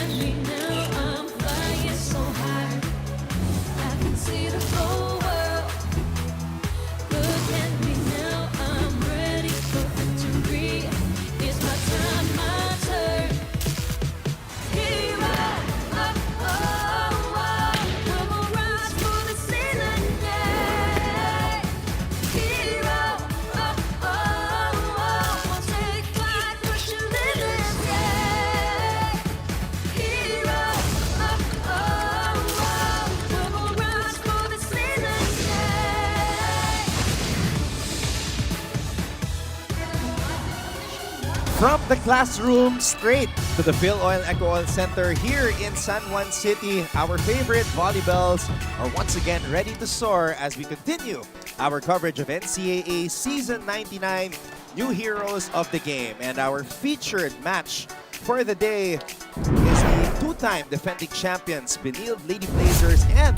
at me now, I'm flying so high. I can see the whole world. Look at me now, I'm ready for victory. It's my time, my turn. Hero, oh, oh, oh. We'll rise for the ceiling, yeah. Hero, oh, oh, oh. We'll take flight, push your limits, yeah. Hero, oh, oh, oh. We'll rise for the ceiling, yeah. From the classroom straight to the Phil Oil Eco Oil Center here in San Juan City, our favorite volleyballs are once again ready to soar as we continue our coverage of NCAA Season 99 New Heroes of the Game. And our featured match for the day is the two-time defending champions Benilde Lady Blazers and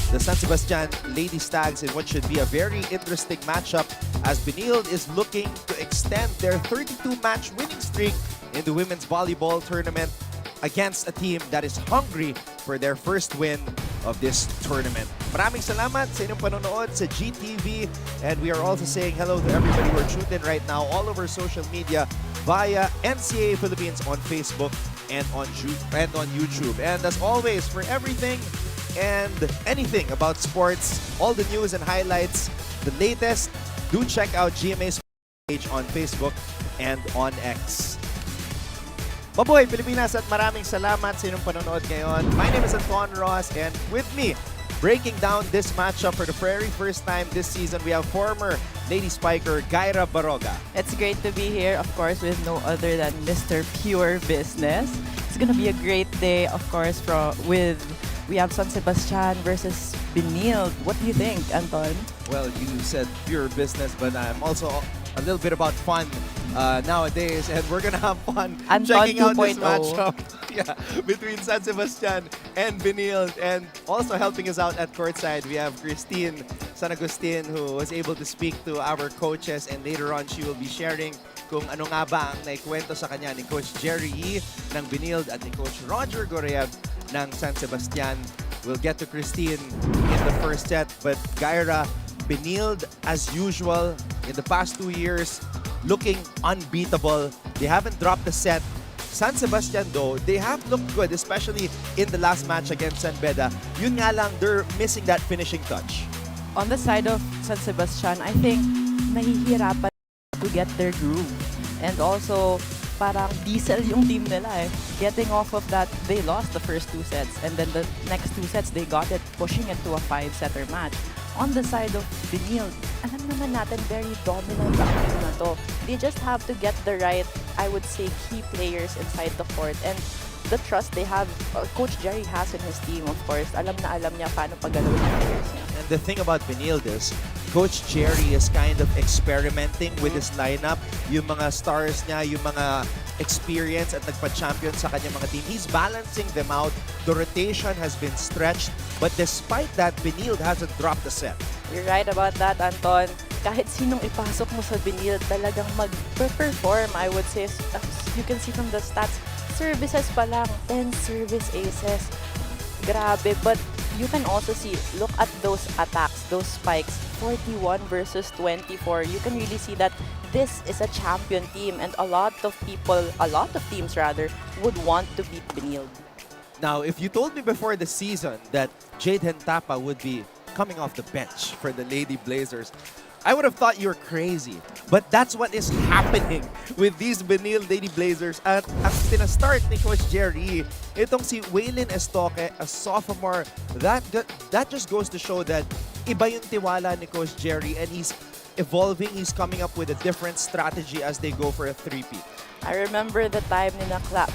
the San Sebastian Lady Stags in what should be a very interesting matchup as Benilde is looking to extend their 32-match winning streak in the women's volleyball tournament against a team that is hungry for their first win of this tournament. Maraming salamat sa inyong panonood sa GTV, and we are also saying hello to everybody who are tuned in right now all over social media via NCAA Philippines on Facebook and on YouTube. And as always, for everything and anything about sports, all the news and highlights, the latest, do check out GMA's page on Facebook and on X. Mabuhay Pilipinas at maraming salamat sa inyong panonood ngayon. My name is Anton Ross, and with me, breaking down this matchup for the very first time this season, we have former Lady Spiker Gaira Baroga. It's great to be here, of course, with no other than Mr. Pure Business. It's gonna be a great day, of course, we have San Sebastian versus Benilde. What do you think, Anton? Well, you said pure business, but I'm also a little bit about fun nowadays, and we're gonna have fun Anton checking out this 2.0. matchup between San Sebastian and Benilde. And also helping us out at courtside, we have Christine San Agustin, who was able to speak to our coaches, and later on she will be sharing kung ano nga ba ang naikwento sa kanya ni Coach Jerry Yee ng Benilde at ni Coach Roger Goreev ng San Sebastian. We'll get to Christine in the first set, but Gaira, Benilde, as usual, in the past 2 years, looking unbeatable. They haven't dropped a set. San Sebastian, though, they have looked good, especially in the last match against San Beda. Yun nga lang, they're missing that finishing touch. On the side of San Sebastian, I think nahihirapan to get their groove. And also, parang diesel yung team nila eh. Getting off of that, they lost the first 2 sets. And then the next 2 sets, they got it, pushing it to a 5-setter match. On the side of Benilde, alam naman natin, very dominant ang team na to. They just have to get the right, I would say, key players inside the court. And the trust they have, Coach Jerry has in his team, of course. Alam niya paano paggalawin ng players niya. And the thing about Benilde is, Coach Jerry is kind of experimenting with his lineup. Yung mga stars niya, yung mga experience at nagpa-champion sa kanyang mga team. He's balancing them out. The rotation has been stretched. But despite that, Benilde hasn't dropped a set. You're right about that, Anton. Kahit sinong ipasok mo sa Benilde, talagang mag-perform, I would say. As you can see from the stats, services pa lang, 10 service aces. Grabe, but you can also see, look at those attacks, those spikes, 41 versus 24. You can really see that this is a champion team, and a lot of teams rather, would want to beat Benilde. Now, if you told me before the season that Jade Hentapa would be coming off the bench for the Lady Blazers, I would have thought you were crazy. But that's what is happening with these Benilde Lady Blazers. At ang sinastart ni Coach Jerry, itong si Waylin Estoque, a sophomore, that just goes to show that iba yung tiwala ni Coach Jerry, and he's evolving. He's coming up with a different strategy as they go for a three-peat. I remember the time ni Nakla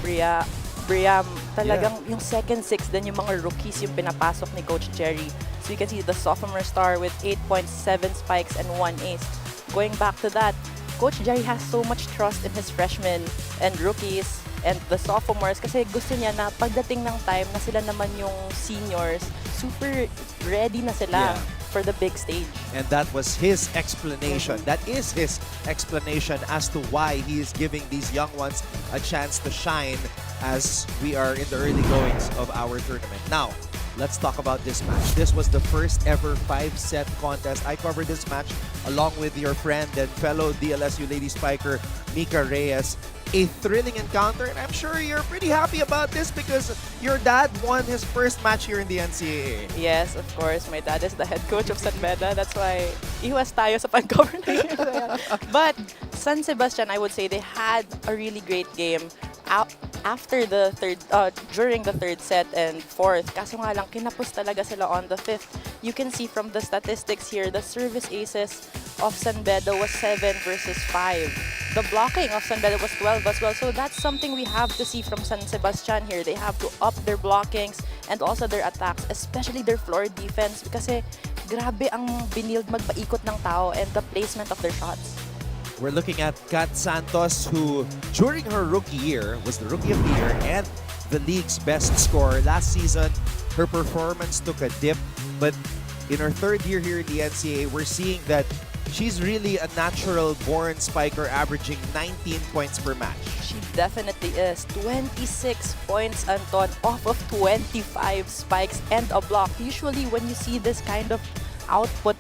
Briam, talagang yung second six din yung mga rookies yung pinapasok ni Coach Jerry. So you can see the sophomore star with 8.7 spikes and 1 ace. Going back to that, Coach Jerry has so much trust in his freshmen and rookies and the sophomores kasi gusto niya na pagdating ng time na sila naman yung seniors, super ready na sila for the big stage. And that was his explanation. That is his explanation as to why he is giving these young ones a chance to shine as we are in the early goings of our tournament. Now, let's talk about this match. This was the first ever 5-set contest. I covered this match along with your friend and fellow DLSU lady spiker, Mika Reyes. A thrilling encounter, and I'm sure you're pretty happy about this because your dad won his first match here in the NCAA. Yes, of course. My dad is the head coach of San Beda. That's why iwas tayo sa pag-cover na yun. But San Sebastian, I would say they had a really great game after the during the third set and fourth. Kaso nga lang, kinapos talaga sila on the fifth. You can see from the statistics here, the service aces of San Beda was 7 versus 5. The blocking of San Beda was 12 as well. So that's something we have to see from San Sebastian here. They have to up their blockings and also their attacks, especially their floor defense. Kasi grabe ang Benilde magpaikot ng tao and the placement of their shots. We're looking at Kat Santos, who during her rookie year was the Rookie of the Year and the league's best scorer. Last season, her performance took a dip, but in her third year here in the NCAA, we're seeing that she's really a natural-born spiker, averaging 19 points per match. She definitely is. 26 points, Anton, off of 25 spikes and a block. Usually, when you see this kind of output,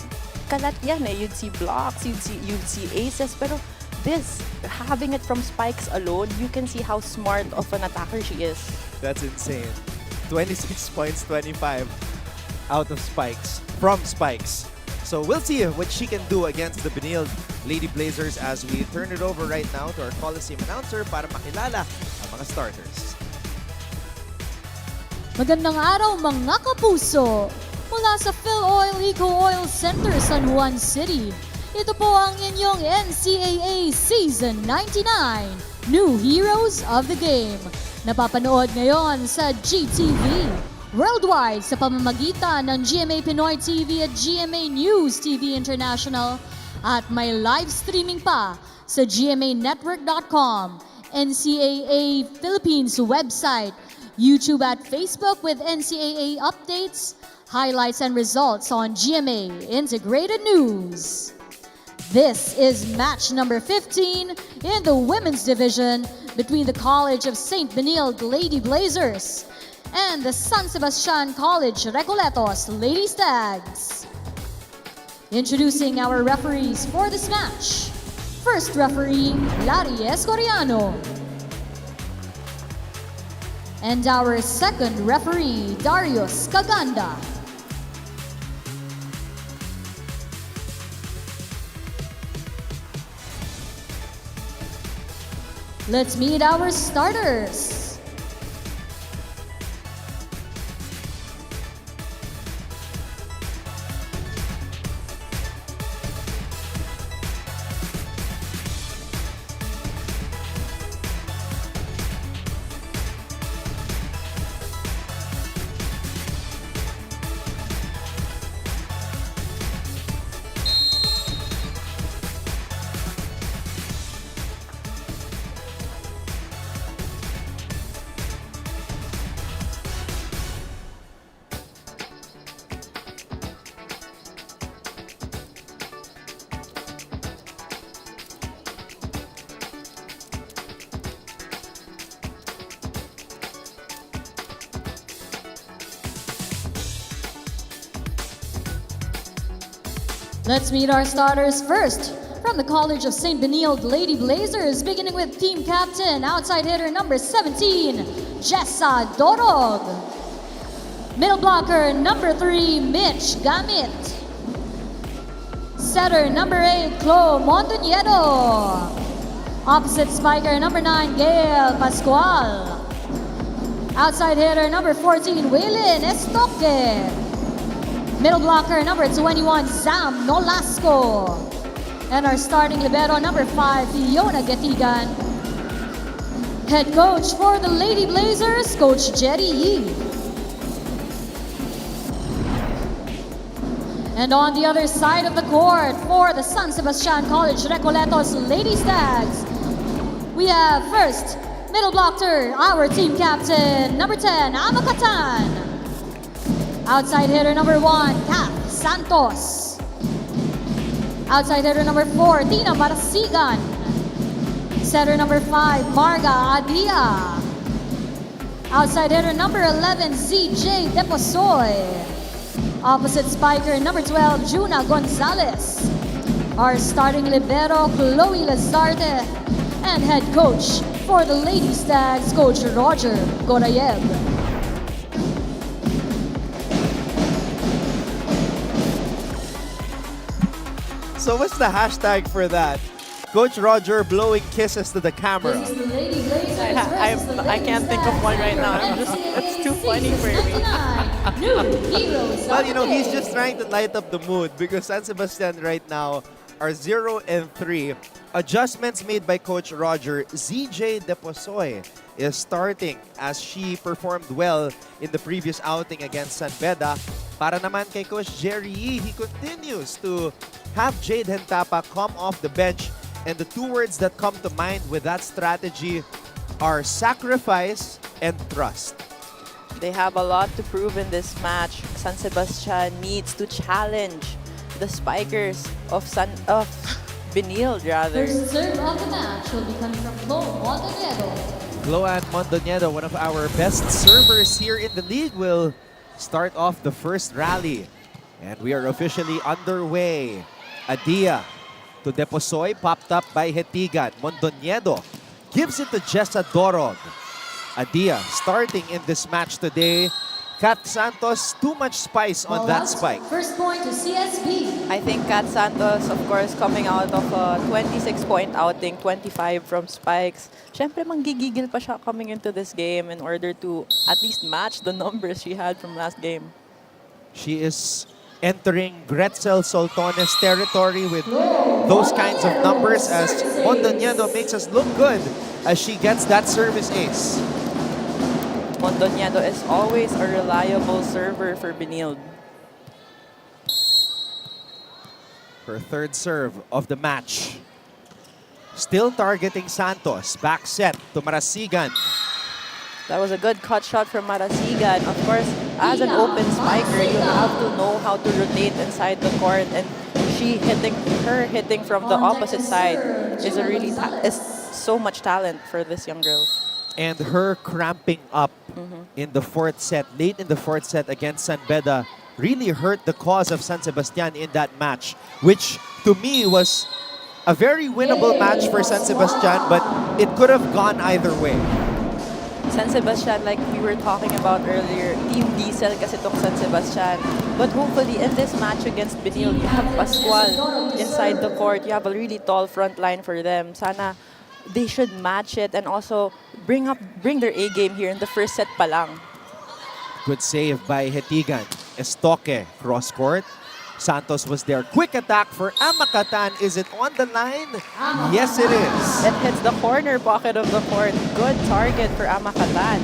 kalat yan eh. You'd see blocks, you'd see aces, pero this, having it from spikes alone, you can see how smart of an attacker she is. That's insane. 26 points, 25 out of spikes, from spikes. So we'll see what she can do against the Benilde Lady Blazers as we turn it over right now to our Coliseum announcer para makilala ang mga starters. Magandang araw mga kapuso! Mula sa Phil Oil Eco Oil Center, San Juan City. Ito po ang inyong NCAA Season 99 New Heroes of the Game. Napapanood ngayon sa GTV. Worldwide sa pamamagitan ng GMA Pinoy TV at GMA News TV International at may live streaming pa sa gmanetwork.com, NCAA Philippines website, YouTube at Facebook with NCAA updates, highlights and results on GMA Integrated News. This is match number 15 in the women's division between the College of St. Benilde Lady Blazers and the San Sebastian College Recoletos Lady Stags. Introducing our referees for this match. First referee, Larry Escoriano. And our second referee, Darius Caganda. Let's meet our starters. Let's meet our starters first. From the College of St. Benilde Lady Blazers, beginning with team captain, outside hitter number 17, Jessa Dorog. Middle blocker number 3, Mitch Gamit. Setter number 8, Chloe Montañedo. Opposite spiker number 9, Gail Pascual. Outside hitter number 14, Waylin Estoque. Middle blocker number 21, Sam Nolasco. And our starting libero number 5, Fiona Gatigan. Head coach for the Lady Blazers, Coach Jerry Yee. And on the other side of the court for the San Sebastian College Recoletos Lady Stags, we have first, middle blocker, our team captain, number 10, Amakatan. Outside hitter number 1, Kath Santos. Outside hitter number 4, Tina Marasigan. Setter number 5, Marga Adia. Outside hitter number 11, ZJ Deposoy. Opposite spiker number 12, Juna Gonzalez. Our starting libero, Chloe Lazarte. And head coach for the Lady Stags, Coach Roger Gorayev. So what's the hashtag for that? Coach Roger blowing kisses to the camera. This is the Lady Blazers versus the I Lady can't think of one right now. Stags. It's too funny for me. Season 99, New Heroes Well, of you know, the he's Day. just trying to light up the mood because San Sebastian right now are 0-3. Adjustments made by Coach Roger. ZJ Deposoy is starting as she performed well in the previous outing against San Beda. Para naman kay Coach Jerry Yee, he continues to have Jade Hentapa come off the bench. And the two words that come to mind with that strategy are sacrifice and trust. They have a lot to prove in this match. San Sebastian needs to challenge the spikers of Benilde, rather. First serve of the match will be coming from Flo Montenegro. Gloan Mondoñedo, one of our best servers here in the league, will start off the first rally. And we are officially underway. Adia to Deposoy, popped up by Hetigan. Mondoñedo gives it to Jessa Dorog. Adia starting in this match today. Kat Santos, too much spice on that spike. First point to CSB. I think Kat Santos, of course, coming out of a 26-point outing, 25 from spikes. Siyempre, manggigigil pa siya coming into this game in order to at least match the numbers she had from last game. She is entering Gretzel Soltones territory with those kinds of numbers as Mondoñedo makes us look good as she gets that service ace. Mondoñedo is always a reliable server for Benilde. Her third serve of the match. Still targeting Santos. Back set to Marasigan. That was a good cut shot from Marasigan. Of course, as an open spiker, you have to know how to rotate inside the court, and her hitting from the opposite side is is so much talent for this young girl. And her cramping up in the fourth set, late in the fourth set against San Beda, really hurt the cause of San Sebastian in that match, which to me was a very winnable match for San Sebastian, but it could have gone either way. San Sebastian, like we were talking about earlier, Team Diesel kasi itong San Sebastian. But hopefully in this match against Benilde, you have Pascual inside the court. You have a really tall front line for them. Sana they should match it and also bring their A game here in the first set pa lang. Good save by Hetigan. Estoque, cross court. Santos was there. Quick attack for Amakatan. Is it on the line? Yes, it is. It hits the corner pocket of the court. Good target for Amakatan.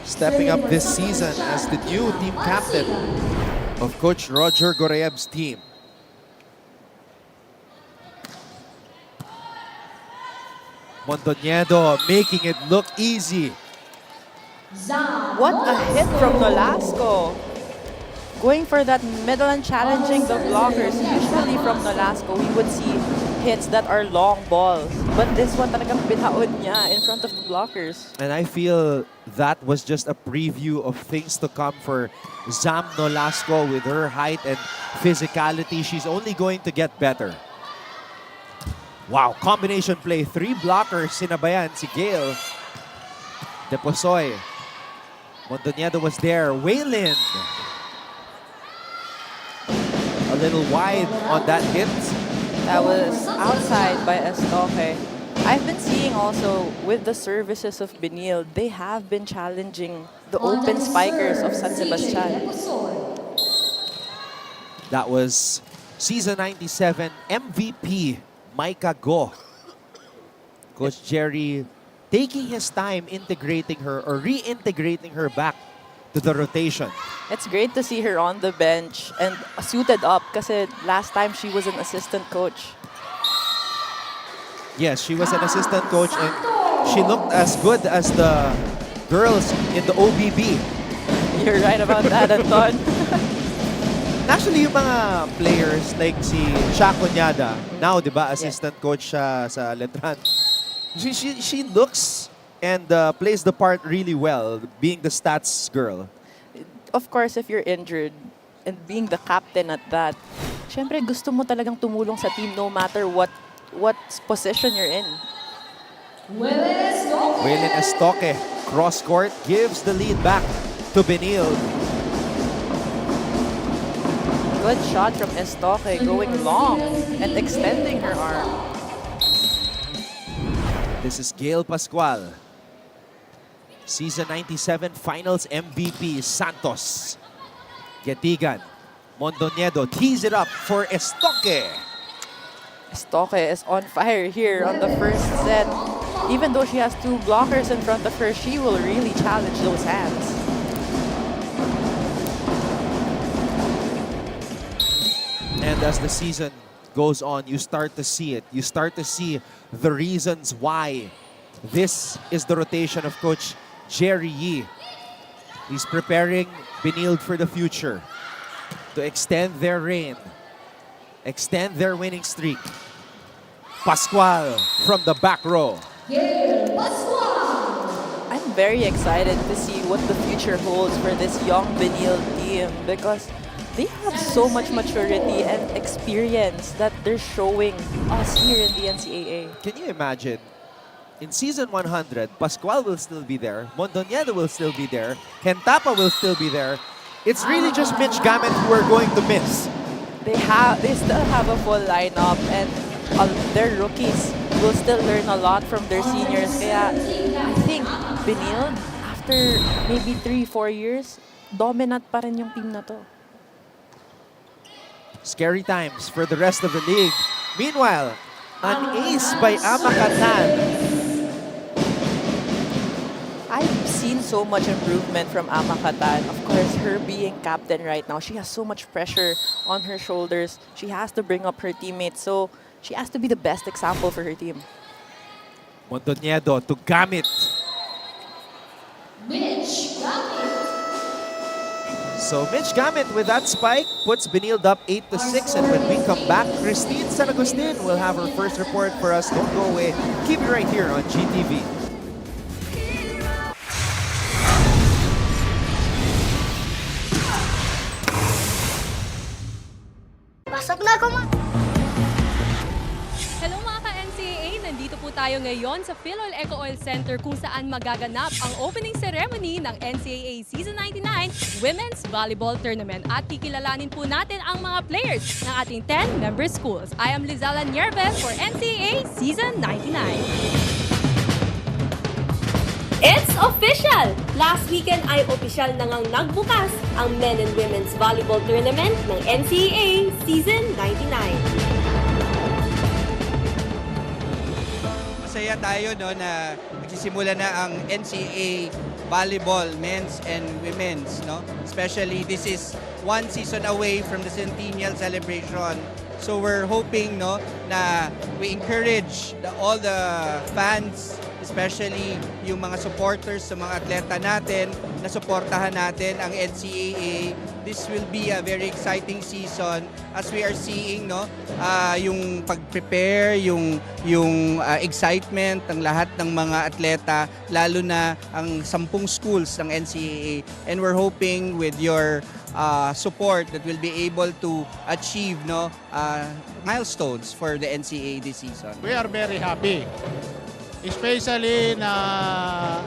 Stepping up this season as the new team captain of Coach Roger Gorayev's team. Mondoñedo making it look easy. What a hit from Nolasco. Going for that middle and challenging the blockers. Usually from Nolasco, we would see hits that are long balls. But this one talagang bitaon niya in front of the blockers. And I feel that was just a preview of things to come for Zam Nolasco with her height and physicality. She's only going to get better. Wow, combination play. 3 blockers, sinabayan si Gail. Deposoy. Mondoñedo was there. Waylin. A little wide on that hit. That was outside by Estoque. I've been seeing also with the services of Benilde, they have been challenging the open spikers of San Sebastian. That was season 97 MVP Maika Go. Coach Jerry taking his time integrating her or reintegrating her back to the rotation. It's great to see her on the bench and suited up kasi last time she was an assistant coach. Yes, she was an assistant coach and she looked as good as the girls in the OBB. You're right about that, Anton. Actually, yung mga players like si Cha Cunyada, now, di ba, assistant coach siya sa Letran. She looks and plays the part really well, being the stats girl. Of course, if you're injured and being the captain at that, syempre gusto mo talagang tumulong sa team no matter what position you're in. Waylon Estoque, cross court, gives the lead back to Benilde. Good shot from Estoque, going long and extending her arm. This is Gail Pascual. Season 97 Finals MVP, Santos. Getigan. Mondoñedo tees it up for Estoque. Estoque is on fire here on the first set. Even though she has two blockers in front of her, she will really challenge those hands. And as the season goes on, you start to see it. You start to see the reasons why this is the rotation of Coach Jerry Yee. He's preparing Benilde for the future to extend their reign, extend their winning streak. Pascual from the back row. I'm very excited to see what the future holds for this young Benilde team because they have so much maturity and experience that they're showing us here in the NCAA. Can you imagine? In season 100, Pascual will still be there, Mondoñedo will still be there, Hentapa will still be there. It's really just Mitch Gamet who are going to miss. They still have a full lineup and their rookies will still learn a lot from their seniors. Kaya I think Benilde, after maybe 3-4 years, dominant pa rin yung team na to. Scary times for the rest of the league. Meanwhile, an ace by Amakatan. I've seen so much improvement from Amakatan. Of course, her being captain right now, she has so much pressure on her shoulders. She has to bring up her teammates, so she has to be the best example for her team. Mondoñedo to Gamit. So Mitch Gamit with that spike puts Benilde up 8-6, and when we come back, Christine San Agustin will have her first report for us. Don't go away. Keep it right here on GTV. Pasok na ako, ma. Hello mga ka-NCAA! Nandito po tayo ngayon sa Philoil Eco Oil Center kung saan magaganap ang opening ceremony ng NCAA Season 99 Women's Volleyball Tournament. At kikilalanin po natin ang mga players ng ating 10 member schools. I am Lizala Nieves for NCAA Season 99. It's official! Last weekend ay opisyal na ngang nagbukas ang Men and Women's Volleyball Tournament ng NCAA Season 99. Masaya tayo no, na nagsisimula na ang NCAA Volleyball Men's and Women's. No? Especially this is one season away from the centennial celebration. So we're hoping no, na we encourage all the fans, especially yung mga supporters sa mga atleta natin, na suportahan natin ang NCAA. This will be a very exciting season as we are seeing no, yung pag-prepare, yung excitement ng lahat ng mga atleta, lalo na ang 10 schools ng NCAA. And we're hoping with your support that we'll be able to achieve no, milestones for the NCAA this season. We are very happy. Especially na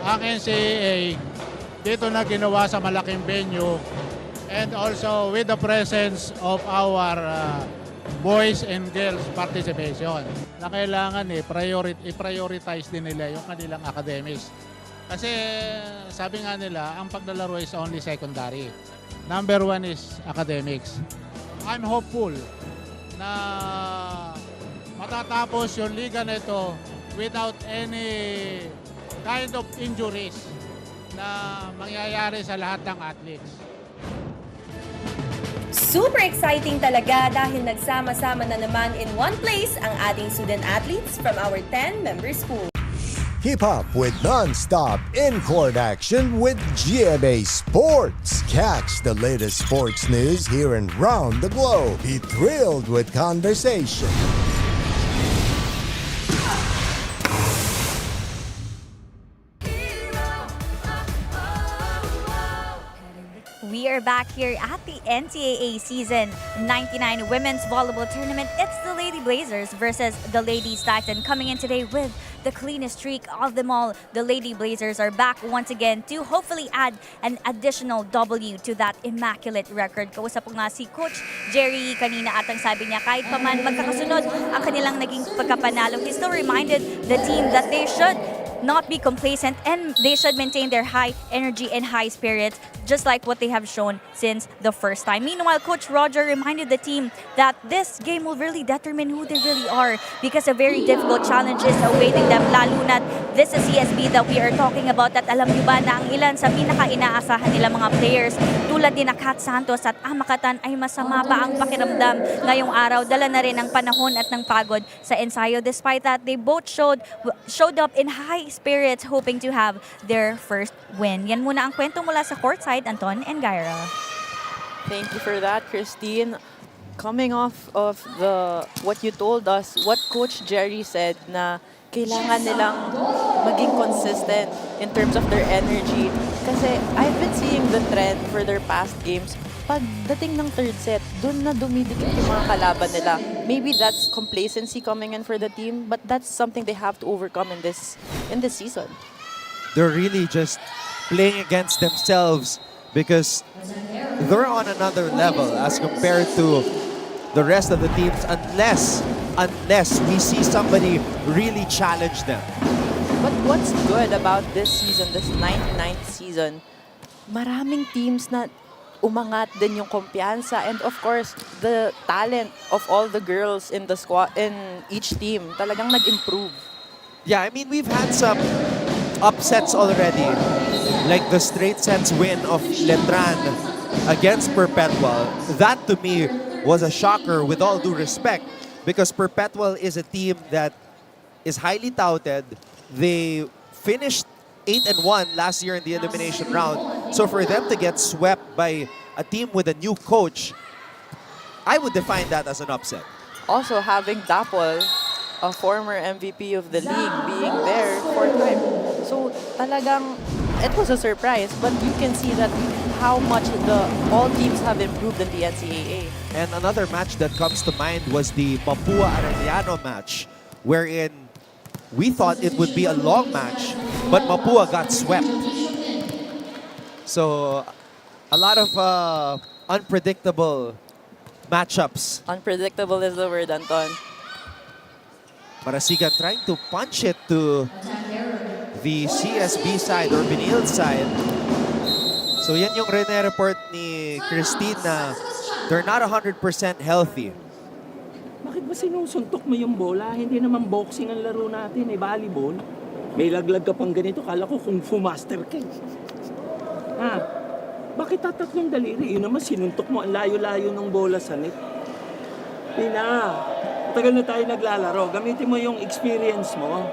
ang NCAA dito na ginawa sa malaking venue and also with the presence of our boys and girls participation na kailangan i-prioritize din nila yung kanilang academics. Kasi sabi nga nila, ang paglalaro is only secondary. Number one is academics. I'm hopeful na matatapos yung liga na ito without any kind of injuries na mangyayari sa lahat ng athletes. Super exciting talaga dahil nagsama-sama na naman in one place ang ating student athletes from our 10 member schools. Keep up with non-stop in-court action with GMA Sports. Catch the latest sports news here and round the globe. Be thrilled with conversation. We are back here at the NCAA Season 99 Women's Volleyball Tournament. It's the Lady Blazers versus the Lady Stags. And coming in today with the cleanest streak of them all, the Lady Blazers are back once again to hopefully add an additional W to that immaculate record. Kausap ko nga si Coach Jerry kanina at ang sabi niya kahit pa man magkakasunod ang kanilang naging pagkapanalo, he still reminded the team that they should not be complacent and they should maintain their high energy and high spirits just like what they have shown since the first time. Meanwhile, Coach Roger reminded the team that this game will really determine who they really are because a very difficult challenge is awaiting them, lalo na this is CSB that we are talking about. At alam niyo ba na ang ilan sa pinaka-inaasahan nila mga players tulad din na Kat Santos at Amakatan ay masama pa ang pakiramdam ngayong araw. Dala na rin ang panahon at ng pagod sa ensayo. Despite that, they both showed up in high spirits hoping to have their first win. Yan muna ang kwento mula sa courtside, Anton and Gyra. Thank you for that, Christine. Coming off of what you told us, what Coach Jerry said na kailangan nilang maging consistent in terms of their energy. Kasi I've been seeing the trend for their past games. Pagdating ng third set, dun na dumidikit yung mga kalaban nila. Maybe that's complacency coming in for the team, but that's something they have to overcome in this season. They're really just playing against themselves because they're on another level as compared to the rest of the teams unless we see somebody really challenge them. But what's good about this season, this 99th season, maraming teams na umangat din yung kumpiyansa and of course the talent of all the girls in the squad in each team talagang nag-improve. Yeah, I mean we've had some upsets already, like the straight sets win of Letran against Perpetual. That to me was a shocker with all due respect because Perpetual is a team that is highly touted. They finished 8-1 last year in the elimination round. So for them to get swept by a team with a new coach, I would define that as an upset. Also having Dapol, a former MVP of the league, being there for time. So talagang it was a surprise, but you can see that how much all teams have improved in the NCAA. And another match that comes to mind was the Mapua Arellano match, wherein we thought it would be a long match, but Mapua got swept. So, a lot of unpredictable matchups. Unpredictable is the word, Anton. Marasigan trying to punch it to the CSB side or Benilde side. So, yan yung report ni Christine na they're not 100% healthy. Bakit ba sinusuntok mo yung bola? Hindi naman boxing ang laro natin, volleyball. May laglag ka pang ganito, kala ko kung fu master ka. Ha? Bakit tatatlong daliri? Yun naman sinuntok mo, ang layo-layo ng bola sa net. Pina, matagal na tayo naglalaro. Gamitin mo yung experience mo.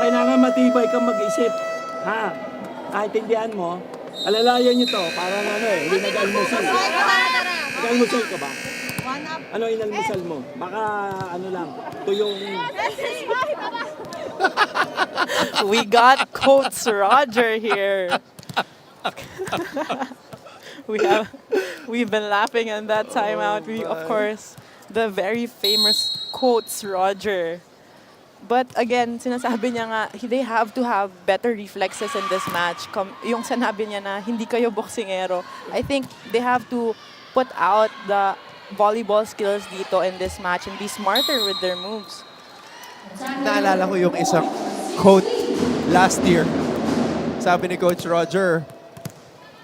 Kailangan matibay kang mag-isip. Ha? Kaintindihan mo? Alalayan nyo to, parang hindi nag-almusal. Nag-almusal ka ba? Ano inalmusal mo? Baka lang, tuyong... We got Coach Roger here. We've been laughing at that timeout. Of course, the very famous Coach Roger. But again, sinasabi niya nga, they have to have better reflexes in this match. Yung sinabi niya na hindi kayo boksingero. I think they have to put out the volleyball skills dito in this match and be smarter with their moves. Naalala ko yung isang quote last year. Sabi ni Coach Roger,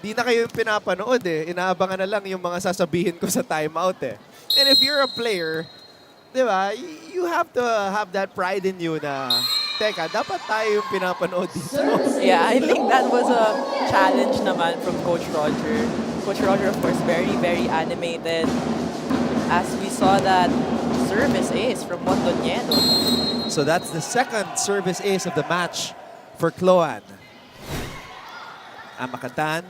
di na kayo yung pinapanood eh. Inaabangan na lang yung mga sasabihin ko sa timeout eh. And if you're a player, di ba, you have to have that pride in you na, teka, dapat tayo yung pinapanood dito. Yeah, I think that was a challenge naman from Coach Roger. Coach Roger, of course, very, very animated. As we saw that service ace from Mondoñedo. So that's the second service ace of the match for Cloan. Amakatan,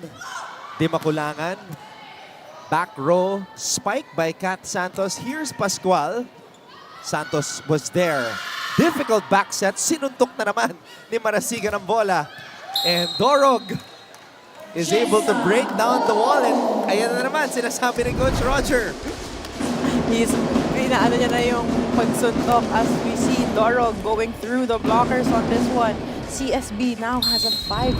Di Makulangan, back row, spike by Kat Santos. Here's Pascual. Santos was there. Difficult back set. Sinuntok na naman ni Marasigan ang bola. And Dorog is able to break down the wall. And ayan na naman, sinasabi ni Coach Roger. Inaano niya na yung pagsuntok as we see Dorog going through the blockers on this one. CSB now has a 5-0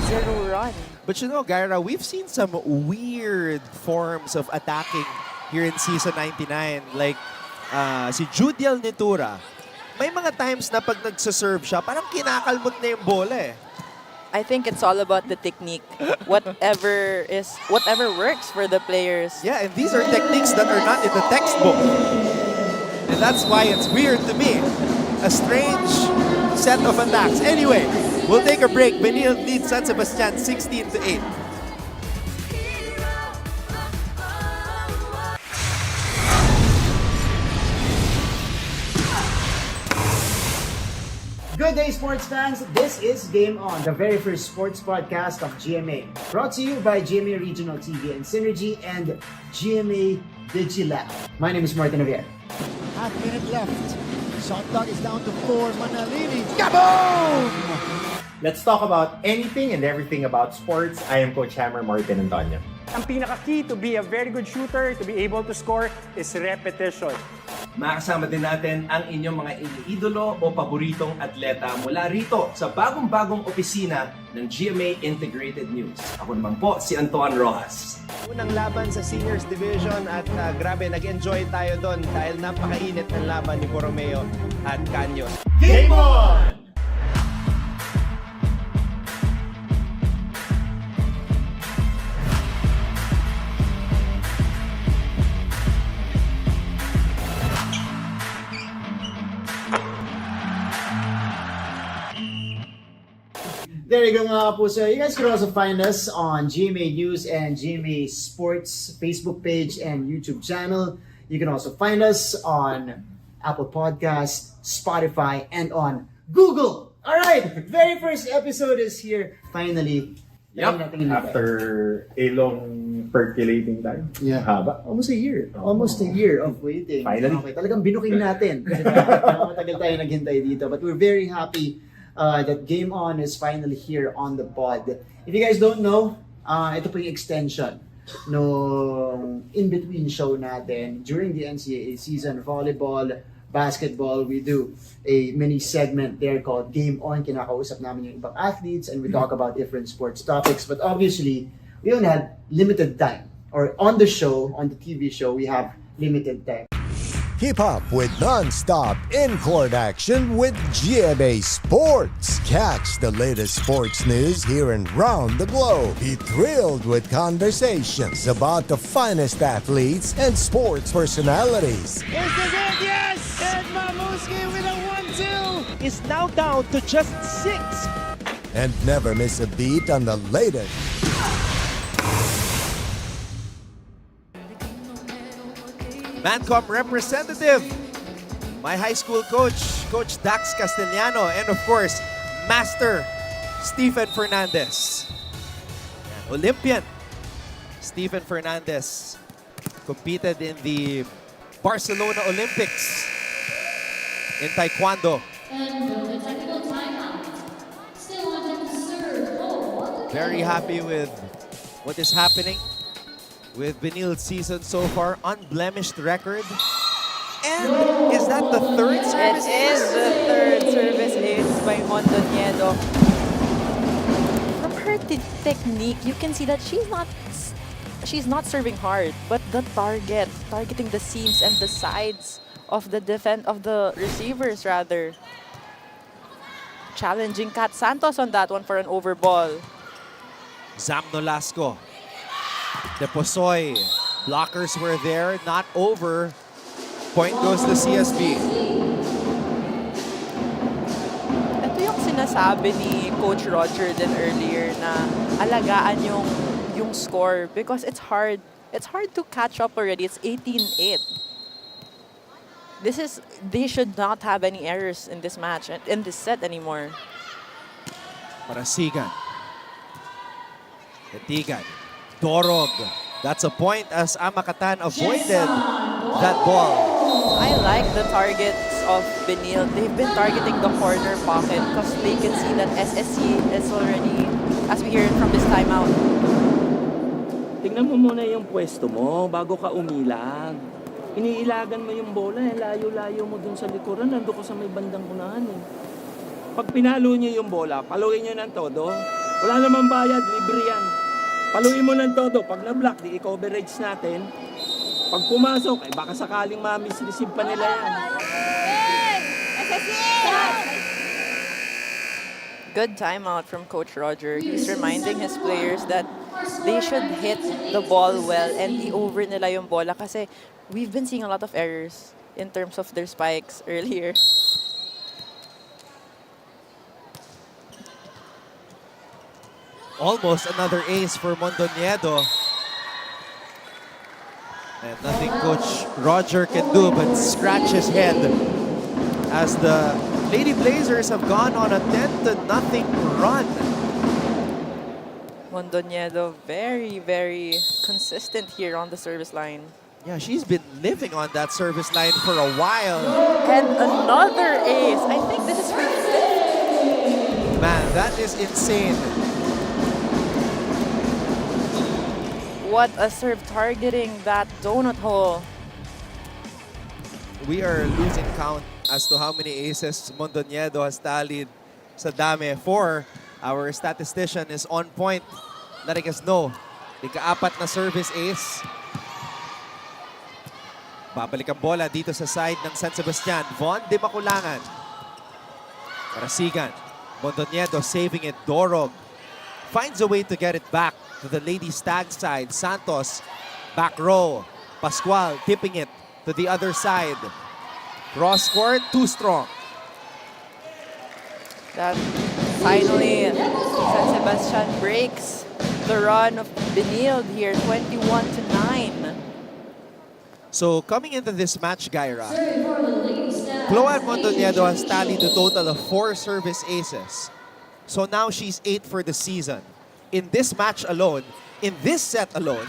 run. But you know, Gyra, we've seen some weird forms of attacking here in Season 99. Like, si Judiel Nitura, may mga times na pag nagsaserve siya, parang kinakalmot na yung bola eh. I think it's all about the technique. Whatever works for the players. Yeah, and these are techniques that are not in the textbook. And that's why it's weird to me. A strange set of attacks. Anyway, we'll take a break. Benilde leads San Sebastian 16-8. Good day, sports fans. This is Game On, the very first sports podcast of GMA. Brought to you by GMA Regional TV and Synergy and GMA Digilab. My name is Martin Javier. Half minute left. Shot clock is down to 4. Manalini. Kaboom! Let's talk about anything and everything about sports. I am Coach Hammer Martin Antonio. Ang pinaka-key to be a very good shooter, to be able to score, is repetition. Makasama din natin ang inyong mga iniidolo o paboritong atleta mula rito sa bagong-bagong opisina ng GMA Integrated News. Ako naman po si Anton Rojas. Unang laban sa Seniors Division at grabe, nag-enjoy tayo doon dahil napakainit ng laban ni Borromeo at Caños. Game On! There you go mga kapuso. You guys can also find us on GMA News and GMA Sports Facebook page and YouTube channel. You can also find us on Apple Podcasts, Spotify, and on Google. Alright, very first episode is here. Finally. After a long percolating time. Yeah. Haba. Almost a year. Almost a year of waiting. Finally. Okay, talagang binuking natin. Kasi matagal tayo naghintay dito. But we're very happy that Game On is finally here on the pod. If you guys don't know, ito po yung extension no in-between show natin during the NCAA season. Volleyball, basketball, we do a mini segment there called Game On. Kinakausap namin yung ibang athletes and we talk about different sports topics. But obviously, we only had limited time. Or on the show, on the TV show, we have limited time. Keep up with non-stop in-court action with GMA Sports. Catch the latest sports news here and round the globe. Be thrilled with conversations about the finest athletes and sports personalities. Is this it? Yes! And Mamuski with a 1-2 is now down to just 6. And never miss a beat on the latest. Mancom representative, my high school coach, Coach Dax Castellano, and of course, Master Stephen Fernandez. Olympian Stephen Fernandez competed in the Barcelona Olympics in Taekwondo. Very happy with what is happening with Benilde's season so far. Unblemished record. And is that the third service? It is the third service ace by Mondoniedo. From her technique, you can see that she's not serving hard, but the targeting the seams and the sides of the receivers rather. Challenging Kat Santos on that one for an overball. Zam Nolasco. Deposoy. Blockers were there, not over. Point goes to CSB. Ito yung sinasabi ni Coach Roger din earlier na alagaan yung score because it's hard. It's hard to catch up already. It's 18-8. They should not have any errors in this match, in this set anymore. Marasigan. Etigan. Dorog. That's a point as Amakatan avoided that ball. I like the targets of Benilde. They've been targeting the corner pocket because they can see that SSC is already, as we hear it from this timeout, tignan mo muna yung pwesto mo bago ka umilag. Iniilagan mo yung bola, layo-layo mo dun sa likuran, nando ka sa may bandang unahan eh. Pag pinalo niyo yung bola, paluin niyo ng todo. Wala namang bayad, libre yan. Paluin mo ng todo. Pag na-block, di i-coverage natin. Pag pumasok, eh baka sakaling ma-misreceive pa nila yan. Good timeout from Coach Roger. He's reminding his players that they should hit the ball well and i-over nila yung bola kasi we've been seeing a lot of errors in terms of their spikes earlier. Almost another ace for Mondoñedo. And nothing Coach Roger can do but scratch his head as the Lady Blazers have gone on a 10-0 run. Mondoñedo very, very consistent here on the service line. Yeah, she's been living on that service line for a while. And another ace. I think this is her fifth. Man, that is insane. What a serve targeting that donut hole. We are losing count as to how many aces Mondoñedo has tallied sa dami. 4. Our statistician is on point, letting us know. Ika-4 na service ace. Babalik ang bola dito sa side ng San Sebastian. Von de Maculangan. Parasigan. Mondoñedo saving it. Dorog finds a way to get it back to the Lady Stag side. Santos, back row. Pascual tipping it to the other side. Cross court, too strong. That finally, San Sebastian breaks the run of Benilde here, 21-9. So coming into this match, Gaira, Chloe Mondoñedo has tallied a total of 4 service aces. So now she's 8 for the season. In this match alone, in this set alone,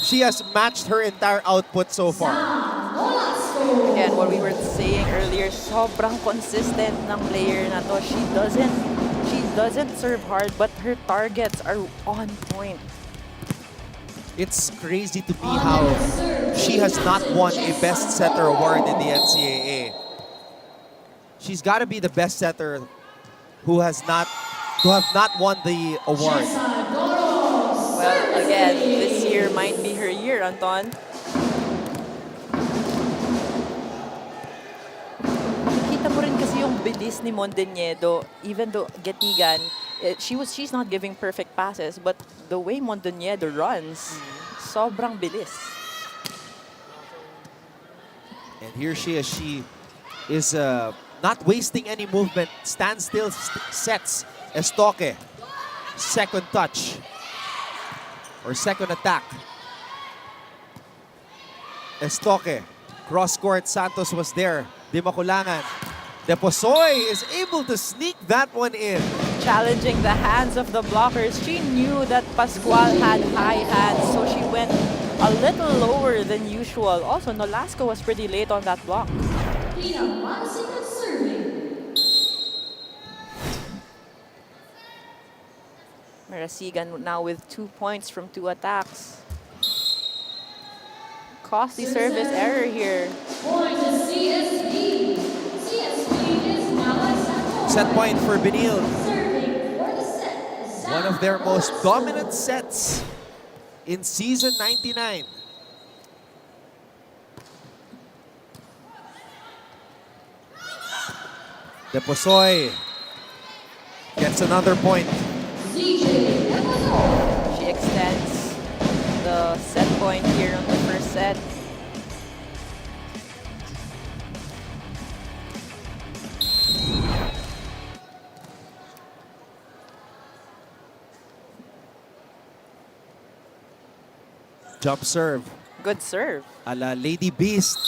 she has matched her entire output so far. Again, what we were saying earlier, sobrang consistent ng player na to. She doesn't serve hard, but her targets are on point. It's crazy to me how she has not won a best setter award in the NCAA. She's got to be the best setter who have not won the award. Well, again, this year might be her year, Anton. Kita mo rin kasi yung bilis ni Mondoñedo, even though Getigan, she's not giving perfect passes, but the way Mondoñedo runs, sobrang bilis. And here she is. She is not wasting any movement. Standstill sets. Estoque. Second touch. Or second attack. Estoque. Cross court. Santos was there. De Maculangan. Deposoy is able to sneak that one in. Challenging the hands of the blockers. She knew that Pascual had high hands, so she went a little lower than usual. Also, Nolasco was pretty late on that block. Marasigan now with 2 points from 2 attacks. Costly service error here. Set point for Benilde. One of their most dominant sets in season 99. Deposoy gets another point. She extends the set point here on the first set. Jump serve. Good serve. A la Lady Beast,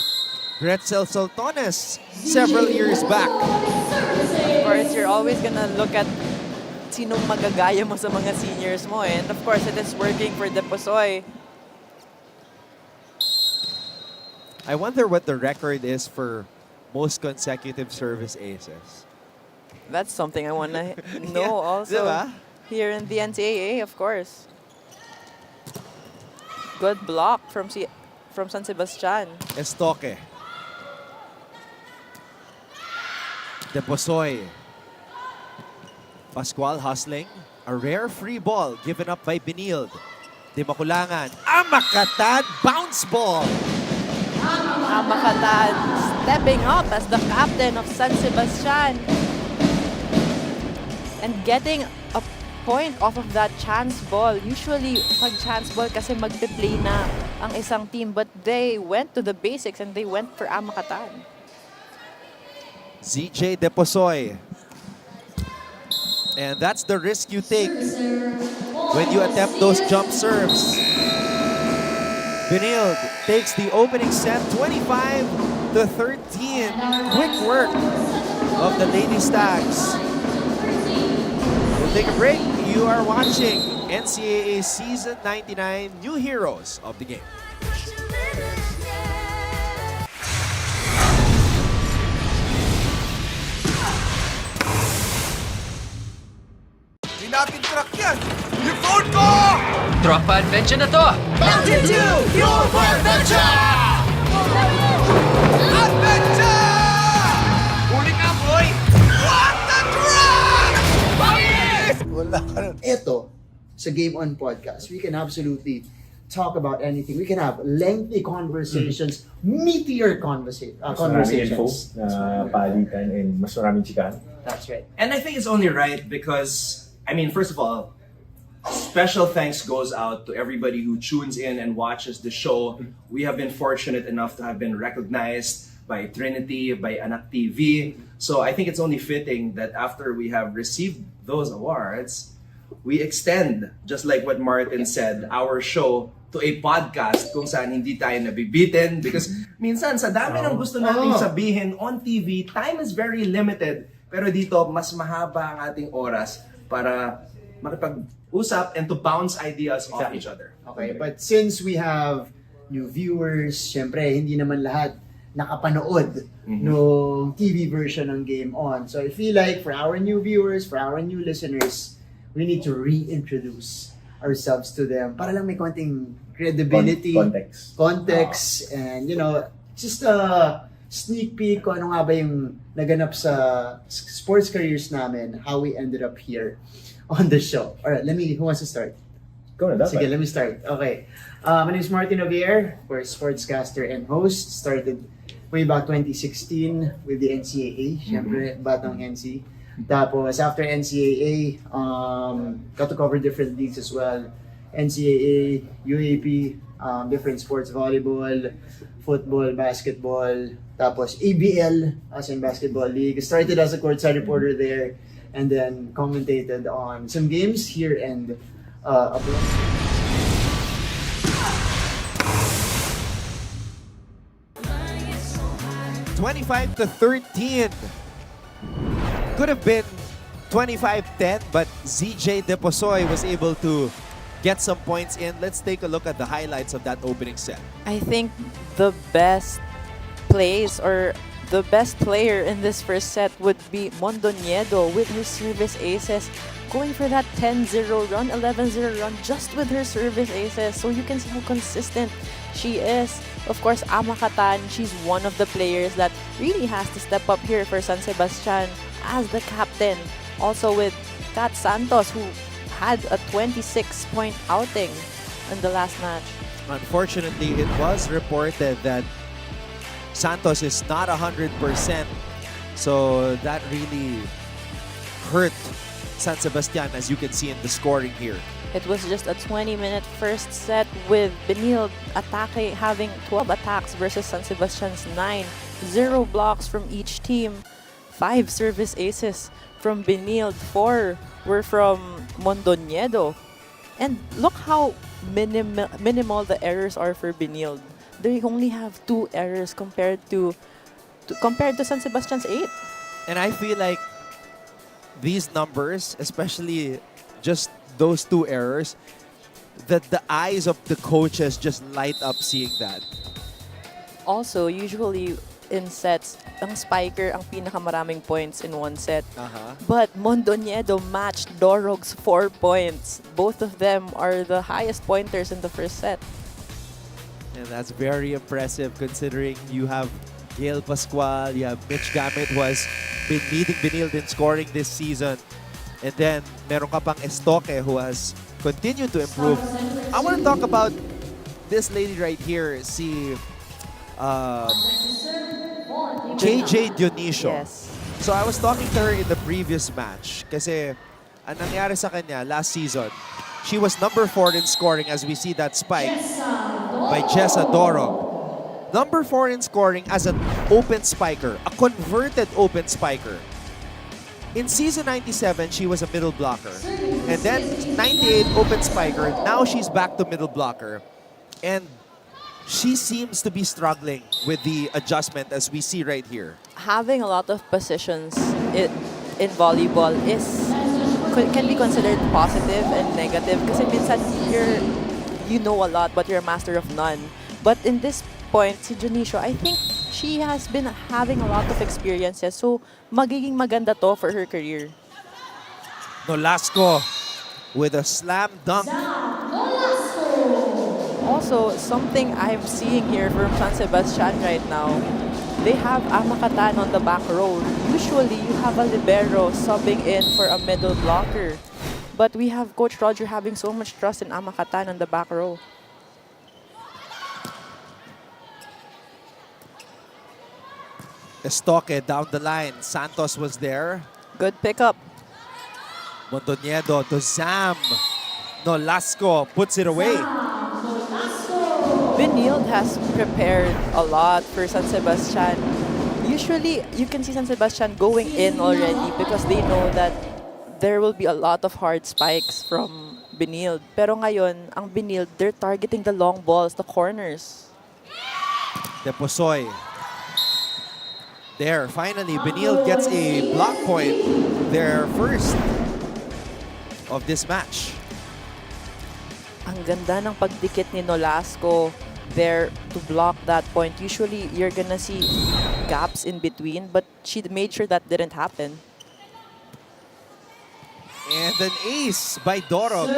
Gretzel Saltones, several years back. Of course, you're always gonna look at sinong magagaya mo sa mga seniors mo. And of course, it is working for Deposoy. I wonder what the record is for most consecutive service aces. That's something I want to know also. Diba? Here in the NCAA, of course. Good block from San Sebastian. Estoque. Deposoy. Pascual hustling. A rare free ball given up by Benilde. Di makulangan. Amakatan bounce ball. Amakatan stepping up as the captain of San Sebastian. And getting a point off of that chance ball. Usually, pag chance ball kasi magpe-play na ang isang team. But they went to the basics and they went for Amakatan. ZJ Deposoy. And that's the risk you take when you attempt those jump serves. Benilde takes the opening set 25-13. Quick work of the Lady Stags. We'll take a break. You are watching NCAA Season 99 New Heroes of the Game. Hindi natin track yan! Yung phone ko! Tropa adventure na to! Mountain Dew! Fuel for adventure! Adventure! Huli ka, boy! What the truck! Wala ka nun. Ito, sa Game On Podcast, we can absolutely talk about anything. We can have lengthy conversations, meteor conversations. Palitan and mas maraming chikahan. That's right. And I think it's only right because, I mean, first of all, special thanks goes out to everybody who tunes in and watches the show. We have been fortunate enough to have been recognized by Trinity, by Anak TV. So I think it's only fitting that after we have received those awards, we extend, just like what Martin said, our show to a podcast kung saan hindi tayo nabibitin. Because minsan, sa dami ng gusto nating sabihin on TV, time is very limited. Pero dito, mas mahaba ang ating oras para makipag-usap and to bounce ideas off each other. Okay, but since we have new viewers, syempre, hindi naman lahat nakapanood no TV version ng Game On. So I feel like for our new viewers, for our new listeners, we need to reintroduce ourselves to them para lang may konting credibility, context, and you know, just a sneak peek kung ano nga ba yung naganap sa sports careers namin, how we ended up here on the show. Alright, who wants to start? Go na, Sige, let me start. Okay. My name is Martin Javier. We're a sportscaster and host. Started way back 2016 with the NCAA. Siyempre, batang NC. Tapos, after NCAA, got to cover different leagues as well. NCAA, UAP, different sports, volleyball, football, basketball. Tapos, ABL, as in Basketball League. Started as a courtside reporter there and then commentated on some games here and abroad. (25-13). Could have been 25-10, but ZJ Deposoy was able to get some points in. Let's take a look at the highlights of that opening set. I think the best plays or the best player in this first set would be Mondoñedo with her service aces, going for that 10-0 run, 11-0 run just with her service aces. So you can see how consistent she is. Of course, Amakatan, she's one of the players that really has to step up here for San Sebastian as the captain. Also with Kat Santos, who had a 26-point outing in the last match. Unfortunately, it was reported that Santos is not 100%. So that really hurt San Sebastian, as you can see in the scoring here. It was just a 20-minute first set with Benilde having 12 attacks versus San Sebastian's 9. 0 blocks from each team. 5 service aces from Benilde. 4 were from Mondoñedo. And look how minimal the errors are for Benilde. They only have 2 errors compared to San Sebastian's 8. And I feel like these numbers, especially just those 2 errors, that the eyes of the coaches just light up seeing that. Also, usually in sets, ang spiker ang pinakamaraming points in one set. But Mondoñedo matched Dorog's 4 points. Both of them are the highest pointers in the first set. And that's very impressive considering you have Gail Pascual, you have Mitch Gamit who has been leading Benilde in scoring this season. And then meron ka pang Estoque who has continued to improve. I want to talk about this lady right here, si JJ Dionisio. Yes. So I was talking to her in the previous match kasi ang nangyari sa kanya last season, she was number 4 in scoring as we see that spike by Jessa Dorog. Number 4 in scoring as an open spiker, a converted open spiker. In season 97, she was a middle blocker. And then 98 open spiker, now she's back to middle blocker. And she seems to be struggling with the adjustment as we see right here. Having a lot of positions in volleyball can be considered positive and negative kasi minsan you know a lot but you're a master of none. But in this point, si Dionisio, I think she has been having a lot of experiences so magiging maganda to for her career. Nolasco with a slam dunk. Also, something I'm seeing here from San Sebastian right now, they have Amakatan on the back row. Usually, you have a libero subbing in for a middle blocker. But we have Coach Roger having so much trust in Amakatan on the back row. Estoque down the line. Santos was there. Good pickup. Mondoñedo to Zam. Nolasco puts it away. Benilde has prepared a lot for San Sebastian. Usually, you can see San Sebastian going in already because they know that there will be a lot of hard spikes from Benilde. Pero ngayon, ang Benilde, they're targeting the long balls, the corners. Deposoy. There, finally, Benilde gets a block point. Their first of this match. Ang ganda ng pagdikit ni Nolasco there to block that point. Usually, you're gonna see gaps in between, but she made sure that didn't happen. And an ace by Dorog.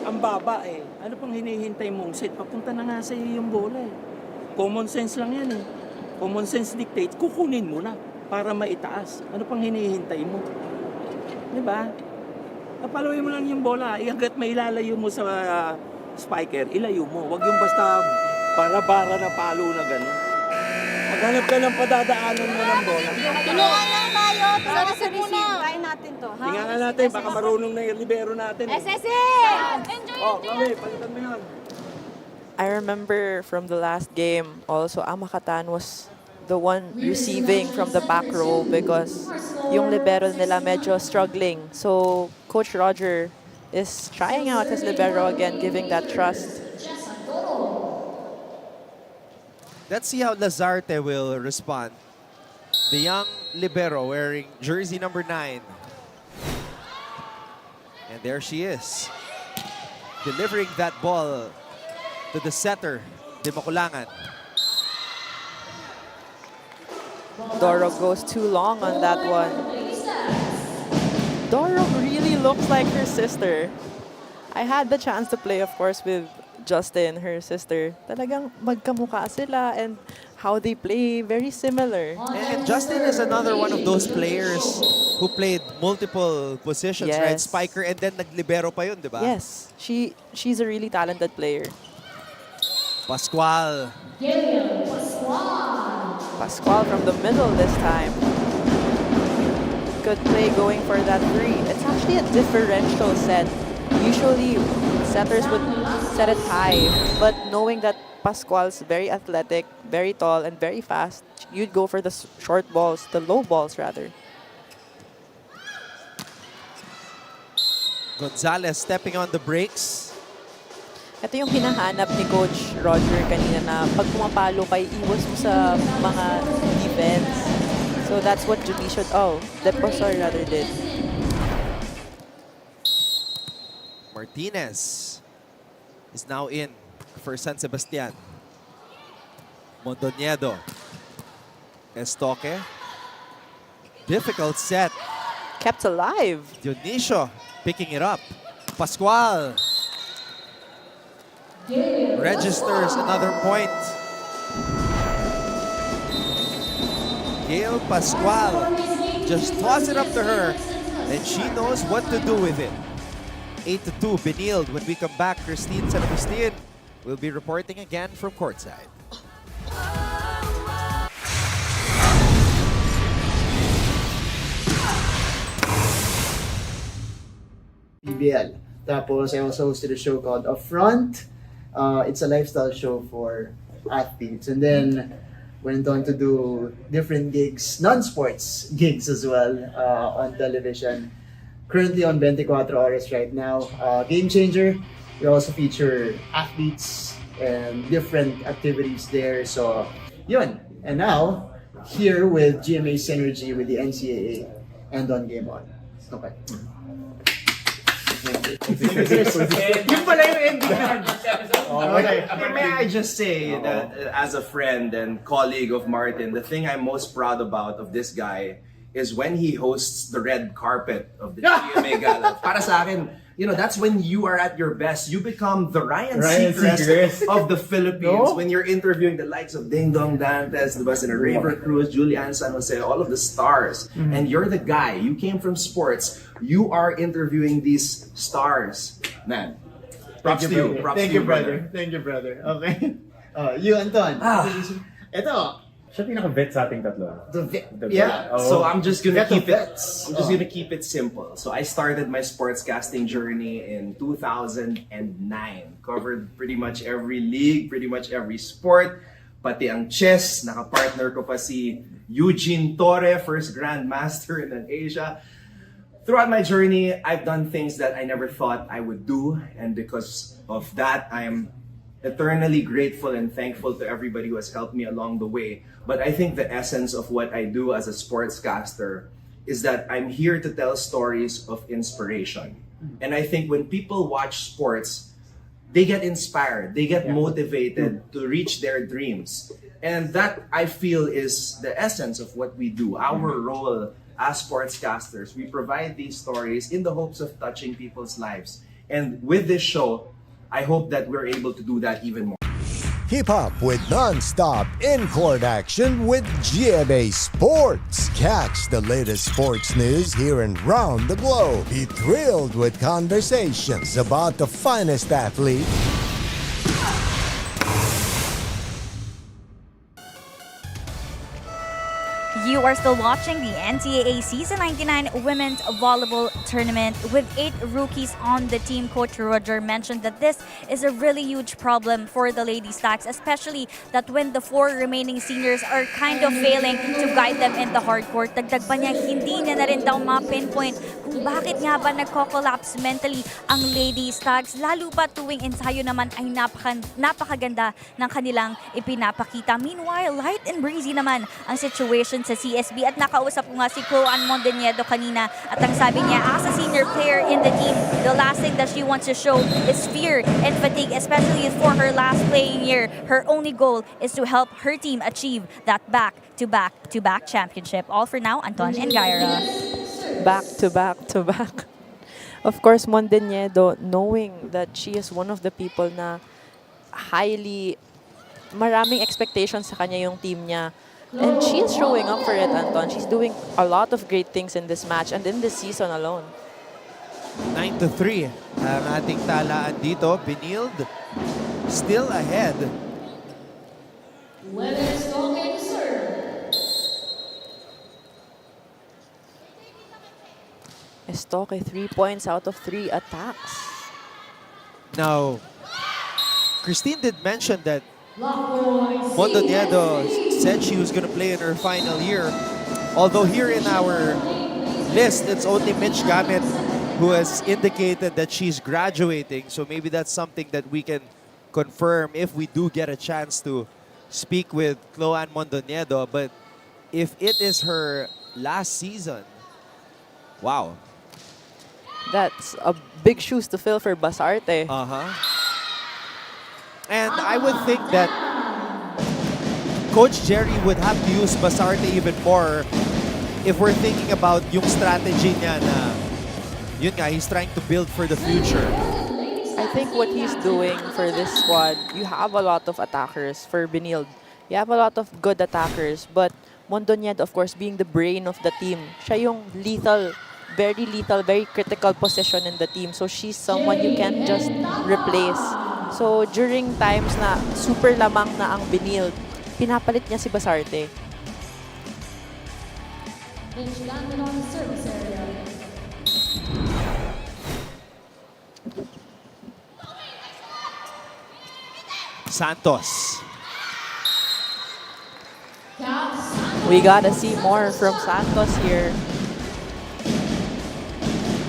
Ang baba eh. Ano pang hinihintay mong set? Papunta na nga sa iyo yung bola eh. Common sense lang yan eh. Common sense dictates, kukunin mo na para maitaas. Ano pang hinihintay mo? Diba? Napaloy mo lang yung bola. Hanggat may ilalayo mo sa spiker, ilayo mo. Huwag yung basta bara-bara na palo na gano'n. Maghanap ka ng padadaanan mo ng bola. Tulungan lang tayo. Tulungan sa receive. Try natin to. Ha? Tingnan natin, baka marunong na yung libero natin. SSC! Enjoy, kami, palitan mo yan. I remember from the last game, also Amakatan was the one receiving from the back row because yung libero nila medyo struggling. So Coach Roger is trying out his libero again, giving that trust. Let's see how Lazarte will respond. The young libero wearing jersey number 9. And there she is, delivering that ball to the setter, Di Makulangan. Dorog goes too long on that one. Dorog really looks like her sister. I had the chance to play, of course, with Justin, her sister. Talagang magkamukha sila and how they play, very similar. And Justin is another one of those players who played multiple positions, right? Yes. Spiker and then naglibero pa yun, di ba? Yes, she's a really talented player. Pascual. Pascual from the middle this time. Good play going for that 3. It's actually a differential set. Usually, setters would set it high, but knowing that Pascual's very athletic, very tall, and very fast, you'd go for the short balls, the low balls rather. Gonzalez stepping on the brakes. Ito yung hinahanap ni Coach Roger kanina na pag pumapalo kay iwas mo sa mga defense. So that's what Dionisio, Deposoy rather did. Martinez is now in for San Sebastian. Mondoñedo. Estoque. Difficult set. Kept alive. Dionisio picking it up. Pascual registers another point. Gail Pascual just toss it up to her and she knows what to do with it. 8-2 Benilde. When we come back, Christine San Sebastian will be reporting again from courtside. PBL. Tapos I also hosted a show called Upfront. It's a lifestyle show for athletes. And then went on to do different gigs, non-sports gigs as well on television. Currently on 24 Horas right now. Game Changer. We also feature athletes and different activities there. So, yun. And now, here with GMA Synergy with the NCAA and on Game On. Okay. Yung pala yung ending May I just say that as a friend and colleague of Martin, the thing I'm most proud about of this guy is when he hosts the red carpet of the GMA Gala. Para sa akin, you know, that's when you are at your best. You become the Ryan Seacrest of the Philippines when you're interviewing the likes of Ding Dong Dantes, the Senator Raver Cruz, Julian San Jose, all of the stars. And you're the guy. You came from sports. You are interviewing these stars. Man, props to you. Props Thank to you, brother. Thank you, brother. Okay. You, Anton. Ito. Siya pinaka-vet sa ating tatlo. The vet. Yeah. So I'm just gonna keep it. vets. I'm just gonna keep it simple. So I started my sportscasting journey in 2009. Covered pretty much every league, pretty much every sport. Pati ang chess, nakapartner ko pa si Eugene Torre, first grandmaster in Asia. Throughout my journey, I've done things that I never thought I would do, and because of that, I am eternally grateful and thankful to everybody who has helped me along the way. But I think the essence of what I do as a sportscaster is that I'm here to tell stories of inspiration. And I think when people watch sports, they get inspired, they get motivated to reach their dreams. And that, I feel, is the essence of what we do. Our role as sportscasters, we provide these stories in the hopes of touching people's lives. And with this show, I hope that we're able to do that even more. Keep up with non-stop in-court action with GMA Sports. Catch the latest sports news here and round the globe. Be thrilled with conversations about the finest athletes. You are still watching the NCAA Season 99 Women's Volleyball Tournament with 8 rookies on the team. Coach Roger mentioned that this is a really huge problem for the Lady Stags, especially that when the 4 remaining seniors are kind of failing to guide them in the hard court. Dagdag pa niya, hindi niya na rin daw ma-pinpoint kung bakit nga ba nagko-collapse mentally ang Lady Stags, lalo pa tuwing ensayo naman ay napakaganda ng kanilang ipinapakita. Meanwhile, light and breezy naman ang situation sa CSB at nakausap ko nga si Chloe Mondoñedo kanina at ang sabi niya, as a senior player in the team, the last thing that she wants to show is fear and fatigue, especially for her last playing year. Her only goal is to help her team achieve that back-to-back championship. All for now, Anton and Gaira. Back-to-back. Of course, Mondoñedo, knowing that she is one of the people na maraming expectations sa kanya yung team niya. And she is showing up for it, Anton. She's doing a lot of great things in this match and in this season alone. 9-3 ang ating talaan dito. Benilde still ahead. Estoque, 3 points out of 3 attacks. Now, Christine did mention that Mondoñedo said she was going to play in her final year. Although here in our list, it's only Mitch Gamit who has indicated that she's graduating. So maybe that's something that we can confirm if we do get a chance to speak with Chloe Mondoñedo. But if it is her last season, wow. That's a big shoes to fill for Basarte. And I would think that Coach Jerry would have to use Basarte even more if we're thinking about yung strategy niya na yun nga, he's trying to build for the future. I think what he's doing for this squad, you have a lot of attackers for Benilde. You have a lot of good attackers, but Mondonyed, of course, being the brain of the team, siya yung lethal, very critical position in the team. So she's someone you can't just replace. So during times na super lamang na ang Benilde, pinapalit niya si Basarte. Bench landed on the service area. Santos. We gotta see more from Santos here.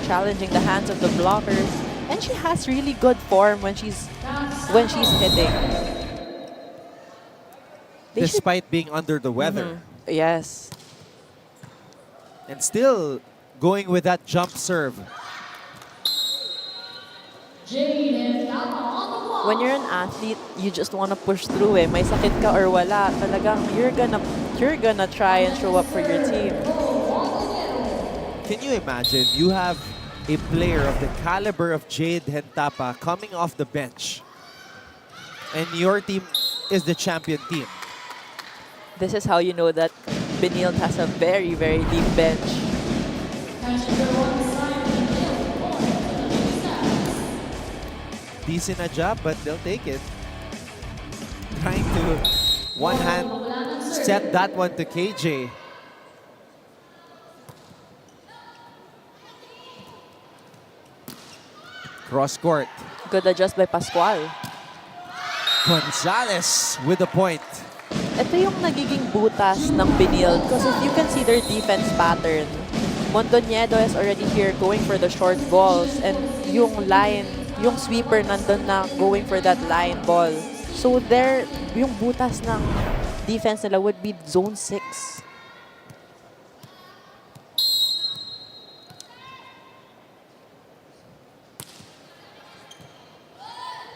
Challenging the hands of the blockers. And she has really good form when she's hitting. Despite being under the weather. Yes. And still going with that jump serve. When you're an athlete, you just want to push through eh. May sakit ka or wala, talagang you're gonna try and show up for your team. Can you imagine? You have a player of the caliber of Jade Hentapa coming off the bench. And your team is the champion team. This is how you know that Benilde has a very deep bench. Decent a job, but they'll take it. Trying to one hand set that one to KJ. Cross court. Good adjust by Pascual. Gonzalez with the point. Ito yung nagiging butas ng Benilde because if you can see their defense pattern, Mondoñedo is already here going for the short balls and yung line, yung sweeper nandun na going for that line ball. So there, yung butas ng defense nila would be zone 6.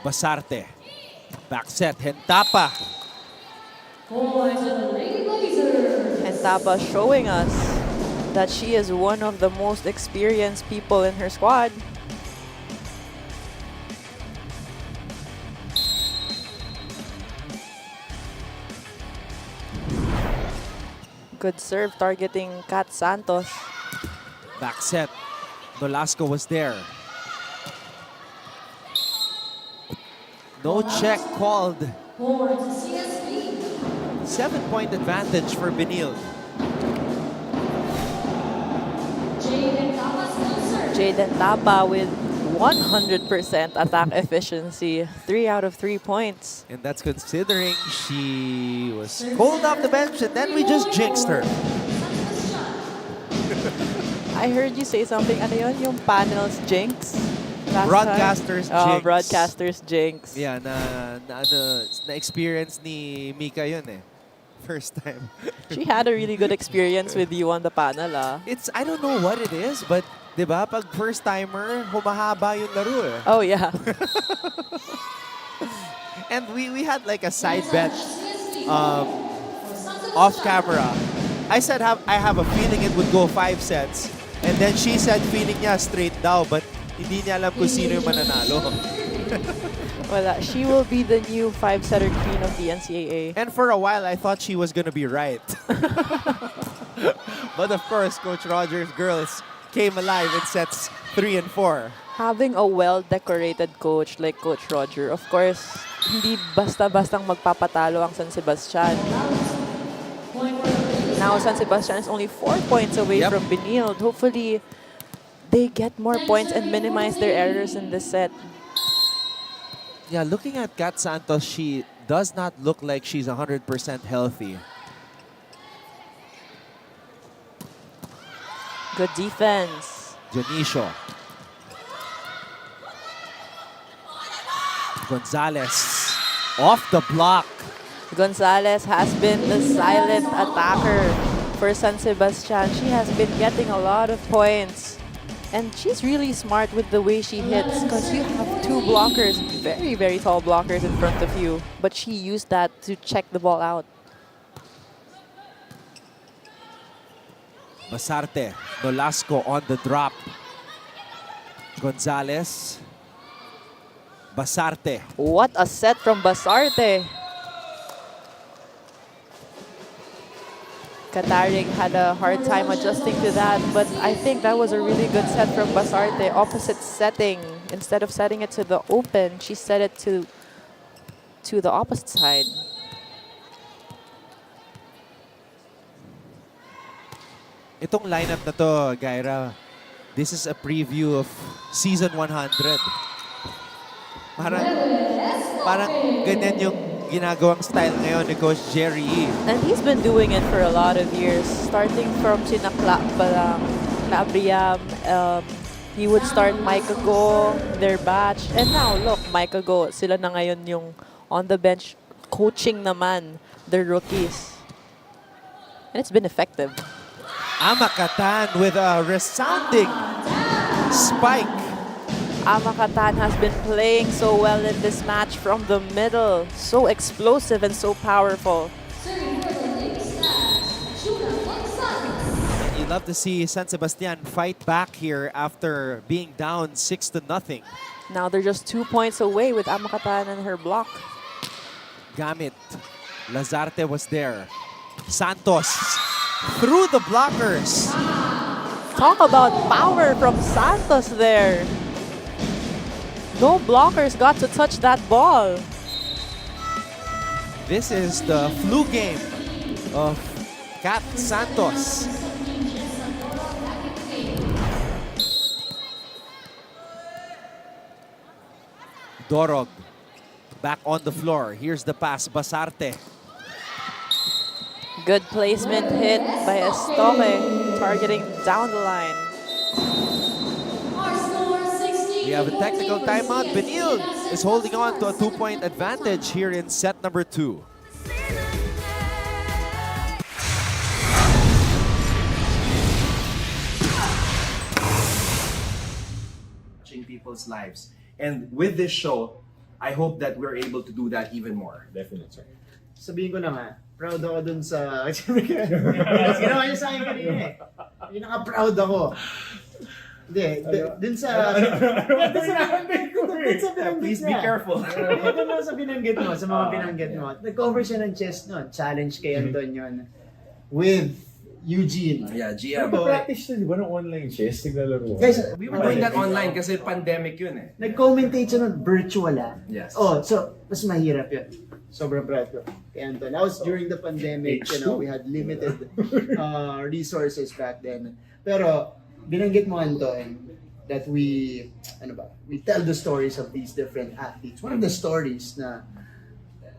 Basarte. Back set. Hentapa. Hentapa showing us that she is one of the most experienced people in her squad. Good serve targeting Kat Santos. Back set. Nolasco was there. No check called. 7-point advantage for Benilde. Jaden Tapa with 100% attack efficiency. 3 out of 3 points. And that's considering she was pulled off the bench and then we just jinxed her. I heard you say something. Ano yun? Yung panel's jinx? Broadcaster's jinx. Broadcaster's jinx. Yeah, na-experience ni Mika yun eh. First time. She had a really good experience with you on the panel, ah. I don't know what it is, but diba, pag first timer, humahaba yung laro eh. Oh yeah. And we had like a side bet off camera. I said I have a feeling it would go 5 sets. And then she said feeling niya straight daw, but hindi niya alam kung sino yung mananalo. Wala. She will be the new 5-setter queen of the NCAA. And for a while, I thought she was gonna be right. But of course, Coach Rogers' girls came alive in sets 3 and 4. Having a well-decorated coach like Coach Roger, of course, hindi basta-bastang magpapatalo ang San Sebastian. Now, San Sebastian is only 4 points away from Benilde. Hopefully, they get more points and minimize their errors in this set. Yeah, looking at Kat Santos, she does not look like she's 100% healthy. Good defense. Dionisio. Gonzalez off the block. Gonzalez has been the silent attacker for San Sebastian. She has been getting a lot of points. And she's really smart with the way she hits because you have 2 blockers, very tall blockers in front of you. But she used that to check the ball out. Basarte, Nolasco on the drop. Gonzalez. Basarte. What a set from Basarte. Kataring had a hard time adjusting to that, but I think that was a really good set from Basarte. Opposite setting. Instead of setting it to the open, she set it to the opposite side. Itong lineup na to, Gaira, this is a preview of season 100. Parang ganyan yung ginagawang style ngayon ni Coach Jerry E. And he's been doing it for a lot of years, starting from Chinakla palang, Clabriam, he would start Micah Go, their batch, and now look, Micah Go, sila na ngayon yung on the bench coaching naman the rookies. And it's been effective. Amakatan with a resounding spike. Amakatan has been playing so well in this match from the middle. So explosive and so powerful. You love to see San Sebastian fight back here after being down 6-0. Now they're just 2 points away with Amakatan and her block. Gamit. Lazarte was there. Santos through the blockers. Talk about power from Santos there. No blockers got to touch that ball. This is the flu game of Kat Santos. Dorog back on the floor. Here's the pass, Basarte. Good placement hit by Estoque, targeting down the line. We have a technical timeout. Benilde is holding on to a 2-point advantage here in set number 2. Touching people's lives. And with this show, I hope that we're able to do that even more. Definitely, sir. Sabihin ko na nga, proud ako dun sa... Ginawa niya sa akin kanina eh. Pinaka-proud ako. Hindi, dun sa... Please be careful. Dun sa binanggit mo, sa mga binanggit mo. Nag-cover siya ng chess nun. Challenge kay Anton yun. With Eugene. Yeah, GM. Nag-practice siya, di ba, ng online chess? Naglalaro. Guys, We were doing that online kasi pandemic yun eh. Nag-commentate siya nun, virtual ah. Yes. Oh, so, mas mahirap yun. Sobrang proud ko kay Anton. That was during the pandemic, you know, we had limited resources back then. Pero, binanggit mo, Anton, that we tell the stories of these different athletes. One of the stories na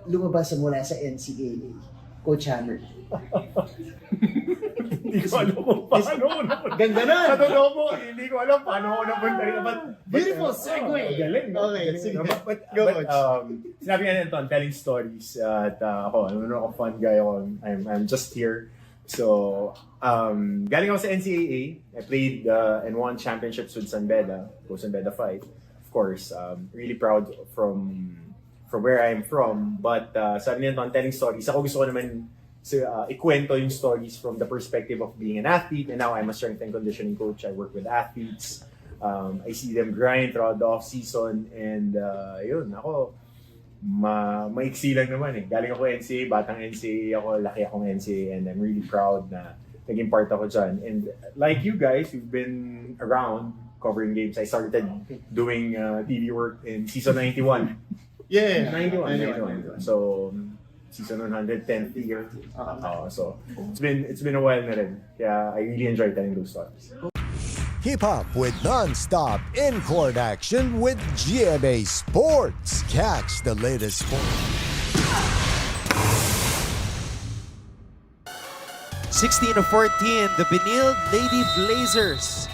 lumabas mula sa NCAA, Coach Hammer. Hindi ko alam kung paano ko napunta. Ganda nun! Sa totoo po, hindi ko alam paano ko napunta rin. Beautiful segue! Galing, no? Okay, sige. Go, Coach. Sinabi nga nito, telling stories. At ako, ako fun guy ako. I'm just here. So, galing ako sa NCAA. I played and won championships with San Beda. Go San Beda fight. Of course, really proud from where I'm from. But sabi nito, telling stories. Ako gusto ko naman ikwento yung stories from the perspective of being an athlete, and now I'm a strength and conditioning coach. I work with athletes. I see them grind throughout the off-season, and yun, ako, maiksi lang naman eh. Galing ako NCAA, batang NCAA ako, laki akong NCAA, and I'm really proud na naging part ako dyan. And like you guys, you've been around covering games. I started doing TV work in season 91. Yeah, 91. So, season 110th year. So it's been a while na rin. Kaya I really enjoy telling those stories. Keep up with non-stop in-court action with GMA Sports. Catch the latest sports. 16-14, the Benilde Lady Blazers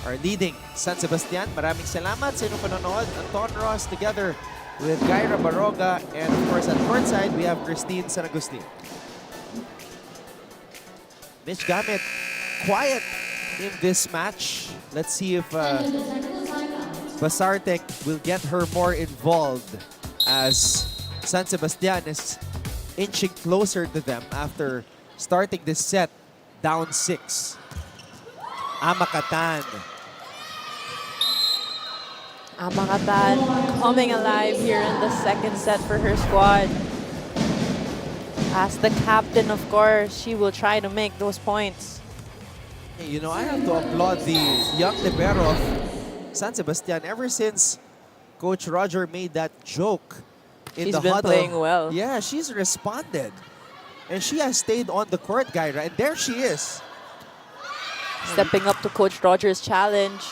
are leading San Sebastian. Maraming salamat sa inyong panonood. Anton Ross together with Gaira Baroga, and of course at courtside we have Christine San Agustin. Mitch Gamit, quiet in this match. Let's see if Basarte will get her more involved as San Sebastian is inching closer to them after starting this set down 6. Amakatan. Amakatan coming alive here in the second set for her squad. As the captain, of course, she will try to make those points. You know, I have to applaud the young libero of San Sebastian ever since Coach Roger made that joke in She's the been huddle. playing well. Yeah, she's responded. And she has stayed on the court, Gyra, and there she is. Stepping up to Coach Roger's challenge.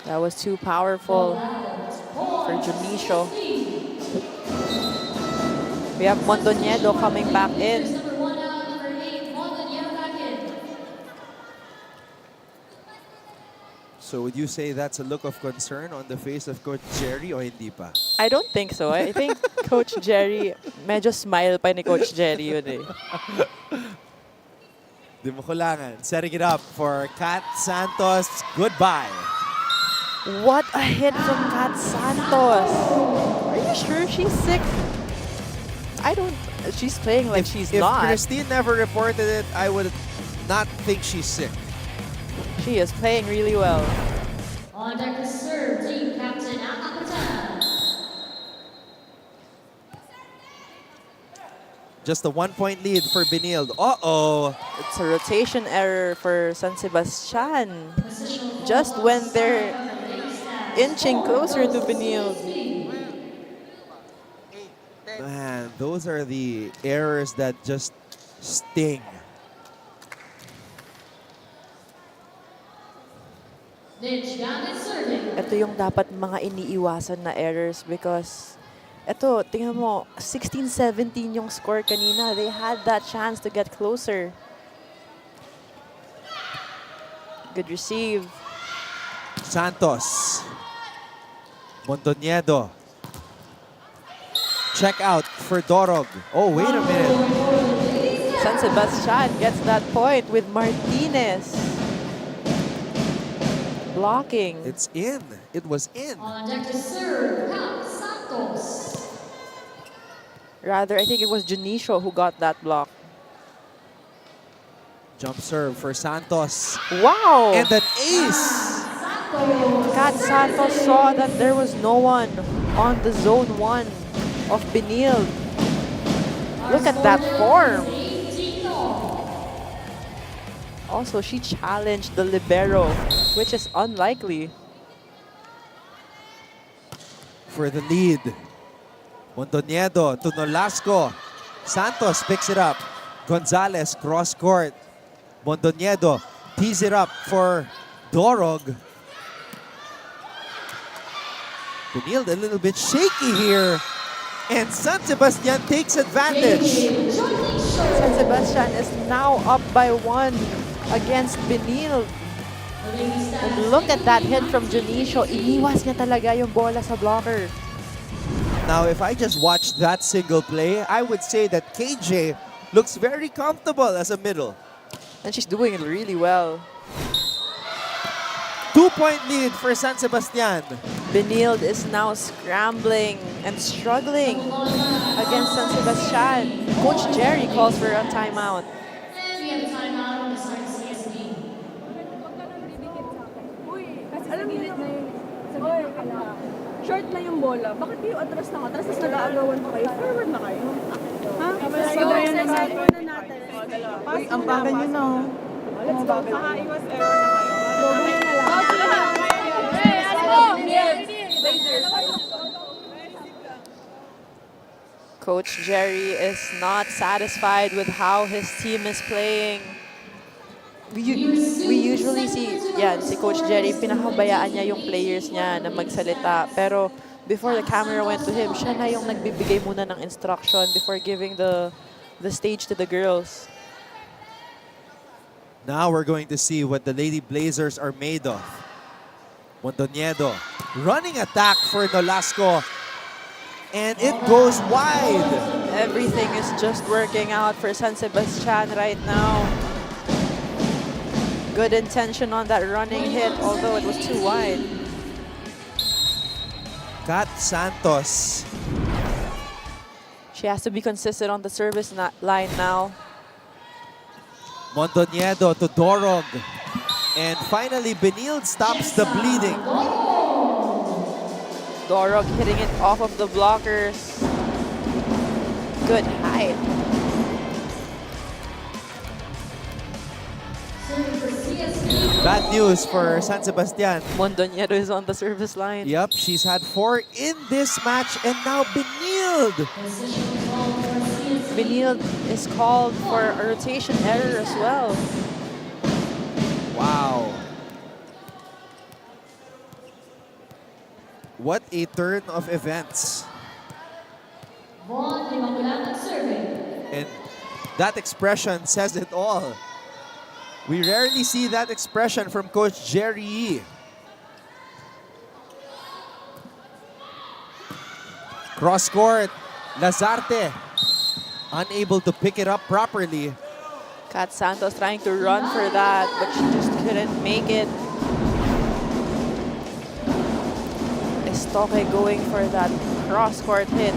That was too powerful for Junicio. We have Mondoñedo coming back in. So would you say that's a look of concern on the face of Coach Jerry o hindi pa? I don't think so. I think Coach Jerry, medyo smile pa ni Coach Jerry yun eh. Di mo kulangan. Setting it up for Kat Santos. Goodbye. What a hit from Kat Santos. Are you sure she's sick? I don't... She's playing like she's If not. Christine never reported it, I would not think she's sick. She is playing really well. On deck to serve, team captain Amakatan. Just a 1-point lead for Benilde. Uh-oh. It's a rotation error for San Sebastian. Just when they're inching closer to Benilde. Man, those are the errors that just sting. Ito yung dapat mga iniiwasan na errors because ito, tingnan mo, 16-17 yung score kanina. They had that chance to get closer. Good receive. Santos. Mondoñedo. Check out for Dorog. Oh, wait a minute. San Sebastian gets that point with Martinez. Blocking. It's in. It was in. On deck to serve, Kat Santos. Rather, I think it was Junicio who got that block. Jump serve for Santos. Wow! And an ace! Kat Santos saw that there was no one on the zone 1 of Benilde. Look at that form. Also, she challenged the libero, which is unlikely. For the lead. Mondoñedo to Nolasco. Santos picks it up. Gonzalez cross court. Mondoñedo tees it up for Dorog. Benilde a little bit shaky here. And San Sebastian takes advantage. San Sebastian is now up by 1 against Benilde. And look at that hit from Junicio. Iniwas niya talaga yung bola sa blocker. Now, if I just watched that single play, I would say that KJ looks very comfortable as a middle. And she's doing it really well. 2-point lead for San Sebastian. Benilde is now scrambling and struggling against San Sebastian. Coach Jerry calls for a timeout. And we have a timeout on the side of CSB. Alam niyo na yung short na yung bola. Bakit kayo atras ng atras? Tapos nag-aagawan pa kayo. Forward na kayo. Ha? So, set na natin. Uy, ang bagal nyo na. Let's go. Iwas error na kayo. Okay na lang. Coach Jerry is not satisfied with how his team is playing. We usually see, si Coach Jerry, pinakabayaan niya yung players niya na magsalita. Pero before the camera went to him, siya na yung nagbibigay muna ng instruction before giving the stage to the girls. Now we're going to see what the Lady Blazers are made of. Mondoñedo, running attack for Nolasco. And it goes wide. Everything is just working out for San Sebastian right now. Good intention on that running hit, although it was too wide. Kat Santos. She has to be consistent on the service line now. Mondoñedo to Dorog. And finally, Benilde stops the bleeding. Dorog hitting it off of the blockers. Good height. Bad news for San Sebastian. Mondoñedo is on the service line. Yep, she's had 4 in this match, and now Benilde. Benilde is called for a rotation error as well. Wow. What a turn of events. And that expression says it all. We rarely see that expression from Coach Jerry Yee. Cross court, Lazarte unable to pick it up properly. Kat Santos trying to run for that, but she just couldn't make it. Estoque going for that cross court hit.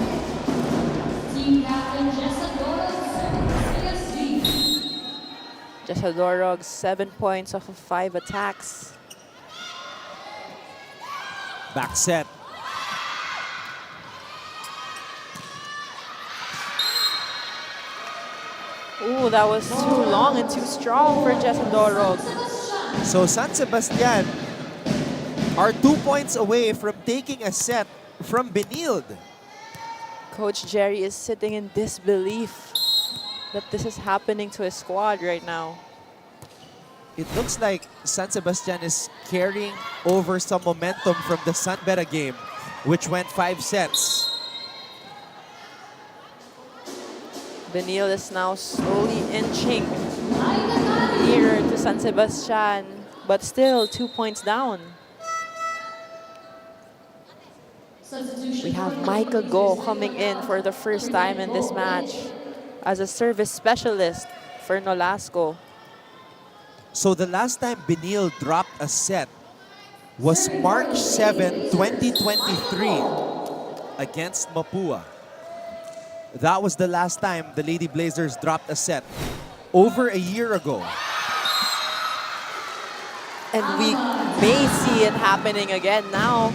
Jesadorog, 7 points off of 5 attacks. Back set. Ooh, that was too long and too strong for Jesadorog. So San Sebastian are 2 points away from taking a set from Benilde. Coach Jerry is sitting in disbelief that this is happening to his squad right now. It looks like San Sebastian is carrying over some momentum from the San Beda game, which went 5 sets. Benilde is now slowly inching nearer to San Sebastian, but still 2 points down. We have Micah Go coming in for the first time in this match as a service specialist for Nolasco. So the last time Benilde dropped a set was March 7, 2023 against Mapua. That was the last time the Lady Blazers dropped a set, over a year ago. And we may see it happening again now,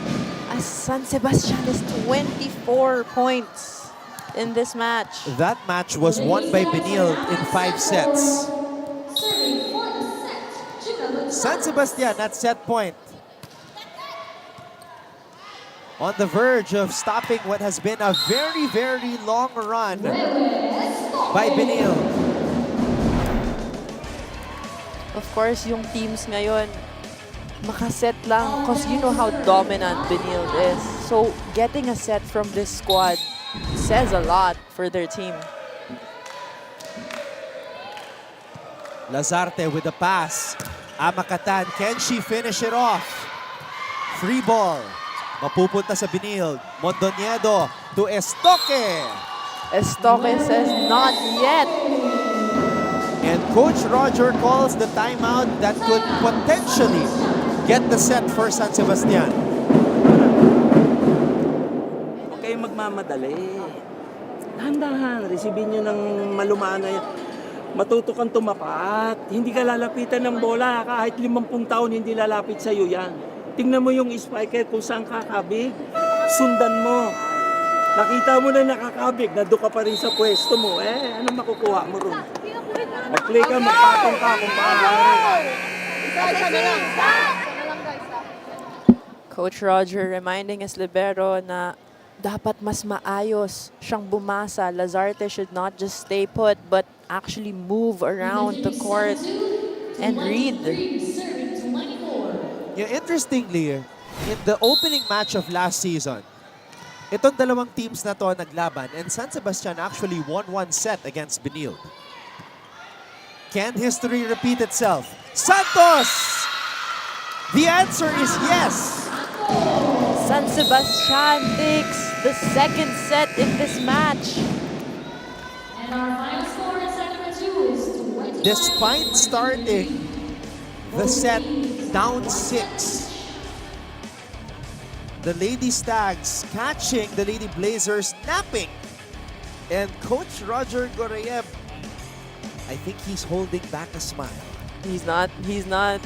as San Sebastian is 24 points in this match. That match was won by Benilde in 5 sets. San Sebastian at set point, on the verge of stopping what has been a very, very long run by Benilde. Of course, yung teams ngayon, makaset lang because you know how dominant Benilde is. So getting a set from this squad says a lot for their team. Lazarte with the pass. Amakatan, can she finish it off? Free ball. Mapupunta sa Benilde. Mondoñedo to Estoque. Estoque says not yet. And Coach Roger calls the timeout that could potentially get the set for San Sebastian. Huwag kayong magmamadali. Dahan-dahan, resibin nyo ng malumana yan. Matuto kang tumapat. Hindi ka lalapitan ng bola. Kahit 50 taon, hindi lalapit sa'yo yan. Tingnan mo yung spiker kung saan kakabig. Sundan mo. Nakita mo na nakakabig, nandun ka pa rin sa pwesto mo. Ano makukuha mo ron? Mag-play ka, magpatong ka kung paano. Coach Roger reminding his libero na dapat mas maayos siyang bumasa. Lazarte should not just stay put but actually move around the court and read. Yeah, interestingly, in the opening match of last season, itong dalawang teams na to naglaban and San Sebastian actually won 1 set against Benilde. Can history repeat itself? Santos! The answer is yes! San Sebastian takes the 2nd set in this match. And our final score in set number 2 is 20. Despite starting the set down 6, the Lady Stags catching the Lady Blazers napping. And Coach Roger Goreyev I think he's holding back a smile. He's not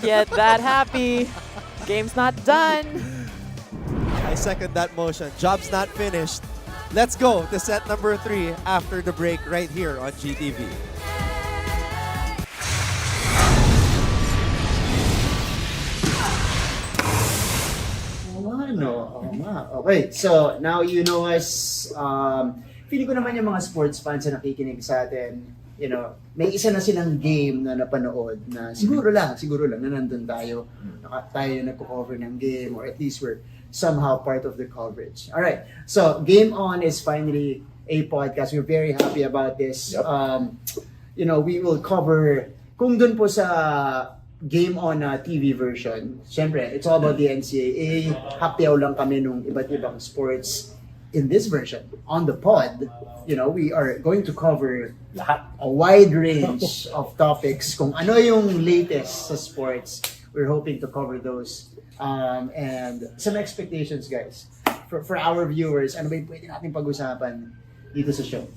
yet that happy. Game's not done. I second that motion. Job's not finished. Let's go to set number 3 after the break right here on GTV. Okay, so now you know us. Feeling ko naman yung mga sports fans na nakikinig sa atin, you know, may isa na silang game na napanood na siguro lang na nandun tayo. Tayo yung nagko-cover ng game, or at least we're somehow part of the coverage. Alright, so Game On is finally a podcast. We're very happy about this. Yep. You know, we will cover, kung dun po sa Game On TV version, syempre, it's all about the NCAA. Hapyaw lang kami nung iba't ibang sports. In this version, on the pod, you know, we are going to cover a wide range of topics. Kung ano yung latest sa sports, we're hoping to cover those. And some expectations, guys. For our viewers, ano ba yung pwede natin pag-usapan dito sa show?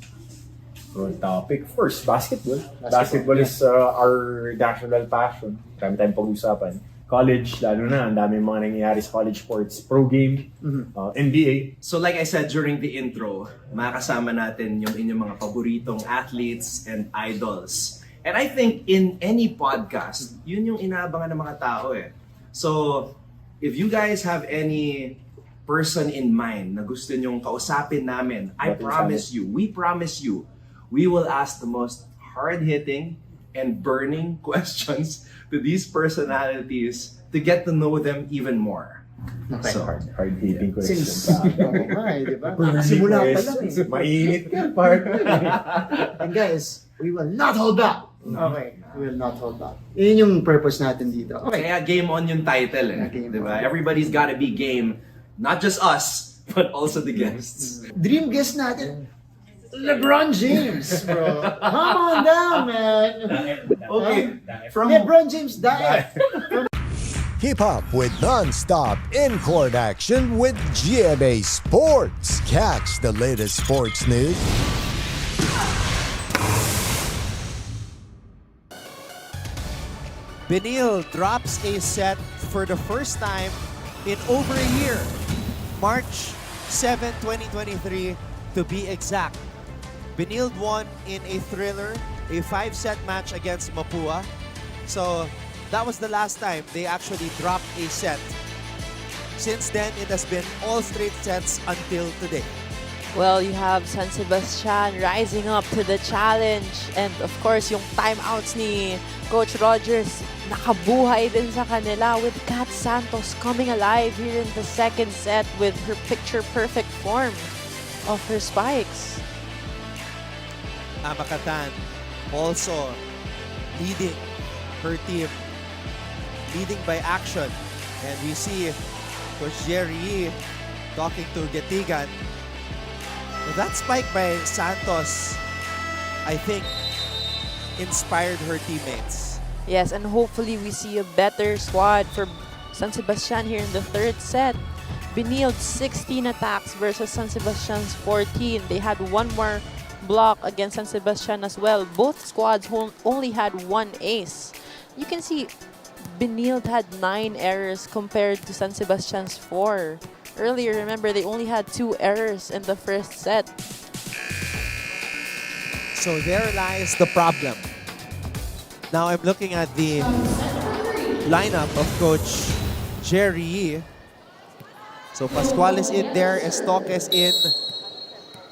Topic first, basketball. Basketball is our national passion. Kami tayong pag-usapan. College, lalo na, ang dami mga nangyayari sa college sports. Pro game, NBA. So like I said during the intro, makasama natin yung inyong mga paboritong athletes and idols. And I think in any podcast, yun yung inaabangan ng mga tao eh. So if you guys have any person in mind na gusto nyong kausapin namin, we promise you, we will ask the most hard-hitting and burning questions to these personalities to get to know them even more. Okay. So, hard-hitting questions. Diba? Simula pa lang eh. Mainit ka, partner. And guys, we will not hold back. Okay, we will not hold back. Yun yung purpose natin dito. Okay. Kaya Game On yung title eh. Diba? Everybody's gotta be game. Not just us, but also the guests. Dream guest natin, LeBron James, bro. Come on down, man. Okay, from LeBron James died. Keep up with non-stop in-court action with GMA Sports. Catch the latest sports news, Benilde drops a set for the first time in over a year. March 7, 2023 to be exact. Benilde won in a thriller, a 5-set match against Mapua. So that was the last time they actually dropped a set. Since then, it has been all straight sets until today. Well, you have San Sebastian rising up to the challenge. And of course, yung timeouts ni Coach Rogers, nakabuhay din sa kanila with Kat Santos coming alive here in the second set with her picture-perfect form of her spikes. Amakatan also leading her team, leading by action. And we see Coach Jerry talking to Getigan. That spike by Santos, I think, inspired her teammates. Yes, and hopefully we see a better squad for San Sebastian here in the third set. Benilde 16 attacks versus San Sebastian's 14. They had one more block against San Sebastian as well. Both squads only had one ace. You can see Benilde had 9 errors compared to San Sebastian's 4. Earlier, remember, they only had 2 errors in the first set. So there lies the problem. Now I'm looking at the lineup of Coach Jerry. So Pascual is in there, Estoques in,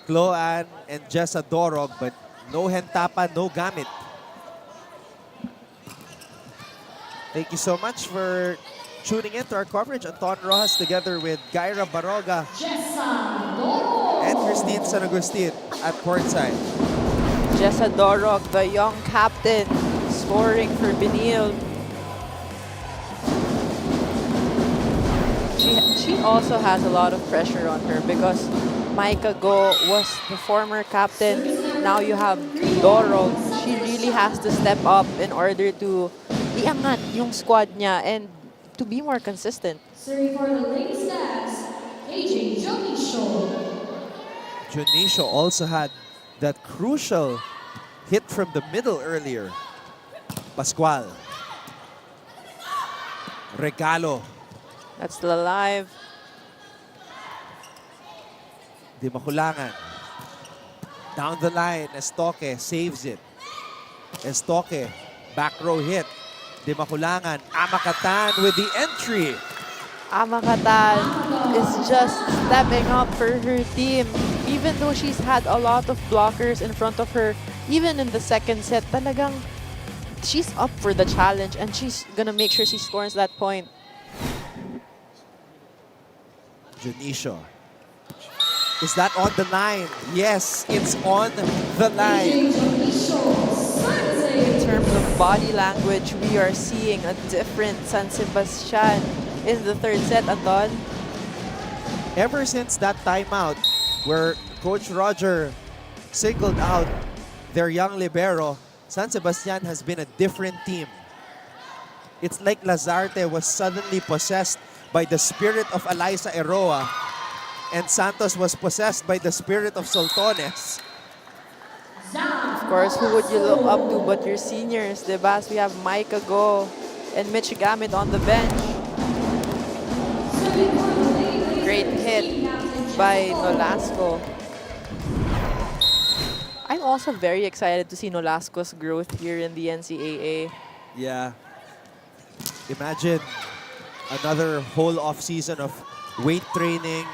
Cloan and Jessa Dorog, but no Hentapa, no Gamit. Thank you so much for tuning in to our coverage. Anton Rojas together with Gaira Baroga and Christine San Agustin at courtside. Jessa Dorog, the young captain, scoring for Benilde. She also has a lot of pressure on her because Micah Go was the former captain. Now you have Dorog. She really has to step up in order to iangat yung squad niya and to be more consistent. Serving for the Lady Stags, AJ Jonisho. Junisho also had that crucial hit from the middle earlier. Pascual. Regalo. That's still alive. Di Makulangan. Down the line, Estoque saves it. Estoque, back row hit. Di Makulangan, Amakatan with the entry. Amakatan is just stepping up for her team. Even though she's had a lot of blockers in front of her, even in the second set, talagang she's up for the challenge and she's gonna make sure she scores that point. Junicio. Is that on the line? Yes, it's on the line. In terms of body language, we are seeing a different San Sebastian in the third set, Anton. Ever since that timeout where Coach Roger singled out their young libero, San Sebastian has been a different team. It's like Lazarte was suddenly possessed by the spirit of Eliza Eroa, and Santos was possessed by the spirit of Soltones. Of course, who would you look up to but your seniors, diba? So we have Micah Go and Mitch Gamit on the bench. Great hit by Nolasco. I'm also very excited to see Nolasco's growth here in the NCAA. Yeah. Imagine another whole off-season of weight training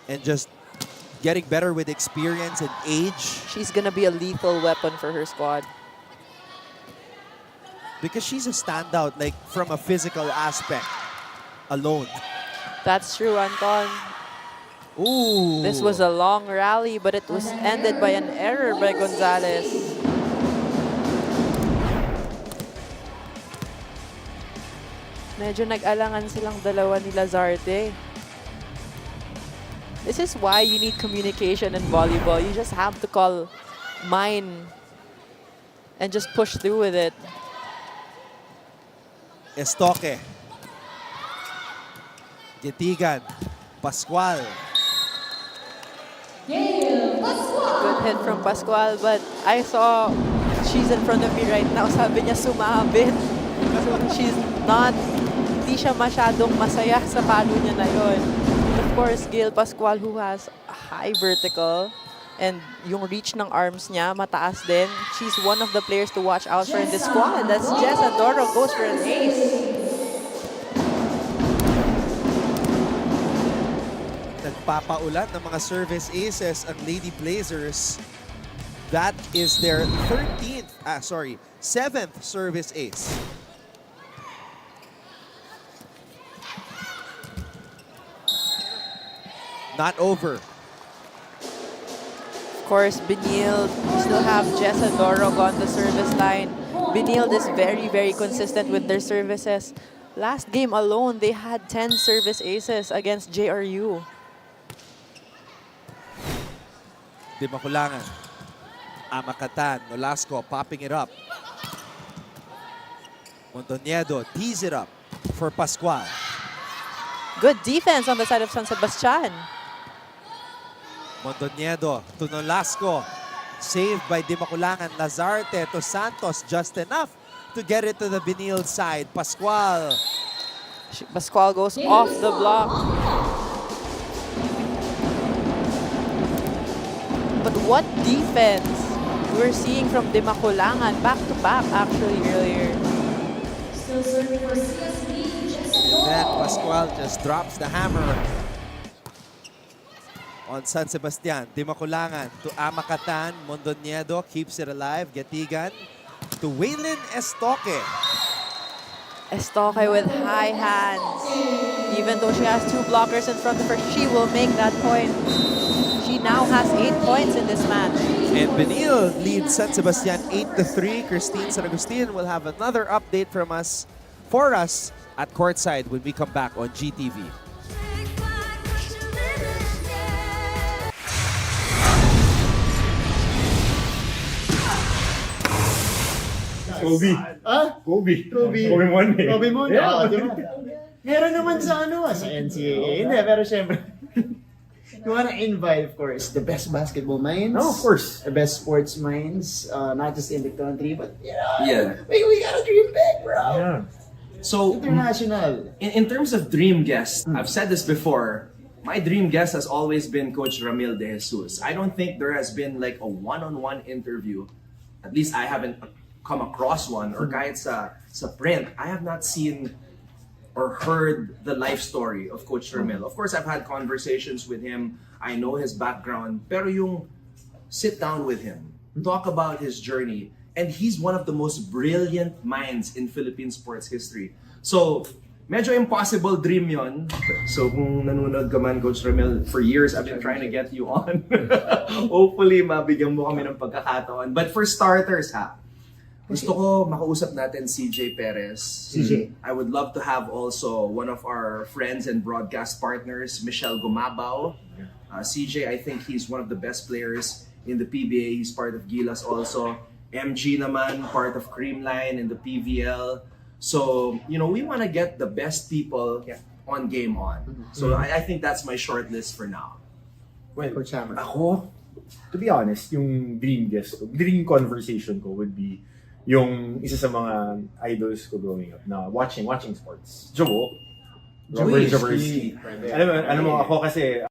and just getting better with experience and age. She's gonna be a lethal weapon for her squad. Because she's a standout, like, from a physical aspect alone. That's true, Anton. Ooh. This was a long rally, but it was ended by an error by Gonzalez. Medyo nag-alangan silang dalawa ni Lazarte. This is why you need communication in volleyball. You just have to call mine and just push through with it. Estoque. Gitigan. Pascual. Good hit from Pascual, but I saw she's in front of me right now. Sabi niya sumabit. So she's not, hindi siya masyadong masaya sa palo niya na yun. Of course, Gail Pascual, who has a high vertical and yung reach ng arms niya mataas din. She's one of the players to watch out for in this squad. That's Jessa Doro, goes for an ace. Nagpapaulat ng mga service aces ang Lady Blazers. That is their 7th service ace. Not over. Of course, Benilde, we still have Jessa Dorog on the service line. Benilde is very, very consistent with their services. Last game alone, they had 10 service aces against JRU. Di Makulangan. Amakatan. Nolasco popping it up. Montoniedo tees it up for Pascual. Good defense on the side of San Sebastian. Montoniedo to Nolasco. Saved by Di Makulangan. Lazarte to Santos. Just enough to get it to the Benilde side. Pascual. Pascual goes off the block. But what defense we're seeing from Di Makulangan. Back-to-back actually earlier. Still serving for CSB, Then Pascual just drops the hammer on San Sebastian. Di Makulangan to Amakatan. Mondoniedo keeps it alive. Getigan to Waylin Estoque. Estoque with high hands. Even though she has 2 blockers in front of her, she will make that point. She now has 8 points in this match. And Benilde leads San Sebastian 8-3. Christine San Agustin will have another update from us for us at courtside when we come back on GTV. Kobe. Ah? Kobe. Kobe. Kobe Monday. Kobe Monday. Yeah. Diba? Meron naman sa sa NCAA. Hindi, pero syempre. We want to invite, of course, the best basketball minds. No, of course. The best sports minds, not just in the country, but Yeah. we gotta dream big, bro. Yeah. So, International. in terms of dream guests, I've said this before, my dream guest has always been Coach Ramil De Jesus. I don't think there has been like a one-on-one interview, at least I haven't come across one, or kahit sa print, I have not seen or heard the life story of Coach Ramil. Of course, I've had conversations with him. I know his background. Pero yung sit down with him, talk about his journey, and he's one of the most brilliant minds in Philippine sports history. So, medyo impossible dream yon. So, kung nanonood ka man, Coach Ramil, for years, I've been trying to get you on. Hopefully, mabigyan mo kami ng pagkakataon. But for starters, gusto ko makausap natin CJ Perez. CJ. I would love to have also one of our friends and broadcast partners, Michelle Gumabao. CJ, I think he's one of the best players in the PBA. He's part of Gilas also. MG naman, part of Creamline in the PVL. So, we want to get the best people on Game On. So, I think that's my short list for now. Well, ako, to be honest, yung dream guest ko, dream conversation ko would be yung isa sa mga idols ko growing up na watching sports. Joe. Robert Jaworski. Alam mo, ako kasi...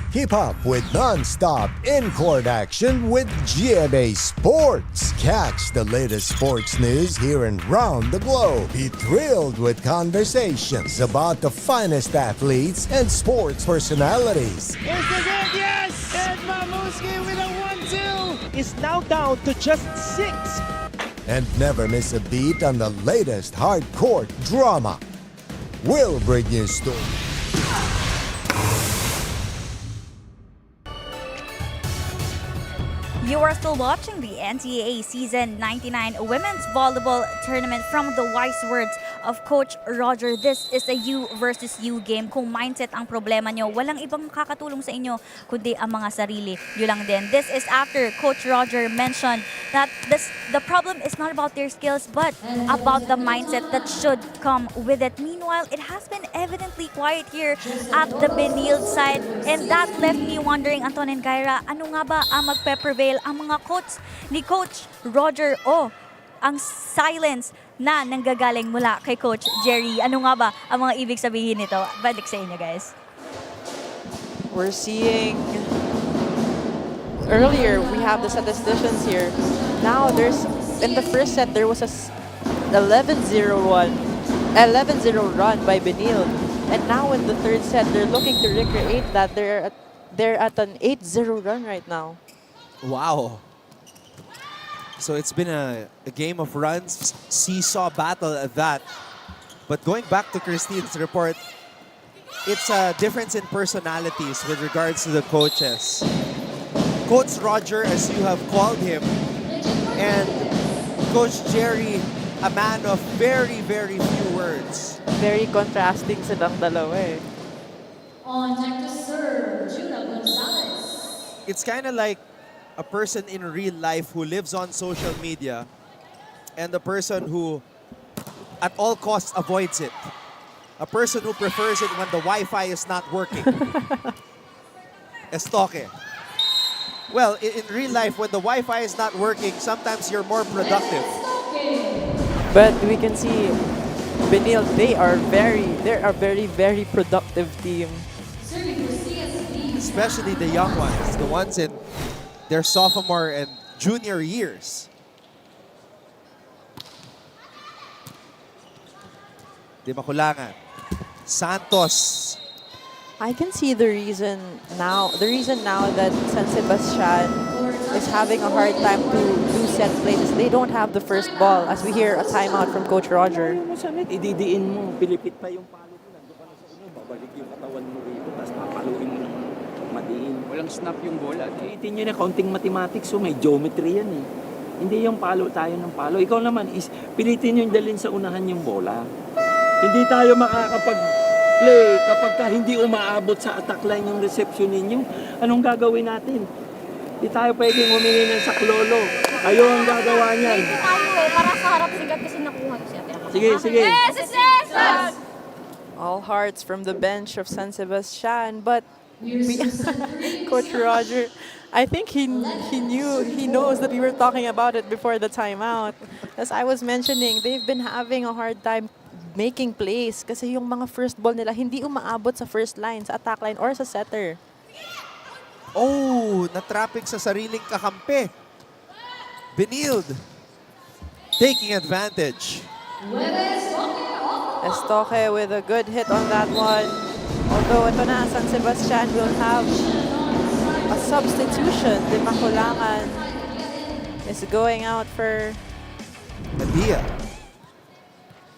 Keep up with non-stop in-court action with GMA Sports. Catch the latest sports news here and round the globe. Be thrilled with conversations about the finest athletes and sports personalities. Is the game? Yes! And Mamuski with a 1-2 is now down to just 6. And never miss a beat on the latest hard-court drama. We'll bring you stories. You are still watching the NCAA Season 99 Women's Volleyball Tournament from the wise words of Coach Roger. This is a you versus you game. Kung mindset ang problema nyo, walang ibang makakatulong sa inyo kundi ang mga sarili. Yun lang din. This is after Coach Roger mentioned that the problem is not about their skills but about the mindset that should come with it. Meanwhile, it has been evidently quiet here at the Benilde side, and that left me wondering, Anton and Kyra, ano nga ba ang magpe-prevail ang mga quotes ni Coach Roger o ang silence na nanggagaling mula kay Coach Jerry? Ano nga ba ang mga ibig sabihin nito? Balik sa inyo, guys. We're seeing earlier we have the statisticians here. Now in the first set there was a 11-0 run by Benilde, and now in the third set they're looking to recreate that. They're at an 8-0 run right now. Wow. So it's been a game of runs, seesaw battle at that. But going back to Christine's report, it's a difference in personalities with regards to the coaches. Coach Roger, as you have called him, and Coach Jerry, a man of very, very few words. Very contrasting silang dalawa eh. On deck to serve, Judah Gonzalez. It's kind of like a person in real life who lives on social media and the person who at all costs avoids it. A person who prefers it when the Wi-Fi is not working. Estoque. Well, in real life, when the Wi-Fi is not working, sometimes you're more productive. But we can see Benilde, they're a very, very productive team. Especially the young ones, the ones in their sophomore and junior years. Di makulangan. Santos. I can see the reason now that San Sebastian is having a hard time to do set plays. They don't have the first ball, as we hear a timeout from Coach Roger. Ididiin mo, pilipit pa yung palo ko. Nandun ka na sa uno, babalik yung katawan mo rito, tapos papaluin mo ng madiin. Walang snap yung bola. Itin nyo na, kaunting mathematics, so may geometry yan eh. Hindi yung palo tayo ng palo. Ikaw naman, pilitin nyo yung dalhin sa unahan yung bola. Hindi tayo makakapag-play kapag hindi umaabot sa attack line yung reception ninyo. Anong gagawin natin? Hindi tayo pwedeng humingi ng saklolo. Kayo ang gagawa niyan. Hindi tayo eh, para sa harap sigat kasi nakuha ko siya. Sige, sige. Yes! All hearts from the bench of San Sebastian, but Coach Roger, I think he knows that we were talking about it before the timeout. As I was mentioning, they've been having a hard time making plays kasi yung mga first ball nila hindi umaabot sa first line, sa attack line or sa setter. Oh, natrapik sa sariling kakampi. Benilde taking advantage. Estoque with a good hit on that one. Although ito na, San Sebastian will have a substitution. Di Makulangan is going out for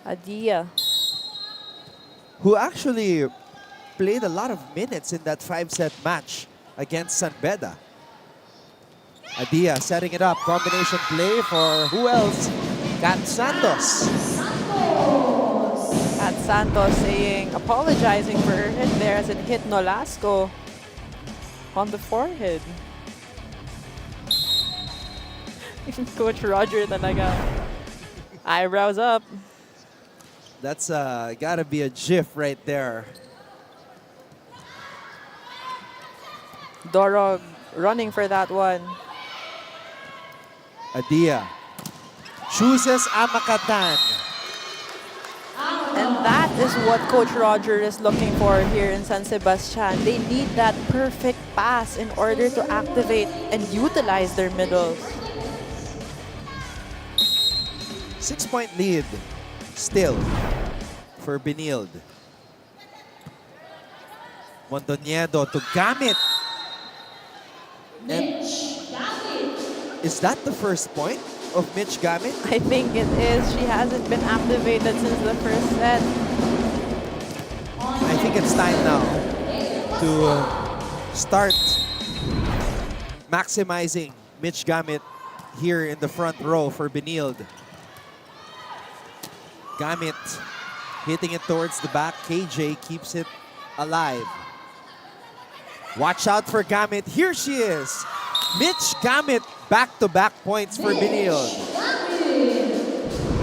Adia, who actually played a lot of minutes in that 5-set match against San Beda. Adia setting it up. Combination play for who else? Kat Santos. Kat Santos apologizing for her hit there as it hit Nolasco on the forehead. Coach Roger talaga. Eyebrows up. That's gotta be a GIF right there. Dorog running for that one. Adia chooses Amakatan. And that is what Coach Roger is looking for here in San Sebastian. They need that perfect pass in order to activate and utilize their middles. 6-point lead still for Benilde. Mondoñedo to Gamit. And is that the first point of Mitch Gamit? I think it is. She hasn't been activated since the first set. I think it's time now to start maximizing Mitch Gamit here in the front row for Benilde. Gamit hitting it towards the back. KJ keeps it alive. Watch out for Gamit. Here she is. Mitch Gamit, back-to-back points for Benilde.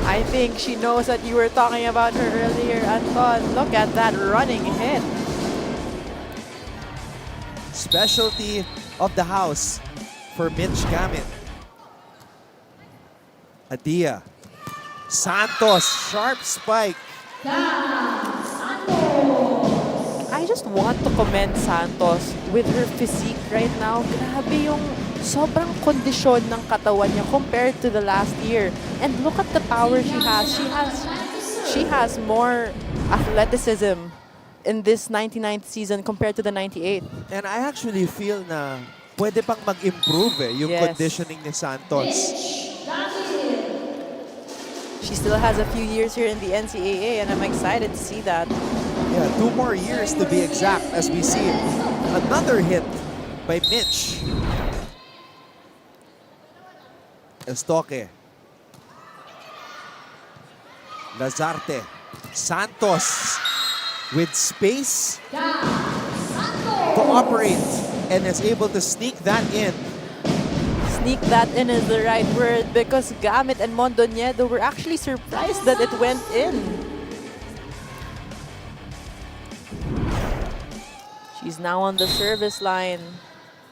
I think she knows that you were talking about her earlier, Anton. Look at that running hit. Specialty of the house for Mitch Gamit. Adia. Santos, sharp spike. I just want to commend Santos with her physique right now. Grabe yung sobrang kondisyon ng katawan niya compared to the last year. And look at the power she has. She has more athleticism in this 99th season compared to the 98th. And I actually feel na pwede pang mag-improve yung conditioning ni Santos. She still has a few years here in the NCAA and I'm excited to see that. Yeah, 2 more years to be exact as we see another hit by Mitch. Estoque. Lazarte. Santos with space to operate and is able to sneak that in. Sneak that in is the right word because Gamit and Mondoñedo were actually surprised that it went in. She's now on the service line.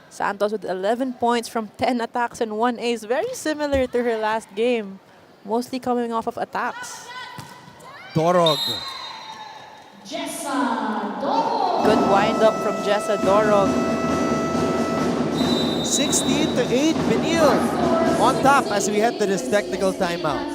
Santos with 11 points from 10 attacks and 1 ace. Very similar to her last game. Mostly coming off of attacks. Dorog. Good wind-up from Jessa Dorog. 16-8, Benilde on top as we head to this technical timeout.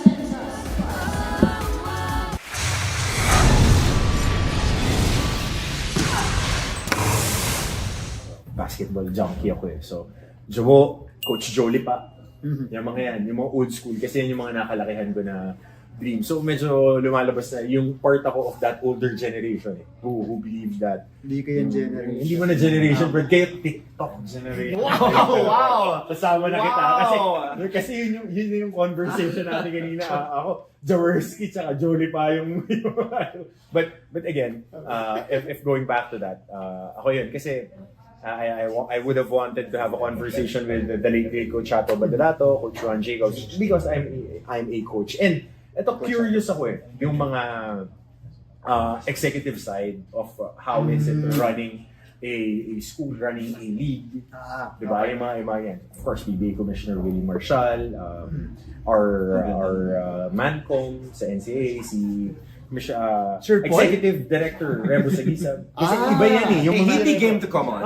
Basketball junkie ako eh. So, Jomo, Coach Jolie pa. Yung mga yan, yung mga old school. Kasi yan yung mga nakalakihan ko na dream. So, medyo lumalabas na yung part ako of that older generation eh. Who believe that. Hindi ko yung generation. Hindi mo na generation, but kayo TikTok generation. Wow! Kasama na kita. Kasi yun yung conversation natin kanina. Ako, Jaworski, tsaka Jolie pa yung but again, if going back to that, ako yun. Kasi I would have wanted to have a conversation with the late Coach Chato Badalato, Coach Ron Jacobs, because I'm a coach. And ito, curious ako eh, yung mga executive side of how is it running a school running a league. Diba? Yung mga yan. Of course, PBA Commissioner Willie Marshall, our Mancom sa NCAA, si Executive Director Rebo Sagisa. Kasi iba yan eh. Yung mga, hindi game to come on.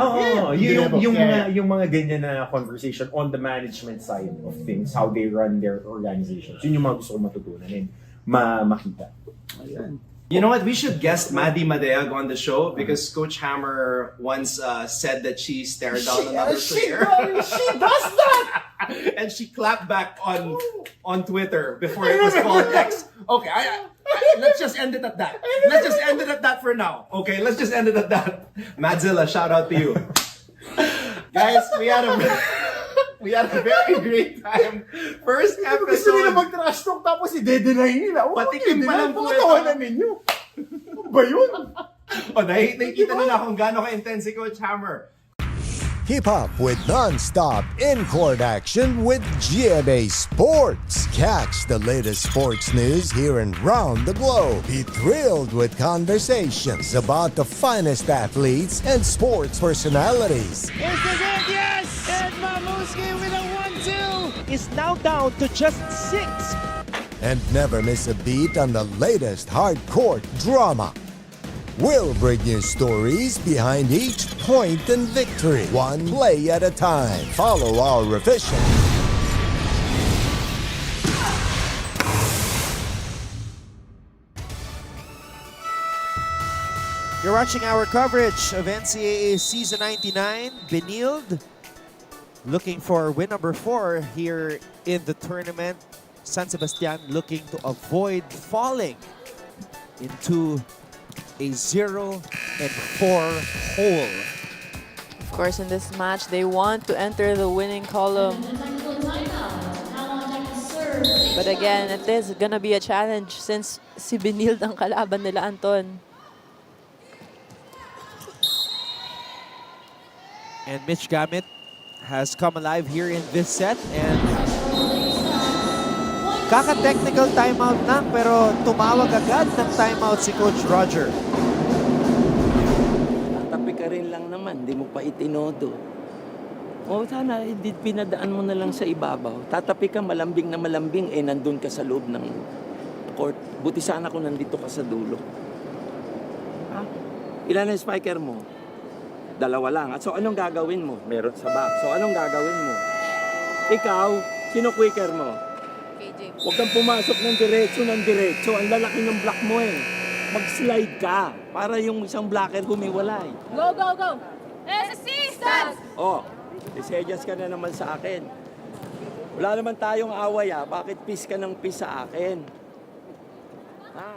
yung mga ganyan na conversation on the management side of things, how they run their organizations. Yun yung mga gusto ko matutunan and makita. You know what? We should guest Maddie Madeag on the show because Coach Hammer once said that she stared down another player. She does that! And she clapped back on Twitter before it was called X. Okay, let's just end it at that. Let's just end it at that for now. Okay, let's just end it at that. Madzilla, shout out to you. Guys, we had a very great time. First episode. Gusto nila mag-trash talk tapos i-deny nila. Patikim pa lang po ito. Patawanan ninyo. Ano ba yun? Nakikita nila kung gaano ka-intense si Coach Hammer. Keep up with non-stop in-court action with GMA Sports. Catch the latest sports news here and round the globe. Be thrilled with conversations about the finest athletes and sports personalities. Is this it? Yes! And Mamuski with a 1-2 is now down to just 6. And never miss a beat on the latest hard-court drama. We'll bring you stories behind each point and victory, one play at a time. Follow our official You're watching our coverage of NCAA Season 99. Benilde looking for win number 4 here in the tournament. San Sebastian looking to avoid falling into a 0-4 hole. Of course, in this match, they want to enter the winning column. But again, it is gonna be a challenge since si Benilde ang kalaban nila, Anton. And Mitch Gamit has come alive here in this set and kaka-technical timeout lang pero tumawag agad ng timeout si Coach Roger. Tatapi ka rin lang naman, di mo pa itinodo. O sana, hindi pinadaan mo na lang sa ibabaw. Tatapi ka malambing na malambing, nandun ka sa loob ng court. Buti sana kung nandito ka sa dulo. Ha? Ilan ang spiker mo? 2 lang. At so anong gagawin mo? Meron sa back. So anong gagawin mo? Ikaw, sino quicker mo? Huwag kang pumasok ng diretso. Ang lalaki ng block mo eh. Mag-slide ka para yung isang blocker humiwalay. Go, go, go! SSC-R! Oh, isedyas ka na naman sa akin. Wala naman tayong away Bakit piss ka ng piss sa akin? Ha?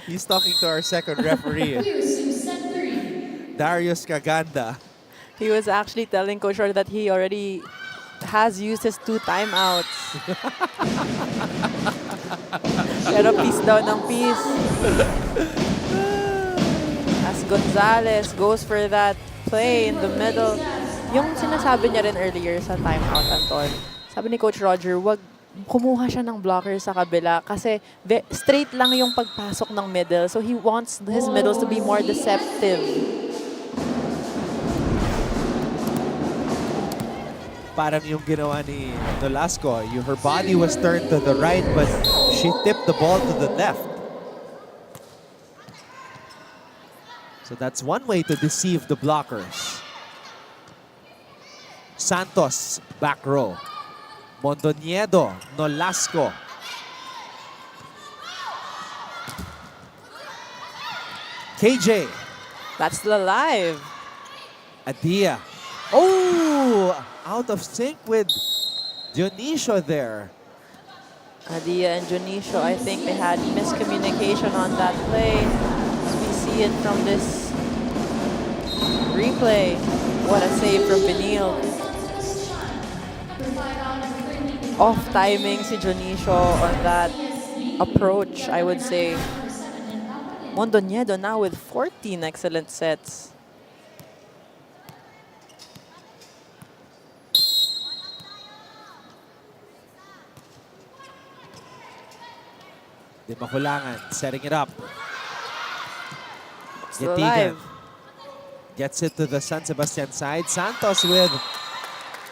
He's talking to our second referee, Darius Caganda. He was actually telling Coach Roger that he already has used his 2 timeouts. Pero piece daw ng piece. As Gonzalez goes for that play in the middle. Yung sinasabi niya rin earlier sa timeout, Anton. Sabi ni Coach Roger, wag kumuha siya ng blocker sa kabila kasi straight lang yung pagpasok ng middle. So he wants his middles to be more deceptive. Parang yung ginawa ni Nolasco. Her body was turned to the right but she tipped the ball to the left. So that's one way to deceive the blockers. Santos, back row. Mondoniedo, Nolasco. KJ. That's the live. Adia. Oh! Out of sync with Dionisio there. Adia and Dionisio, I think they had miscommunication on that play. As we see it from this replay. What a save from Benilde. Off timing si Dionisio on that approach, I would say. Mondoniedo now with 14 excellent sets. Di Makulangan, setting it up. Still alive. Gets it to the San Sebastian side. Santos with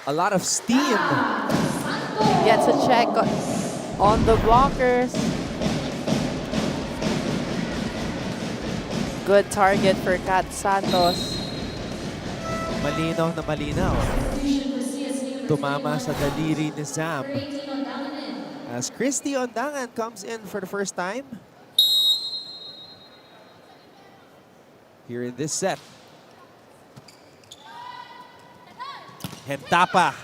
a lot of steam. Gets a check on the blockers. Good target for Kat Santos. Malinaw na malinaw. Tumama sa daliri ni Zam. As Christy Ondangan comes in for the first time here in this set. Hentapa.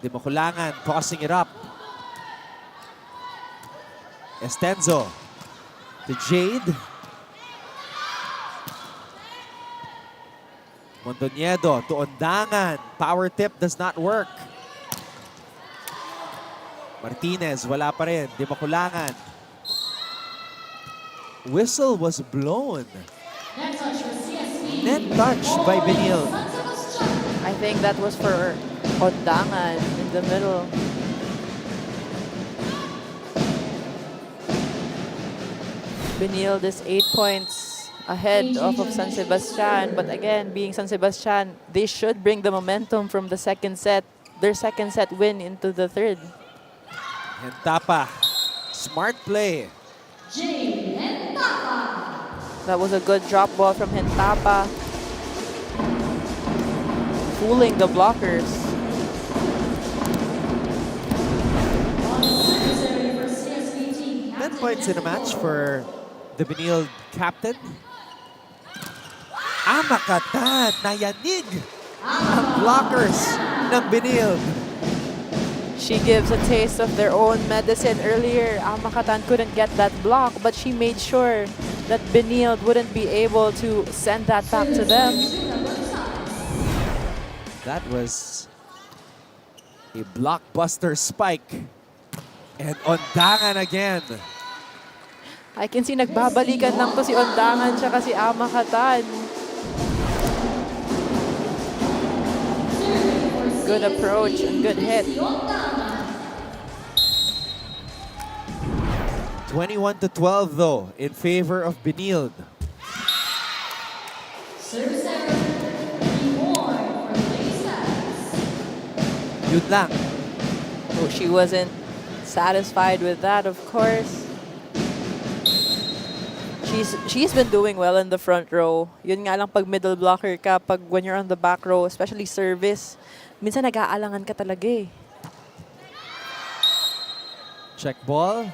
Dimakulangan tossing it up. Estenzo to Jade. Mondoñedo to Ondangan. Power tip does not work. Martinez, wala pa rin. Dimakulangan. Whistle was blown. Net touch by Benilde. I think that was for Ondangan in the middle. Benilde is 8 points ahead of San Sebastian, but again, being San Sebastian, they should bring the momentum from the second set, their second set win into the third. Hentapa, smart play. That was a good drop ball from Hentapa, fooling the blockers. Points in a match for the Benilde captain. Makatan, nayanig ang blockers ng Benilde. She gives a taste of their own medicine earlier. Makatan couldn't get that block, but she made sure that Benilde wouldn't be able to send that back to them. That was a blockbuster spike. And Ondangan again. I can see nagbabalikan lang to si Ondangan tsaka si Makatan. Good approach and good hit. 21-12 though, in favor of Benilde. Yun lang. Oh, she wasn't satisfied with that, of course. She's been doing well in the front row. Yun nga lang pag middle blocker ka, pag when you're on the back row, especially service, minsan nag-aalangan ka talaga eh. Check ball.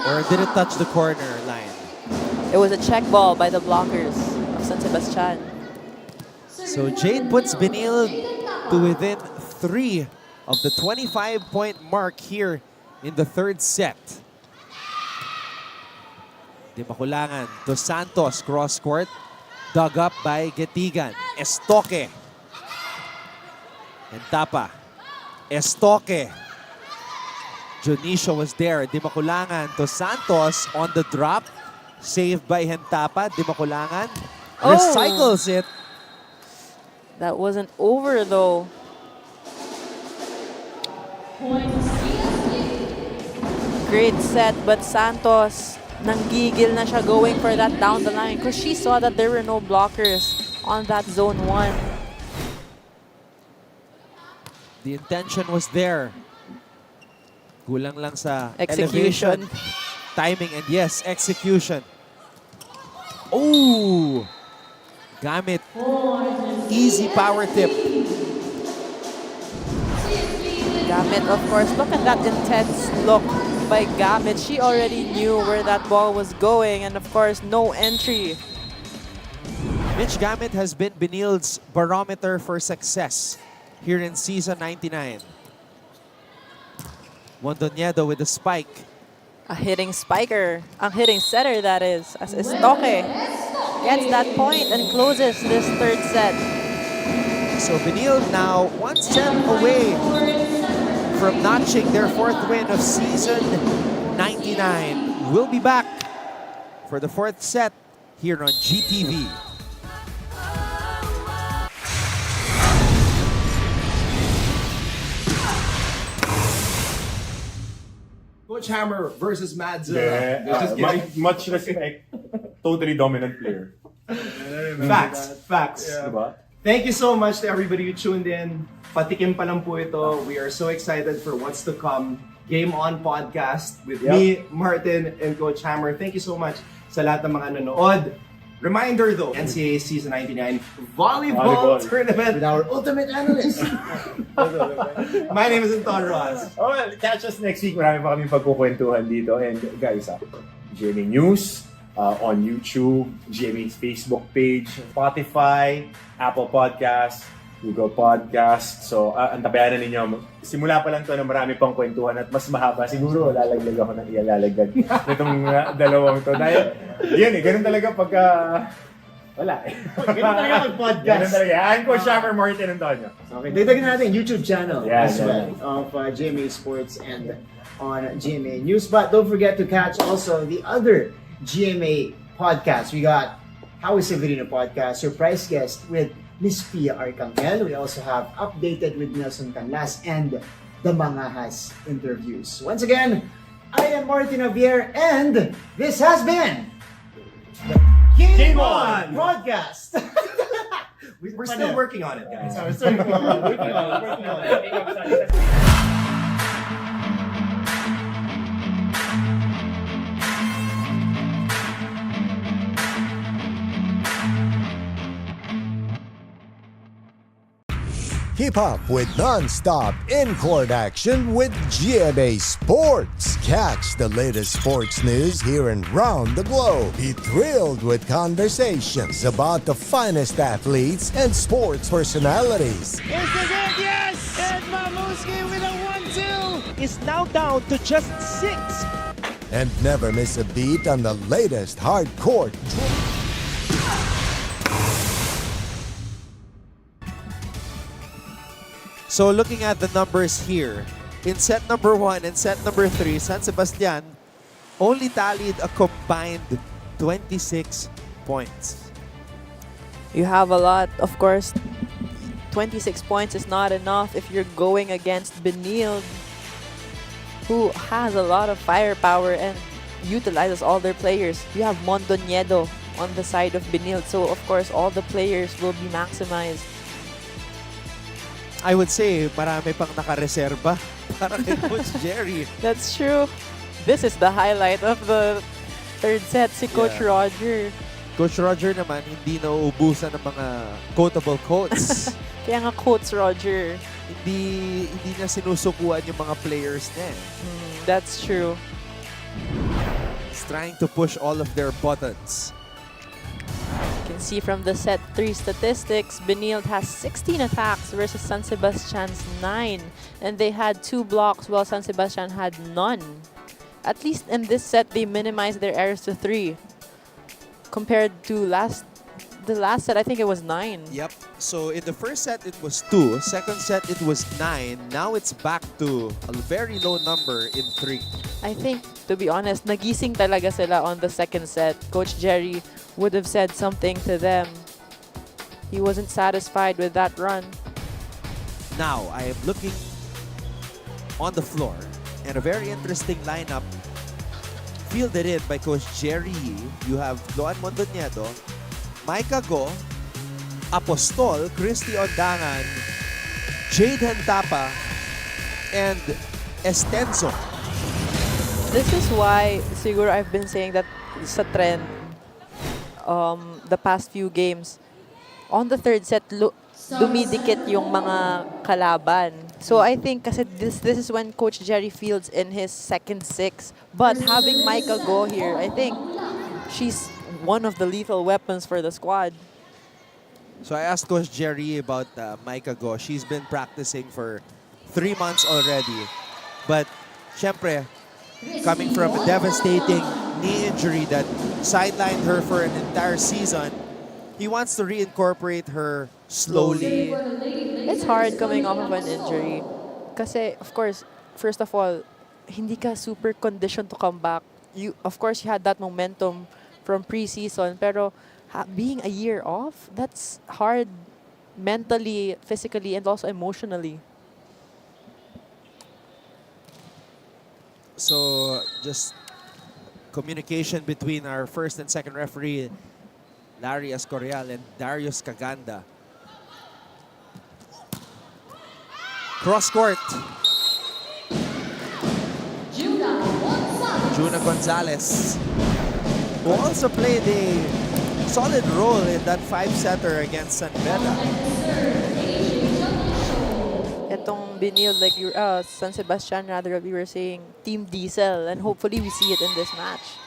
Or did it touch the corner line? It was a check ball by the blockers of San Sebastian. So Jade puts Benilde to within 3 of the 25-point mark here in the third set. Dimakulangan to Santos, cross court, dug up by Getigan. Estoque. Hentapa. Estoque. Junicio was there. Dimakulangan to Santos on the drop. Saved by Hentapa. Dimakulangan recycles it. That wasn't over though. Great set, but Santos nanggigil na siya going for that down the line because she saw that there were no blockers on that zone 1. The intention was there. Kulang lang sa execution, elevation, timing, and yes, execution. Oh! Gamit. Easy power tip. Gamit, of course. Look at that intense look by Gamit. She already knew where that ball was going, and of course, no entry. Mitch Gamit has been Benilde's barometer for success here in season 99. Mondoñedo with a spike. A hitting spiker. A hitting setter, that is. As Estoque gets that point and closes this third set. So Benilde now 1 set away from notching their 4th win of season 99. We'll be back for the 4th set here on GTV. Coach Hammer versus Mads. Much respect. Totally dominant player. Facts. Diba? Thank you so much to everybody who tuned in. Patikim pa lang po ito. We are so excited for what's to come. Game On Podcast with me, Martin, and Coach Hammer. Thank you so much sa lahat ng mga nanood. Reminder though, NCAA Season 99 Volleyball Tournament with our ultimate analyst. My name is Anton Ross. Oh, well, catch us next week. Marami pa kami pagkukwentuhan dito. And guys, GMA News on YouTube, GMA's Facebook page, Spotify, Apple Podcasts, Google Podcast. So, antabayanan ninyo. Simula pa lang to na marami pang kwentuhan at mas mahaba. Siguro, lalaglag ako ng ilalagdag nitong dalawang to. Dahil, yun ganun talaga pagka... Wala Ganun talaga mag-podcast. Ganun talaga. I'm Coach Hammer, Martin Antonio. Okay, dagdagan natin YouTube channel as well yeah. of GMA Sports and on GMA News. But don't forget to catch also the other GMA podcasts. We got How is Severino podcast, surprise guest with Miss Pia Arcangel. We also have Updated with Nelson Canlas and the Mangahas interviews. Once again, I am Martin Javier and this has been the Game On podcast. We're still working on it, guys. We're still working on it. Keep up with non-stop in-court action with GMA Sports. Catch the latest sports news here and round the globe. Be thrilled with conversations about the finest athletes and sports personalities. Is this it? Yes! And Mamuski with a 1-2 is now down to just 6. And never miss a beat on the latest hard-court So looking at the numbers here, in set number 1 and set number 3, San Sebastian only tallied a combined 26 points. You have a lot, of course. 26 points is not enough if you're going against Benilde, who has a lot of firepower and utilizes all their players. You have Mondoñedo on the side of Benilde, so of course all the players will be maximized. I would say marami pang nakareserba para kay Coach Jerry. That's true. This is the highlight of the third set, si Coach Roger. Coach Roger naman hindi nauubusan ng mga quotable quotes. Kaya nga Coach Roger. Hindi niya sinusukuan yung mga players niya. That's true. He's trying to push all of their buttons. You can see from the set 3 statistics, Benilde has 16 attacks versus San Sebastian's 9. And they had 2 blocks while San Sebastian had none. At least in this set, they minimized their errors to 3. Compared to the last set, I think it was 9. Yep. So in the first set, it was 2. Second set, it was 9. Now it's back to a very low number in 3. I think, to be honest, nagising talaga sila on the second set. Coach Jerry would have said something to them. He wasn't satisfied with that run. Now, I am looking on the floor, and a very interesting lineup fielded in by Coach Jerry. You have Loan Mondoñedo, Micah Go, Apostol, Christy Ondangan, Jade Hentapa, and Estenzo. This is why siguro I've been saying that sa trend the past few games, on the third set, dumidikit yung mga kalaban. So I think kasi this is when Coach Jerry fields in his second 6. But having Micah Go here, I think she's one of the lethal weapons for the squad. So I asked Coach Jerry about Micah Go. She's been practicing for 3 months already. But, syempre, coming from a devastating knee injury that sidelined her for an entire season, he wants to reincorporate her slowly. It's hard coming off of an injury. Kasi, of course, first of all, hindi ka super conditioned to come back. Of course, you had that momentum from preseason, pero being a year off, that's hard mentally, physically, and also emotionally. So, just communication between our first and second referee. Larry Escorial and Darius Caganda. Cross court. Juna Gonzalez, who also played a solid role in that 5-setter against San Beda. Itong Benilde, like San Sebastian rather, we were saying Team Diesel, and hopefully we see it in this match.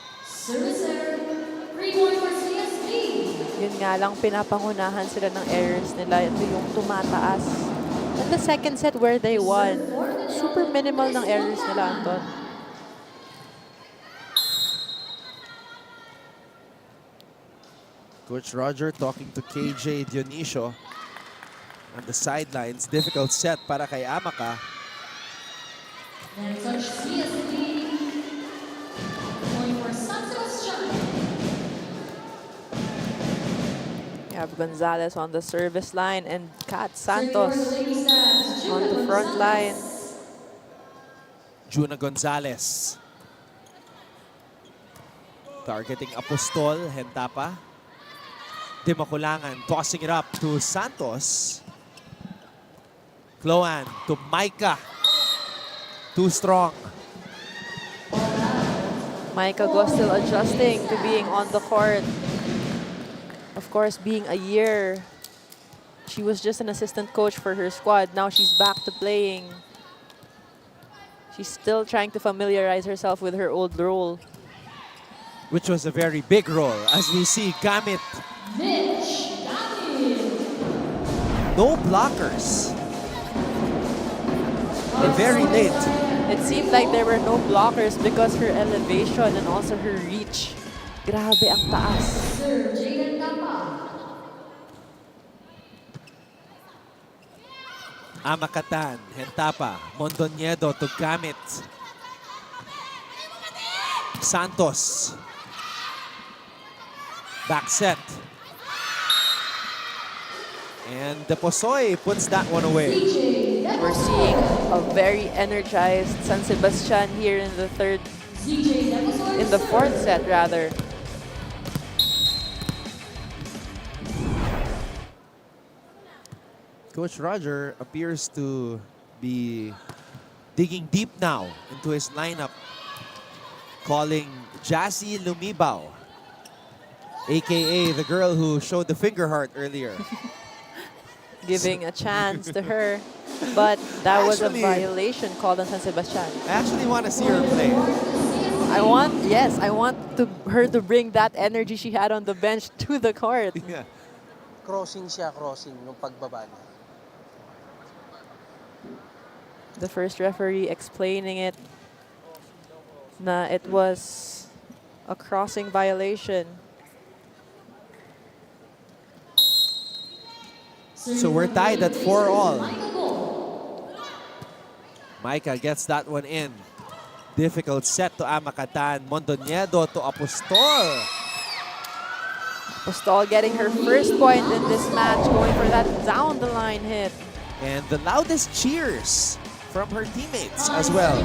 Yun nga lang, pinapangunahan sila ng errors nila. Ito yung tumataas. And the second set where they won, super minimal ng errors nila, Anton. Coach Roger talking to KJ Dionisio on the sidelines. Difficult set para kay Amaka. You have Gonzalez on the service line and Kat Santos on the front line. Juna Gonzalez. Targeting Apostol, Hentapa. Dimakulangan, tossing it up to Santos. Cloan to Micah. Too strong. Micah Go still adjusting to being on the court. Of course, being a year, she was just an assistant coach for her squad. Now she's back to playing. She's still trying to familiarize herself with her old role. Which was a very big role. As we see, Gamit. No blockers. Very late. It seemed like there were no blockers because her elevation and also her reach. Grabe ang taas. Amakatan, Hentapa, Mondoñedo to Gamit. Santos. Back set. And the Posoy puts that one away. We're seeing a very energized San Sebastian here in the fourth set rather. Coach Roger appears to be digging deep now into his lineup, calling Jassy Lumibao, aka the girl who showed the finger heart earlier. Giving a chance to her, but that was a violation called on San Sebastian. I actually want to see her play. I want her to bring that energy she had on the bench to the court. Yeah. Crossing nung pagbaba niya. The first referee explaining it na it was a crossing violation. So we're tied at 4-all. Micah gets that one in. Difficult set to Amakatan. Mondoñedo to Apostol. Apostol getting her first point in this match, going for that down the line hit. And the loudest cheers from her teammates as well.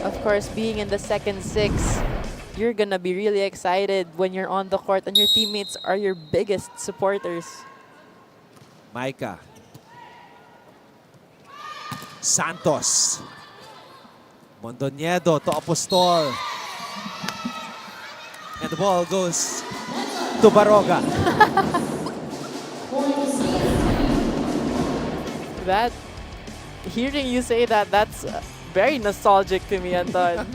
Of course, being in the second six, you're gonna be really excited when you're on the court and your teammates are your biggest supporters. Micah. Santos. Mondoñedo to Apostol. And the ball goes to Baroga. Hearing you say that, that's very nostalgic to me, Anton.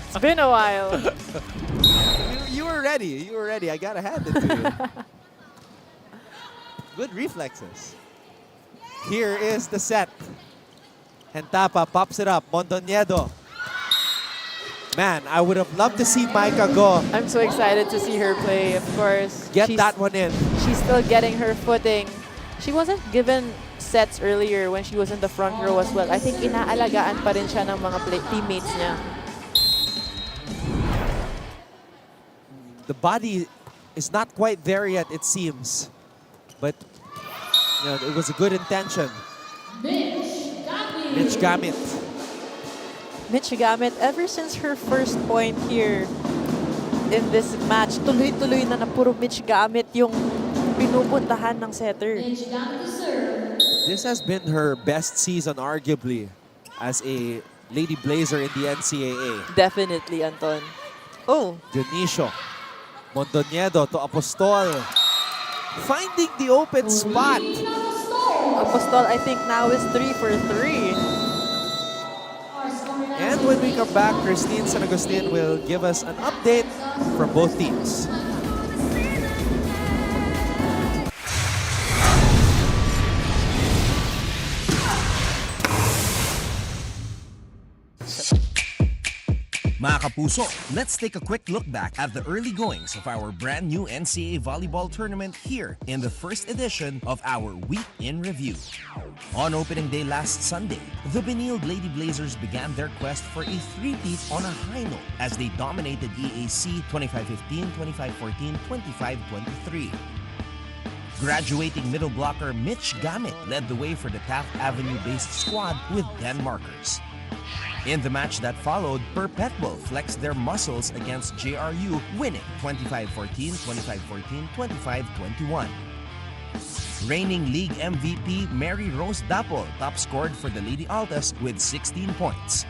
It's been a while. You were ready. You were ready. I gotta hand it to you. Good reflexes. Here is the set. Hentapa pops it up. Mondoñedo. Man, I would have loved to see Micah go. I'm so excited to see her play, of course. Get that one in. She's still getting her footing. She wasn't given sets earlier when she was in the front row as well. I think inaalagaan pa rin siya ng mga teammates niya. The body is not quite there yet, it seems. But you know, it was a good intention. Mitch Gamit. Mitch Gamit, ever since her first point here in this match. Tuloy-tuloy na puro Mitch gamit yung pinupuntahan ng setter. This has been her best season, arguably, as a Lady Blazer in the NCAA. Definitely, Anton. Oh. Dionisio. Mondoñedo to Apostol. Finding the open spot. Apostol, I think now is 3 for 3. And when we come back, Christine San Agustin will give us an update from both teams. Mga kapuso, let's take a quick look back at the early goings of our brand new NCAA volleyball tournament here in the first edition of our Week in Review. On opening day last Sunday, the Benilde Lady Blazers began their quest for a three-peat on a high note as they dominated EAC 25-15, 25-14, 25-23. Graduating middle blocker Mitch Gamit led the way for the Taft Avenue-based squad with 10 markers. In the match that followed, Perpetual flexed their muscles against JRU, winning 25-14, 25-14, 25-21. Reigning league MVP Mary Rose Dapol top scored for the Lady Altas with 16 points.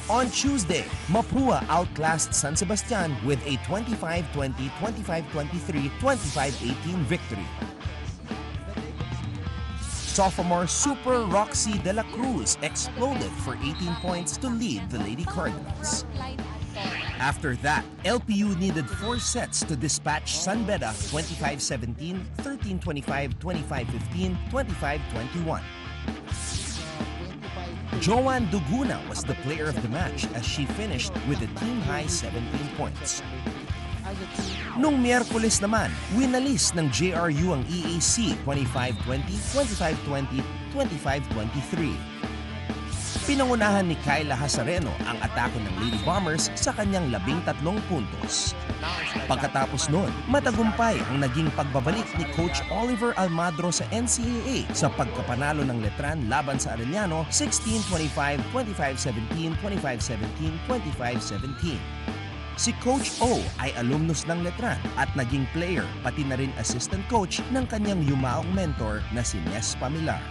On Tuesday, Mapua outclassed San Sebastian with a 25-20, 25-23, 25-18 victory. Sophomore Super Roxy De La Cruz exploded for 18 points to lead the Lady Cardinals. After that, LPU needed 4 sets to dispatch San Beda 25-17, 13-25, 25-15, 25-21. Joanne Duguna was the player of the match as she finished with a team-high 17 points. Nung Miyerkules naman, winalis ng JRU ang EAC 25-20, 25-20, 25-23. Pinangunahan ni Kyla Hasareno ang atake ng Lady Bombers sa kanyang 13 puntos. Pagkatapos nun, matagumpay ang naging pagbabalik ni Coach Oliver Almadro sa NCAA sa pagkapanalo ng Letran laban sa Arellano 16-25, 25-17, 25-17, 25-17. Si Coach O ay alumnus ng Letran at naging player pati na rin assistant coach ng kanyang yumaong mentor na si Nes Pamilar.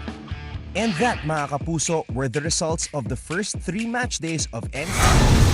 And that, mga kapuso, were the results of the first 3 match days of NCAA.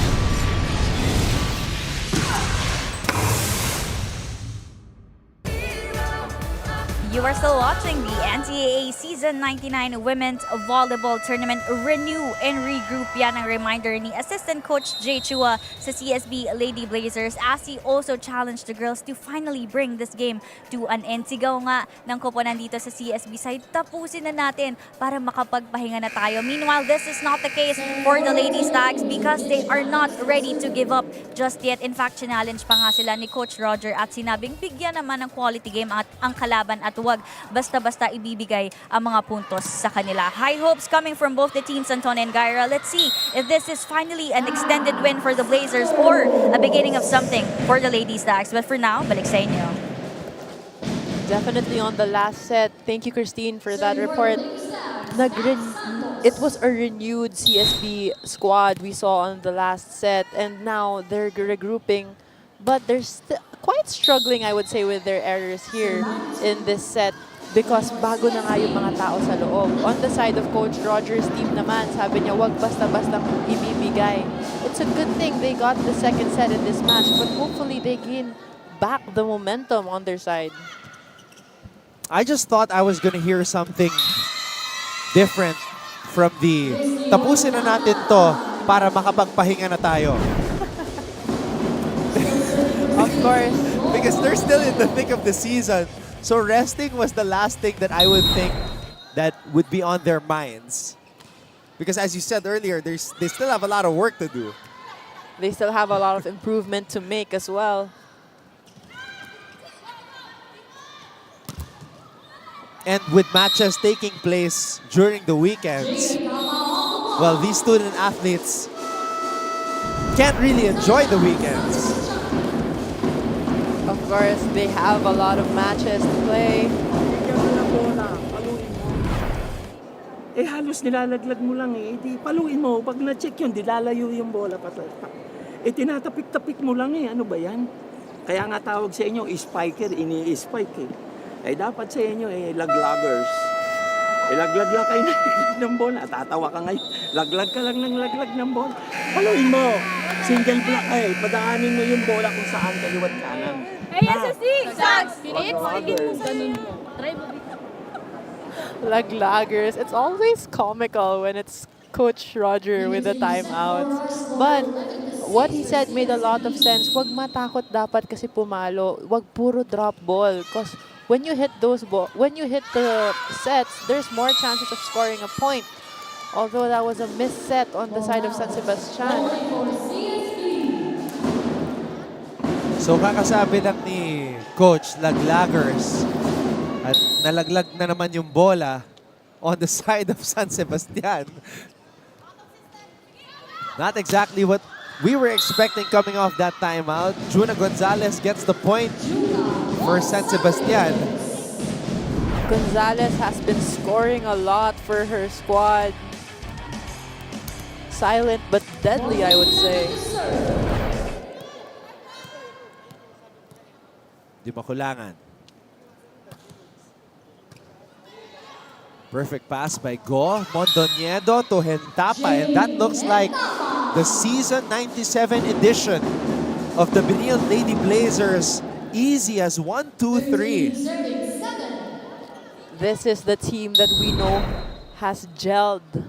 You are still watching the NCAA Season 99 Women's Volleyball Tournament. Renew and regroup yan ang reminder ni Assistant Coach Jay Chua sa CSB Lady Blazers as he also challenged the girls to finally bring this game to an end. Sigaw nga ng koponan dito sa CSB side, tapusin na natin para makapagpahinga na tayo. Meanwhile, this is not the case for the Lady Stags because they are not ready to give up just yet. In fact, challenge pa nga sila ni Coach Roger at sinabing bigyan naman ng quality game at ang kalaban at huwag basta-basta ibibigay ang mga puntos sa kanila. High hopes coming from both the teams, Anton and Gyra. Let's see if this is finally an extended win for the Blazers or a beginning of something for the Lady Stags. But for now, balik sa inyo. Definitely on the last set. Thank you, Christine, for that report. It was a renewed CSB squad we saw on the last set, and now they're regrouping. But they're quite struggling, I would say, with their errors here in this set because bago na nga yung mga tao sa loob. On the side of Coach Roger's team naman, sabi niya, wag basta-basta ibibigay. It's a good thing they got the second set in this match, but hopefully they gain back the momentum on their side. I just thought I was gonna hear something different from the tapusin na natin to para makapagpahinga na tayo. Of course. Because they're still in the thick of the season. So resting was the last thing that I would think that would be on their minds. Because as you said earlier, they still have a lot of work to do. They still have a lot of improvement to make as well. And with matches taking place during the weekends, well, these student athletes can't really enjoy the weekends. Of course, they have a lot of matches to play. Eh halos nilalaglag mo lang eh. Di paluin mo. Pag na-check yun, di lalayo yung bola. tinatapik-tapik mo lang eh. Ano ba yan? Kaya nga tawag sa inyo, spiker, ini-spike eh. Eh dapat sa inyo laglaggers. Laglag lang kayo ng bola. Tatawa ka ngayon. Laglag ka lang ng laglag ng bola. Haluin mo. Single block padaanin mo yung bola kung saan kaliwat kanan. Hey, SSC-R! Laglaggers. Try mo dito. Laglaggers. It's always comical when it's Coach Roger with the timeouts. But what he said made a lot of sense. Wag matakot dapat kasi pumalo. Wag puro drop ball. Because when you hit the sets, there's more chances of scoring a point. Although that was a missed set on the side of San Sebastian. So kakasabi lang ni Coach, laglaggers. At nalaglag na naman yung bola on the side of San Sebastian. Not exactly what we were expecting coming off that timeout. Juna Gonzalez gets the point for San Sebastian. Gonzalez has been scoring a lot for her squad. Silent but deadly, I would say. Di makulangan. Perfect pass by Go Mondoñedo to Hentapa, and that looks like the season 97 edition of the Benilde Lady Blazers. Easy as 1, 2, 3. This is the team that we know has gelled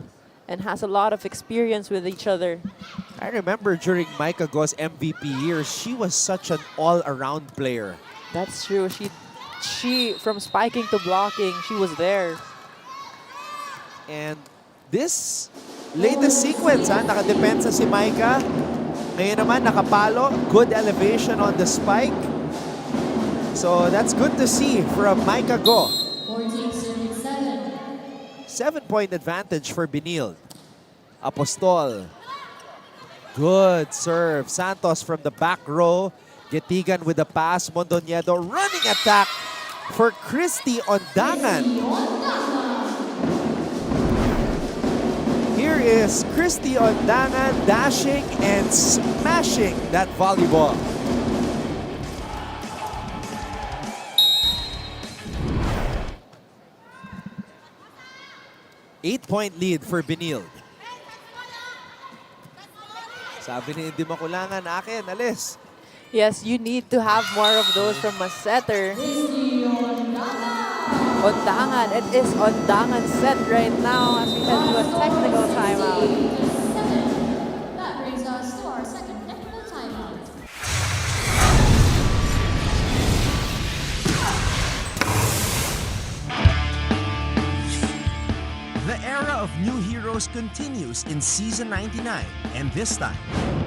and has a lot of experience with each other. I remember during Micah Go's MVP years, she was such an all-around player. That's true. She from spiking to blocking, she was there. And this latest sequence, nakadepensa si Micah. Ngayon naman, nakapalo. Good elevation on the spike. So that's good to see from Micah Go. 7-point advantage for Benilde. Apostol. Good serve. Santos from the back row. Getigan with the pass. Mondoñedo running attack for Christy Ondangan. Here is Christy Ondangan dashing and smashing that volleyball. Eight-point lead for Benilde. Sabi ni Hindi Makulangan, akin, alis. Yes, you need to have more of those from a setter. Ondangan. It is Ondangan's set right now as we head to a technical timeout. That brings us to our second technical timeout. The era of new heroes continues in season 99, and this time,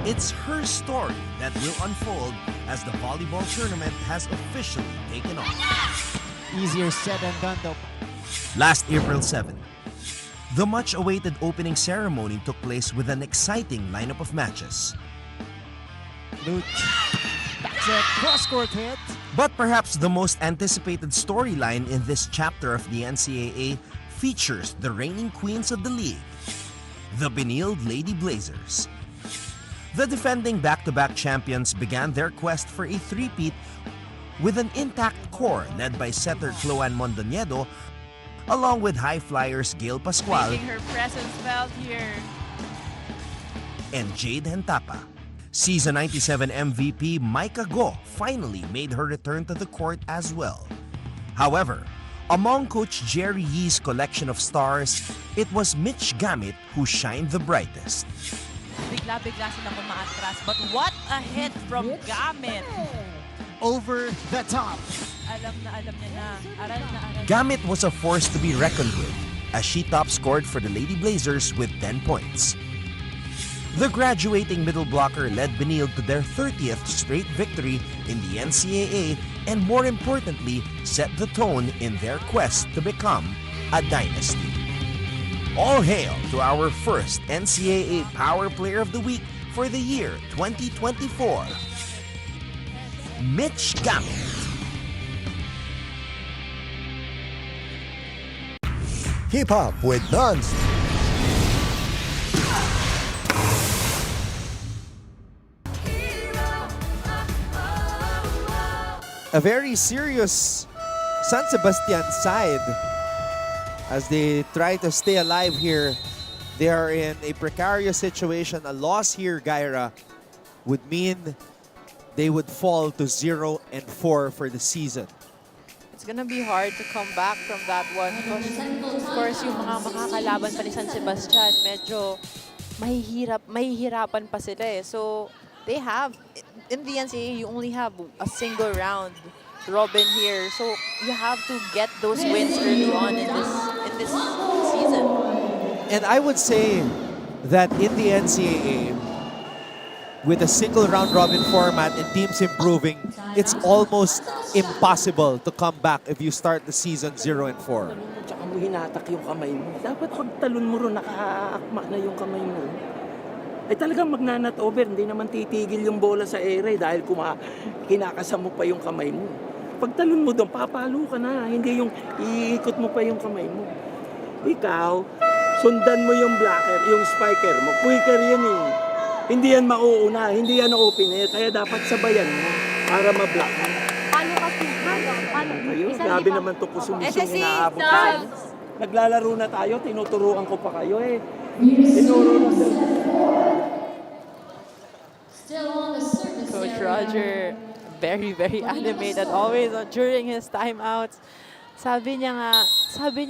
it's her story that will unfold as the volleyball tournament has officially taken off. Easier said than done though. Last April 7, the much-awaited opening ceremony took place with an exciting lineup of matches. Luch. That's a cross-court hit. But perhaps the most anticipated storyline in this chapter of the NCAA features the reigning queens of the league, the Benilde Lady Blazers. The defending back-to-back champions began their quest for a three-peat with an intact core led by setter Chloan Mondoñedo, along with high flyers Gail Pascual Making her presence felt here. and Jade Hentapa. Season 97 MVP Micah Go finally made her return to the court as well. However, among Coach Jerry Yee's collection of stars, it was Mitch Gamit who shined the brightest. Bigla-bigla silang umaatras. But what a hit from Gamit! Over the top. Alam na niya na. Aral na aral. Gamit was a force to be reckoned with, as she top-scored for the Lady Blazers with 10 points. The graduating middle blocker led Benilde to their 30th straight victory in the NCAA and, more importantly, set the tone in their quest to become a dynasty. All hail to our first NCAA Power Player of the Week for the year 2024, Mitch Gamit. Keep up with a very serious San Sebastian side as they try to stay alive here. They are in a precarious situation. A loss here, Gaira, would mean they would fall to 0-4 for the season. It's gonna be hard to come back from that one. Because, of course, yung mga makakalaban pa ni San Sebastian, medyo mahihirapan pa sila eh. So, they have, in the NCAA, you only have a single round robin here. So, you have to get those wins early on in this season. And I would say that in the NCAA, with a single round robin format and teams improving, it's almost impossible to come back if you start the season 0-4. Tsaka mo hinatak yung kamay mo. Dapat pag talon mo ron, nakaakma na yung kamay mo. Ay talagang magnanat over, hindi naman titigil yung bola sa ere dahil kinakasam mo pa yung kamay mo. Pag talon mo doon, papalo ka na, hindi yung iikot mo pa yung kamay mo. Ikaw, sundan mo yung blocker, yung spiker mo. Quicker yun eh. Hindi yan mauuna, hindi yan opener, kaya dapat sabayan mo para ma-block mo. Paano kasi? Paano? Kayo, grabe naman ito kusumisong inaabot tayo. Naglalaro na tayo, tinuturuan ko pa kayo eh. Tinuro na Coach Roger, very, very animated always during his timeouts. Sabi niya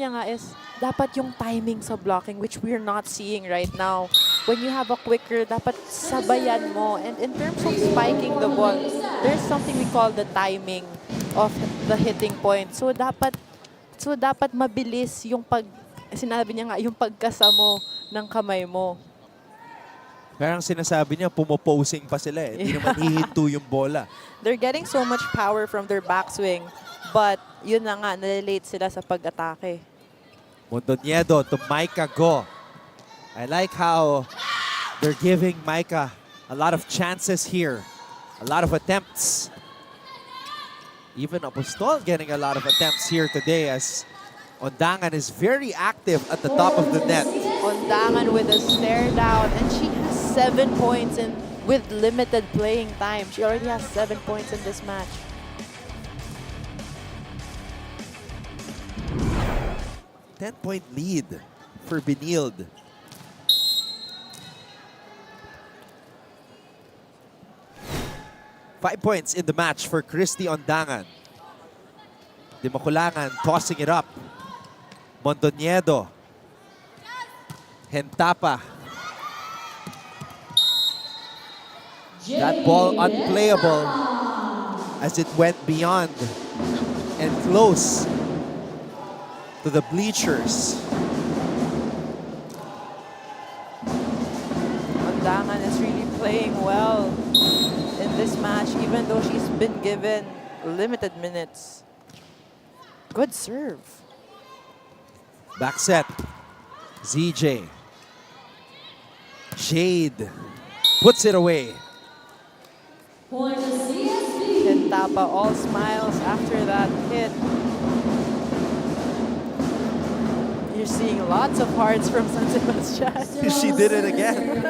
nga is dapat yung timing sa blocking, which we're not seeing right now. When you have a quicker, dapat sabayan mo. And in terms of spiking the ball, there's something we call the timing of the hitting point. So dapat mabilis yung sinabi niya nga, yung pagkasamo ng kamay mo. Parang sinasabi niya, pumoposing pa sila eh. Hindi naman hihinto yung bola. They're getting so much power from their backswing. But yun na nga, nalilate sila sa pag-atake. Mondoniedo to Micah Go. I like how they're giving Micah a lot of chances here. A lot of attempts. Even Apostol getting a lot of attempts here today as Ondangan is very active at the top of the net. Ondangan with a stare down, and she has 7 points with limited playing time. She already has 7 points in this match. Ten-point lead for Benilde. Five points in the match for Christy Ondangan. Dimakulangan tossing it up. Mondoniedo. Hentapa. That ball unplayable as it went beyond and close to the bleachers. Ondangan is really playing well in this match, even though she's been given limited minutes. Good serve. Back set. ZJ. Shade. Puts it away. Hentapa all smiles after that hit. You're seeing lots of hearts from San Sebastian. She did it again.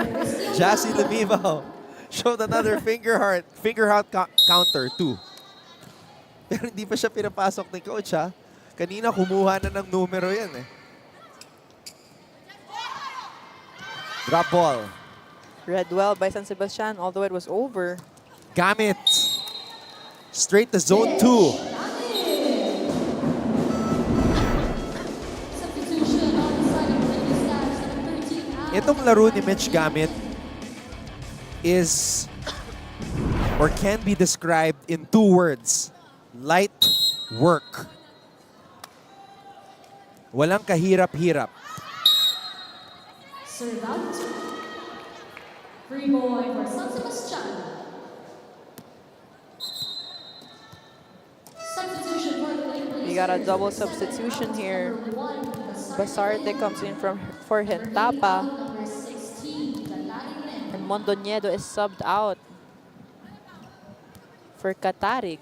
Jassy Lemivo showed another finger heart counter too. Pero hindi pa siya pinapasok ni coach ha. Kanina kumuha na ng numero yan eh. Drop ball. Read well by San Sebastian, although it was over. Gamit. Straight to zone 2. Itong laro ni Mitch Gamit is or can be described in 2 words. Light work. Walang kahirap-hirap. Serve out. Free boy for San Sebastian. Substitution for the Lady Blazers. We got a double substitution here. Basarte comes in for Hentapa. And Mondoniedo is subbed out for Katarik.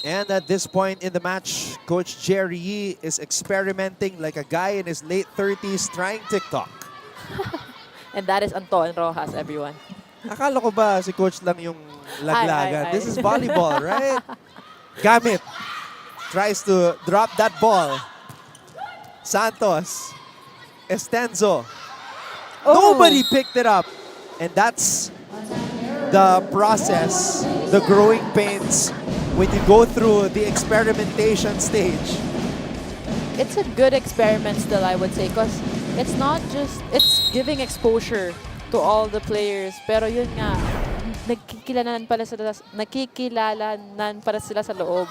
And at this point in the match, Coach Jerry Yee is experimenting like a guy in his late 30s trying TikTok. And that is Anton Rojas, everyone. Akala ko ba si coach lang yung laglagan? Ay. This is volleyball, right? Gamit tries to drop that ball. Santos. Estenzo. Nobody picked it up. And that's the process, the growing pains when you go through the experimentation stage. It's a good experiment still, I would say, because it's not just, it's giving exposure to all the players. Pero yun nga, nakikilalanan pala sila sa loob.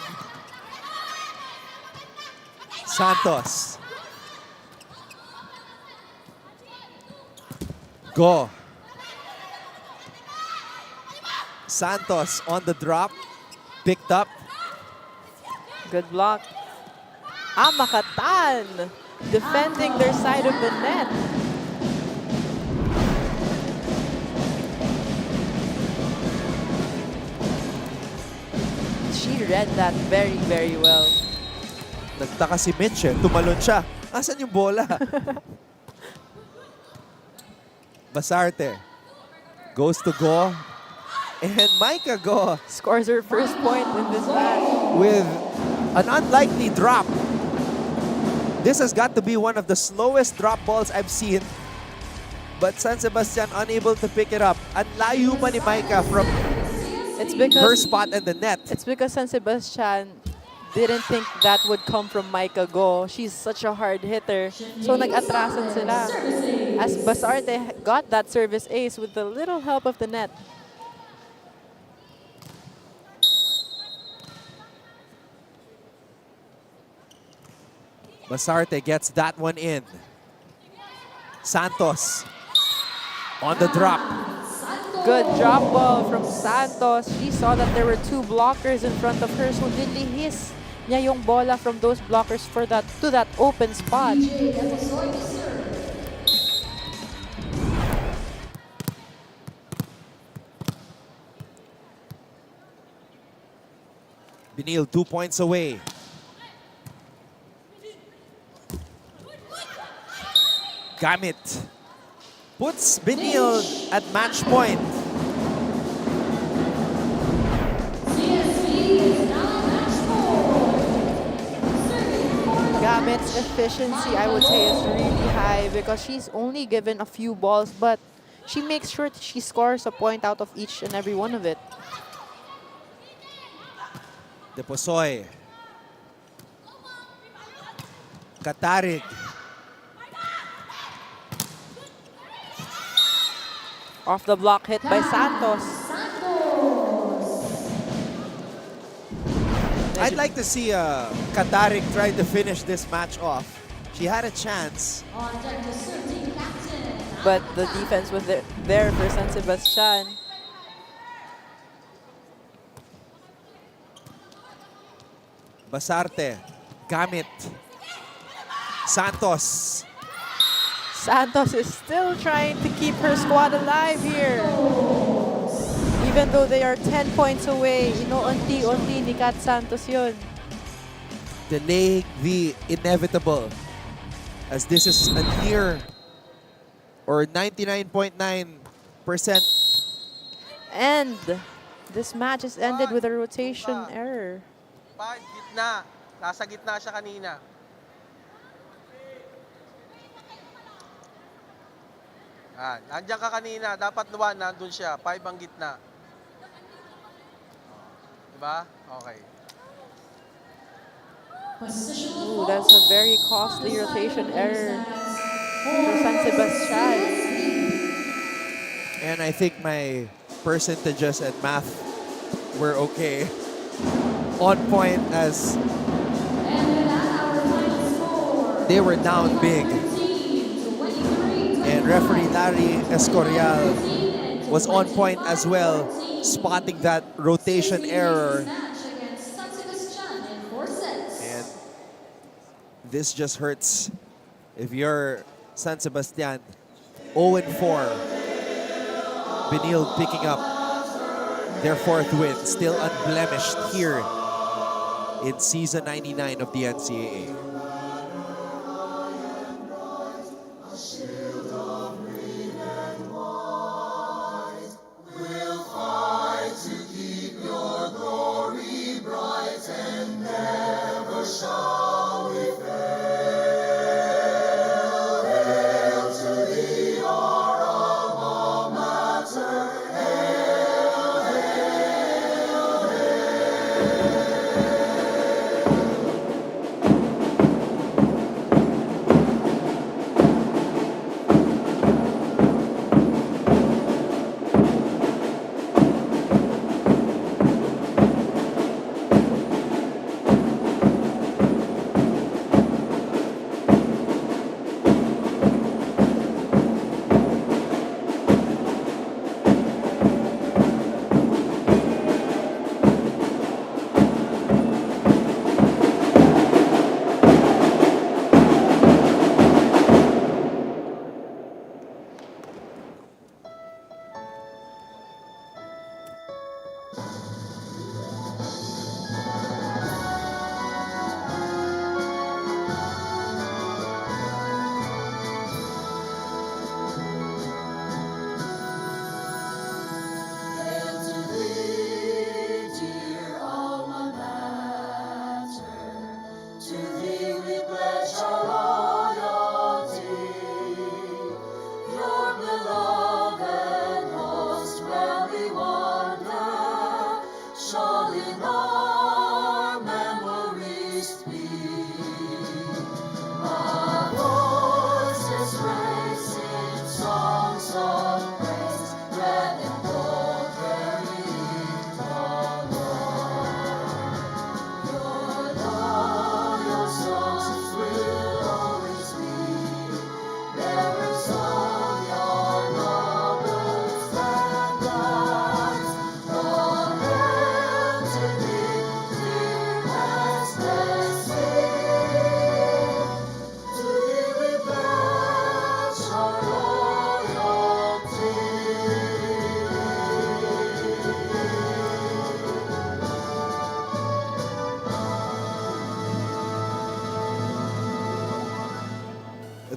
Santos. Go. Santos on the drop. Picked up. Good block. Makatan defending their side of the net. She read that very, very well. Nagtaka si Mitch eh. Tumalon siya. Asan yung bola? Basarte goes to Go. And Micah Go scores her first point in this match with an unlikely drop. This has got to be one of the slowest drop balls I've seen. But San Sebastian unable to pick it up. Ang layo pa ni Micah from her spot in the net. It's because San Sebastian didn't think that would come from Micah Go. She's such a hard hitter. So nag-atrasan sila. As Basarte got that service ace with the little help of the net. Basarte gets that one in. Santos on the drop. Good drop ball from Santos. She saw that there were two blockers in front of her, so nilihis niya yung bola from those blockers for that to that open spot. Benilde 2 points away. Gamit puts Benilde at match point. Gamit's efficiency, I would say, is really high because she's only given a few balls, but she makes sure that she scores a point out of each and every one of it. Deposoy. Katarig. Off the block hit by Santos. I'd like to see Katarig try to finish this match off. She had a chance. But the defense was there for San Sebastian. Basarte. Gamit. Santos. Santos is still trying to keep her squad alive here. Even though they are 10 points away, ino-unti-unti ni Kat Santos yun. Delaying the inevitable, as this is a near or 99.9%. And this match is ended with a rotation error. Gitna. Nasa gitna siya kanina. Nandiyan ka kanina. Dapat 1, nandun siya. 5 ang gitna. Diba? Okay. Ooh, that's a very costly rotation error for San Sebastian. And I think my percentages and math were okay. On point as they were down big. And referee Larry Escorial was on point as well, spotting that rotation error. And this just hurts if you're San Sebastian. 0-4. Benilde picking up their 4th win, still unblemished here in season 99 of the NCAA.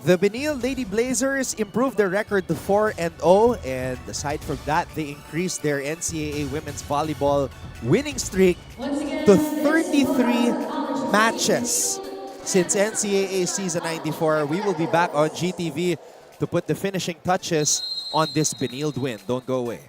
the Benilde Lady Blazers improved their record to 4-0, and aside from that, they increased their NCAA women's volleyball winning streak to 33 matches. Since NCAA season 94, we will be back on GTV to put the finishing touches on this Benilde win. Don't go away.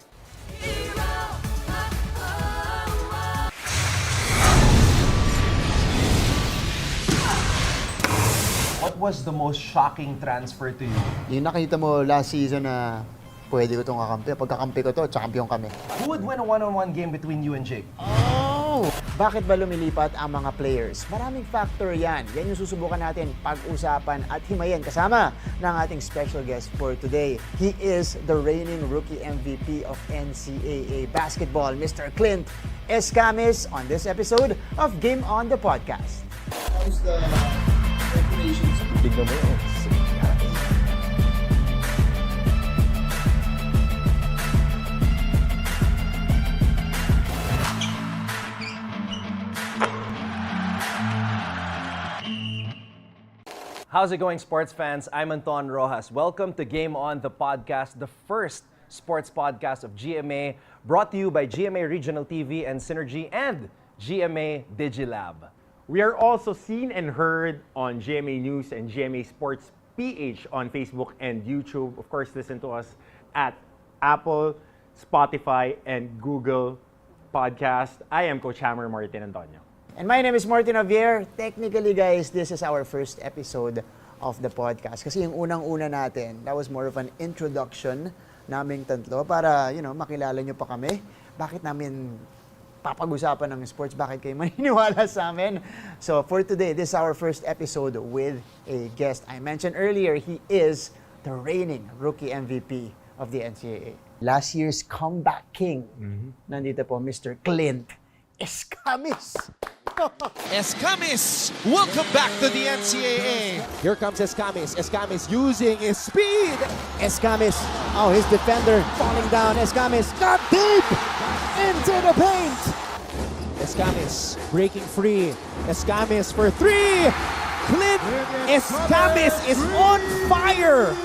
What was the most shocking transfer to you? Yung nakita mo last season na pwede ko itong kakampi. Pagkakampi ko to, champion kami. Who would win a one-on-one game between you and Jake? Oh! Bakit ba lumilipat ang mga players? Maraming factor yan. Yan yung susubukan natin pag-usapan at himayin kasama ng ating special guest for today. He is the reigning rookie MVP of NCAA basketball, Mr. Clint Escamis, on this episode of Game On the Podcast. How's the preparations? Tignan mo yun. How's it going, sports fans? I'm Anton Rojas. Welcome to Game On, the podcast, the first sports podcast of GMA, brought to you by GMA Regional TV and Synergy and GMA Digilab. We are also seen and heard on GMA News and GMA Sports PH on Facebook and YouTube. Of course, listen to us at Apple, Spotify, and Google Podcast. I am Coach Hammer Martin Antonio. And my name is Martin Javier. Technically, guys, this is our first episode of the podcast. Kasi yung unang-una natin, that was more of an introduction naming tatlo para, makilala nyo pa kami. Bakit namin papag-usapan ng sports? Bakit kayo maniniwala sa amin? So for today, this is our first episode with a guest. I mentioned earlier, he is the reigning rookie MVP of the NCAA. Last year's comeback king. Nandito po, Mr. Clint Escamis. Escamis, welcome back to the NCAA. Here comes Escamis. Escamis using his speed. Escamis, his defender falling down. Escamis got deep into the paint. Escamis breaking free. Escamis for three. Clint Escamis is on fire.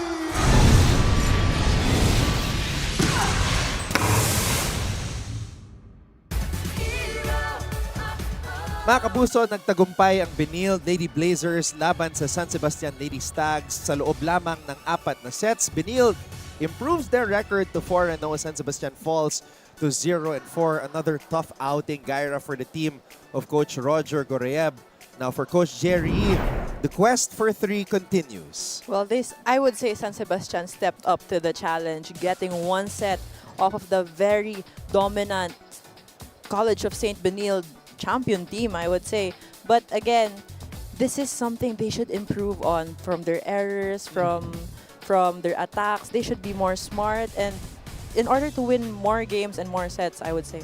Mga kapuso, nagtagumpay ang Benilde Lady Blazers laban sa San Sebastian Lady Stags sa loob lamang ng 4 na sets. Benilde improves their record to 4-0. San Sebastian falls to 0-4. Another tough outing, Gaira, for the team of Coach Roger Goreyeb. Now for Coach Jerry, the quest for 3 continues. Well, I would say San Sebastian stepped up to the challenge, getting 1 set off of the very dominant College of St. Benilde champion team, I would say. But again, this is something they should improve on from their errors, from their attacks. They should be more smart, and in order to win more games and more sets, I would say.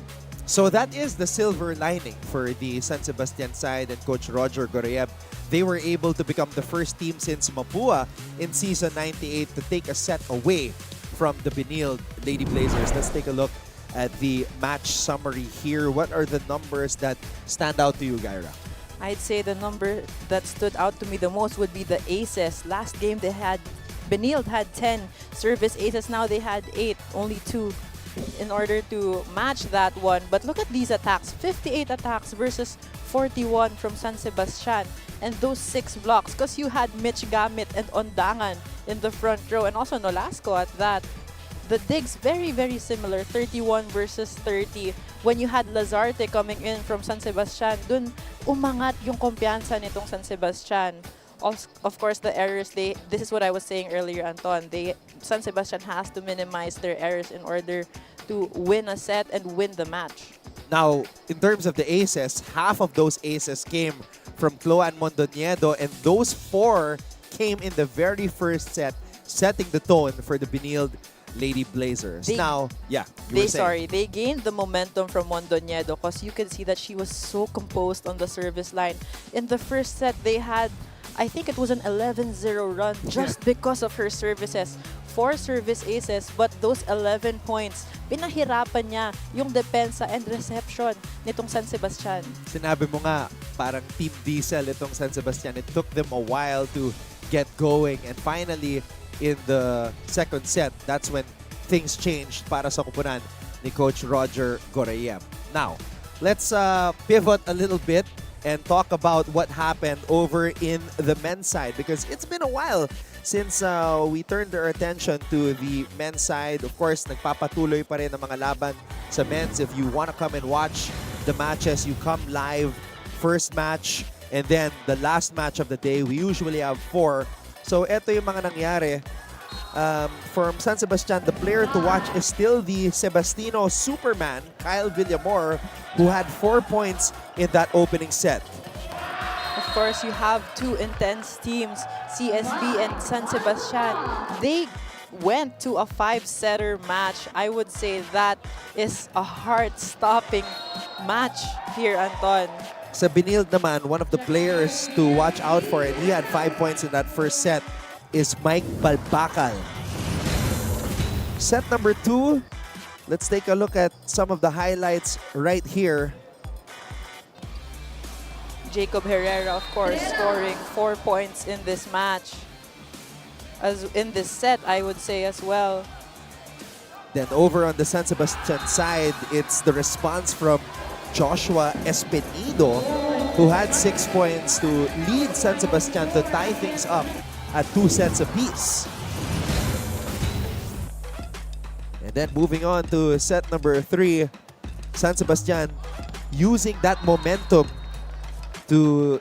So that is the silver lining for the San Sebastian side and Coach Roger Goreyeb. They were able to become the first team since Mapua in season 98 to take a set away from the Benilde Lady Blazers. Let's take a look at the match summary here. What are the numbers that stand out to you, Gaira? I'd say the number that stood out to me the most would be the aces. Last game Benilde had 10 service aces. Now they had 8, only 2 in order to match that one. But look at these attacks, 58 attacks versus 41 from San Sebastian. And those 6 blocks, because you had Mitch Gamit and Ondangan in the front row, and also Nolasco at that. The digs, very, very similar, 31 versus 30. When you had Lazarte coming in from San Sebastian, dun umangat yung kumpiyansa nitong San Sebastian. Of course, the errors, this is what I was saying earlier, Anton. San Sebastian has to minimize their errors in order to win a set and win the match. Now, in terms of the aces, half of those aces came from Cloan Mondoñedo, and those 4 came in the very first set, setting the tone for the Benilde Lady Blazers. They gained the momentum from Mondoñedo because you could see that she was so composed on the service line. In the first set, they had, I think it was an 11-0 run just because of her services. 4 service aces, but those 11 points, pinahirapan niya yung depensa and reception nitong San Sebastian. Sinabi mo nga, parang Team Diesel itong San Sebastian. It took them a while to get going. And finally, in the second set, that's when things changed para sa kupunan ni Coach Roger Gorayem. Now, let's pivot a little bit and talk about what happened over in the men's side, because it's been a while since we turned our attention to the men's side. Of course, nagpapatuloy pa rin ang mga laban sa men's. If you want to come and watch the matches, you come live. First match, and then the last match of the day. We usually have 4. So, eto yung mga nangyari. From San Sebastian, the player to watch is still the Sebastino Superman, Kyle Villamor, who had 4 points in that opening set. Of course, you have two intense teams, CSB and San Sebastian. They went to a 5-setter match. I would say that is a heart-stopping match here, Anton. Sa Benilde naman, one of the players to watch out for, and he had 5 points in that first set, is Mike Balbacal. Set number 2, let's take a look at some of the highlights right here. Jacob Herrera, of course, scoring 4 points in this match. As in this set, I would say as well. Then over on the San Sebastian side, it's the response from Joshua Espenido, who had 6 points to lead San Sebastian to tie things up at 2 sets apiece. And then moving on to set number 3, San Sebastian using that momentum to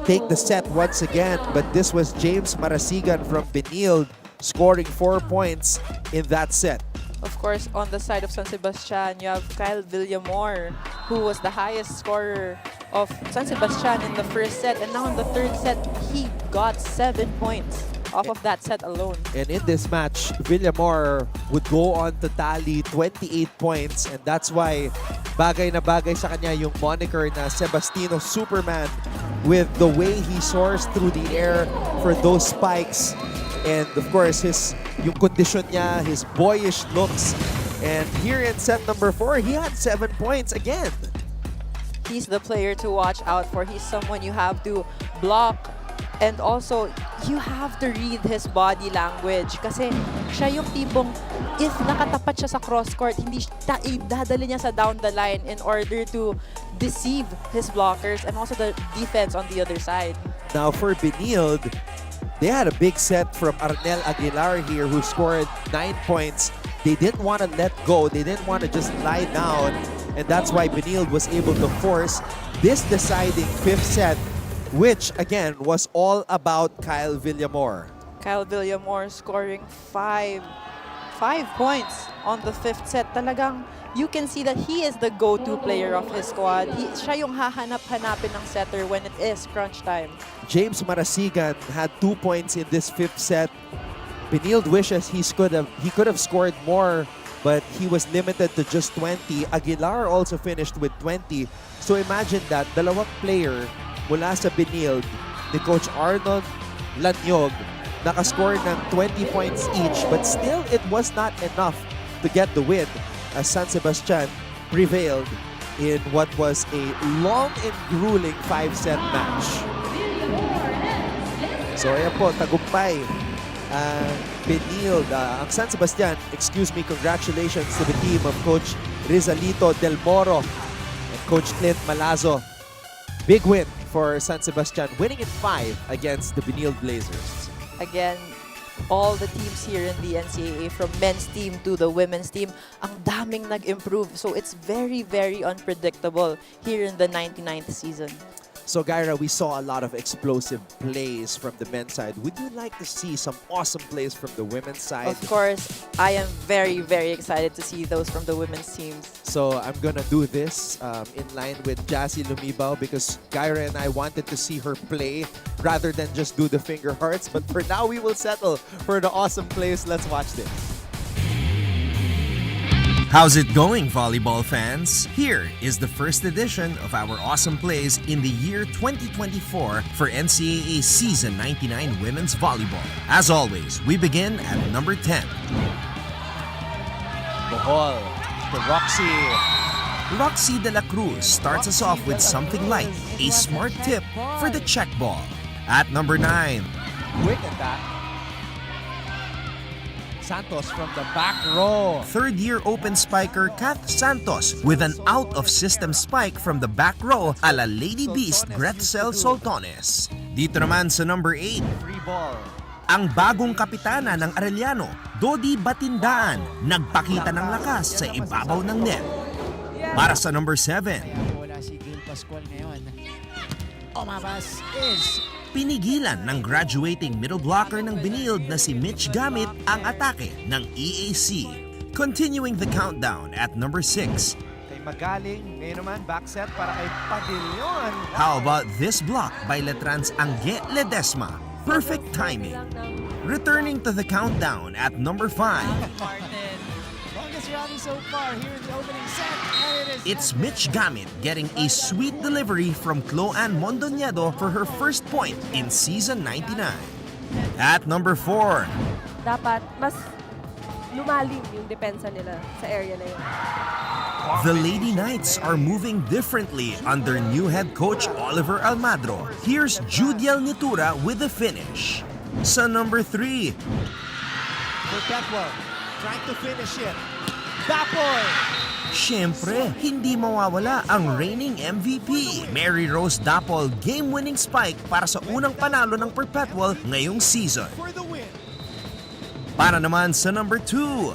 take the set once again, but this was James Marasigan from Benilde scoring 4 points in that set. Of course, on the side of San Sebastian, you have Kyle Villamor, who was the highest scorer of San Sebastian in the first set. And now in the third set, he got 7 points off of that set alone. And in this match, Villamor would go on to tally 28 points. And that's why bagay na bagay sa kanya yung moniker na Sebastino Superman, with the way he soars through the air for those spikes. And of course, yung condition niya, his boyish looks. And here in set number 4, he had 7 points again. He's the player to watch out for. He's someone you have to block. And also, you have to read his body language. Kasi siya yung tipong, if nakatapat siya sa cross-court, hindi dadali niya sa down the line in order to deceive his blockers and also the defense on the other side. Now for Benilde, they had a big set from Arnel Aguilar here, who scored 9 points. They didn't want to let go. They didn't want to just lie down. And that's why Benilde was able to force this deciding 5th set, which, again, was all about Kyle Villamor. Kyle Villamor scoring 5 points on the 5th set. Talagang, you can see that he is the go-to player of his squad. Siya yung hahanap-hanapin ng setter when it is crunch time. James Marasigan had 2 points in this 5th set. Benilde wishes he could have scored more, but he was limited to just 20. Aguilar also finished with 20. So imagine that, dalawang player mula sa Benilde ni Coach Arnold Lanyog nakascore ng 20 points each, but still it was not enough to get the win as San Sebastian prevailed in what was a long and grueling 5-set match. So ayan po, tagumpay Benilde, ang San Sebastian, congratulations to the team of Coach Rizalito Del Moro and Coach Clint Malazo. Big win for San Sebastian, winning in 5 against the Benilde Blazers. Again, all the teams here in the NCAA, from men's team to the women's team, ang daming nag-improve. So it's very, very unpredictable here in the 99th season. So Gyra, we saw a lot of explosive plays from the men's side. Would you like to see some awesome plays from the women's side? Of course, I am very, very excited to see those from the women's teams. So I'm gonna do this in line with Jassy Lumibao, because Gyra and I wanted to see her play rather than just do the finger hearts. But for now, we will settle for the awesome plays. Let's watch this. How's it going, volleyball fans? Here is the first edition of our awesome plays in the year 2024 for NCAA Season 99 Women's Volleyball. As always, we begin at number 10. Bohol to Roxy. Roxy de la Cruz starts us off with something like a smart tip for the check ball. At number 9, quick attack. Santos from the back row. Third-year open spiker Kath Santos with an out-of-system spike from the back row a la Lady Beast Gretzel Soltones. Dito naman sa number 8, Free ball. ang bagong kapitana ng Arellano, Dodi Batindaan, nagpakita ng lakas sa ibabaw ng net. Para sa number 7, Wala si Gil Pascual ngayon. Umabas is pinigilan ng graduating middle blocker ng Benilde na si Mitch Gamit ang atake ng EAC. Continuing the countdown at number 6. Kay Magaling, ngayon naman back set para kay Pavilion. How about this block by Letrans Angge Ledesma? Perfect timing. Returning to the countdown at number 5. longest rally so far here in the opening set. And it is It's Mitch Gamit getting a sweet delivery from Cloanne Mondoñedo for her first point in season 99. At number 4, Dapat mas lumalim yung depensa nila sa area na yun. the Lady Knights are moving differently under new head coach Oliver Almadro. Here's Judiel Nitura with the finish. Sa number 3, Perpetual trying to finish it. Dapoy! syempre, hindi mawawala ang reigning MVP, Mary Rose Dapol game-winning spike para sa unang panalo ng Perpetual ngayong season. For the win. Para naman sa number 2,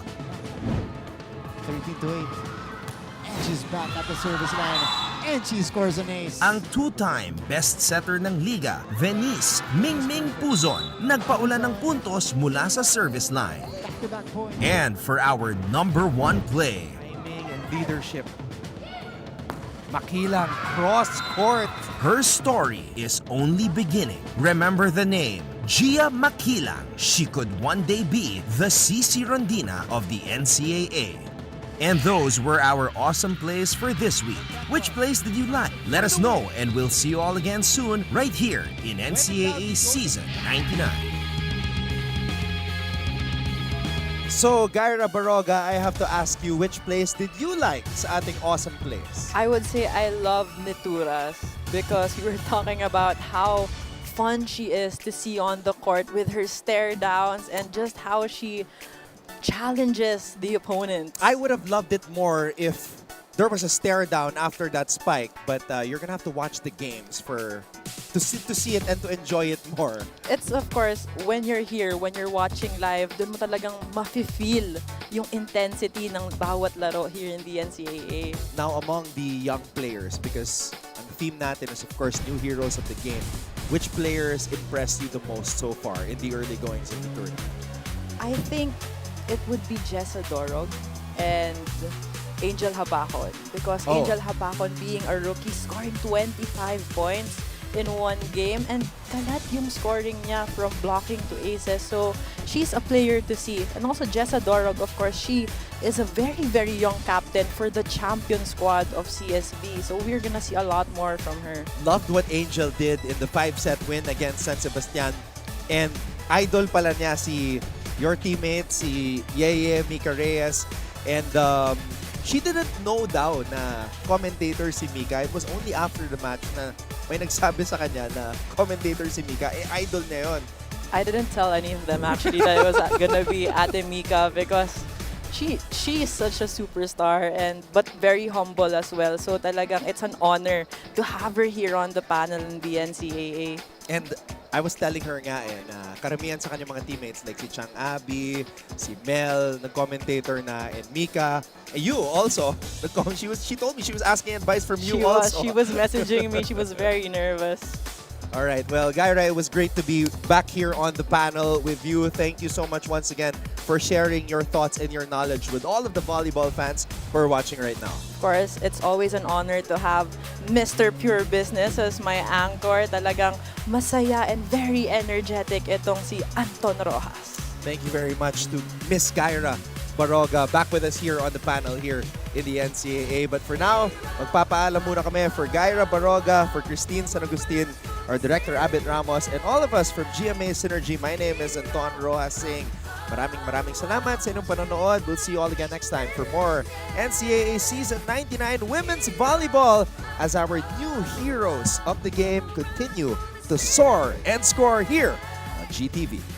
13-8. And she's back at the service line. And she scores an ace. ang two-time best setter ng liga, Venice Mingming Puzon, nagpaula ng puntos mula sa service line. Back-to-back points. And for our number 1 play, Timing and leadership. Makilang cross court. her story is only beginning. Remember the name, Gia Makilang. She could one day be the CC Rondina of the NCAA. And those were our awesome plays for this week. Which plays did you like? Let us know, and we'll see you all again soon right here in NCAA Season 99. So, Gaira Baroga, I have to ask you, which plays did you like sa ating awesome plays? I would say I love Nitura's because we were talking about how fun she is to see on the court with her stare downs and just how she challenges the opponent. I would have loved it more if there was a stare down after that spike, but you're gonna have to watch the games to see it and to enjoy it more. It's of course, when you're here, when you're watching live, dun mo talagang mafe-feel yung intensity ng bawat laro here in the NCAA. Now, among the young players, because ang theme natin is of course new heroes of the game, which players impressed you the most so far in the early goings of the tournament? I think it would be Jessa Dorog and Angel Habacon because Oh. Angel Habacon being a rookie scoring 25 points in one game and kalat yung scoring niya from blocking to aces, so she's a player to see. And also Jessa Dorog, of course, she is a very very young captain for the champion squad of CSB, so we're gonna see a lot more from her. Loved what Angel did in the 5-set win against San Sebastian, and idol pala niya si your teammate, si Yeye Mika Reyes, and she didn't know daw na commentator si Mika. It was only after the match na may nagsabi sa kanya na commentator si Mika. Idol niya yun. I didn't tell any of them actually that it was gonna be Ate Mika because she is such a superstar but very humble as well. So talagang it's an honor to have her here on the panel in the NCAA. And I was telling her nga na karamihan sa kanyang mga teammates like si Chang Abby, si Mel, nag-commentator na, and Mika, and you also, she told me she was asking advice from you also. She was messaging me. She was very nervous. All right, well, Gaira, it was great to be back here on the panel with you. Thank you so much once again for sharing your thoughts and your knowledge with all of the volleyball fans who are watching right now. Of course, it's always an honor to have Mr. Pure Business as my anchor. Talagang masaya and very energetic itong si Anton Rojas. Thank you very much to Miss Gaira Baroga back with us here on the panel here in the NCAA. But for now, magpapaalam muna kami for Gaira Baroga, for Christine San Agustin, our Director Abit Ramos, and all of us from GMA Synergy. My name is Anton Rojas saying maraming salamat sa inyong panonood. We'll see you all again next time for more NCAA Season 99 Women's Volleyball as our new heroes of the game continue to soar and score here on GTV.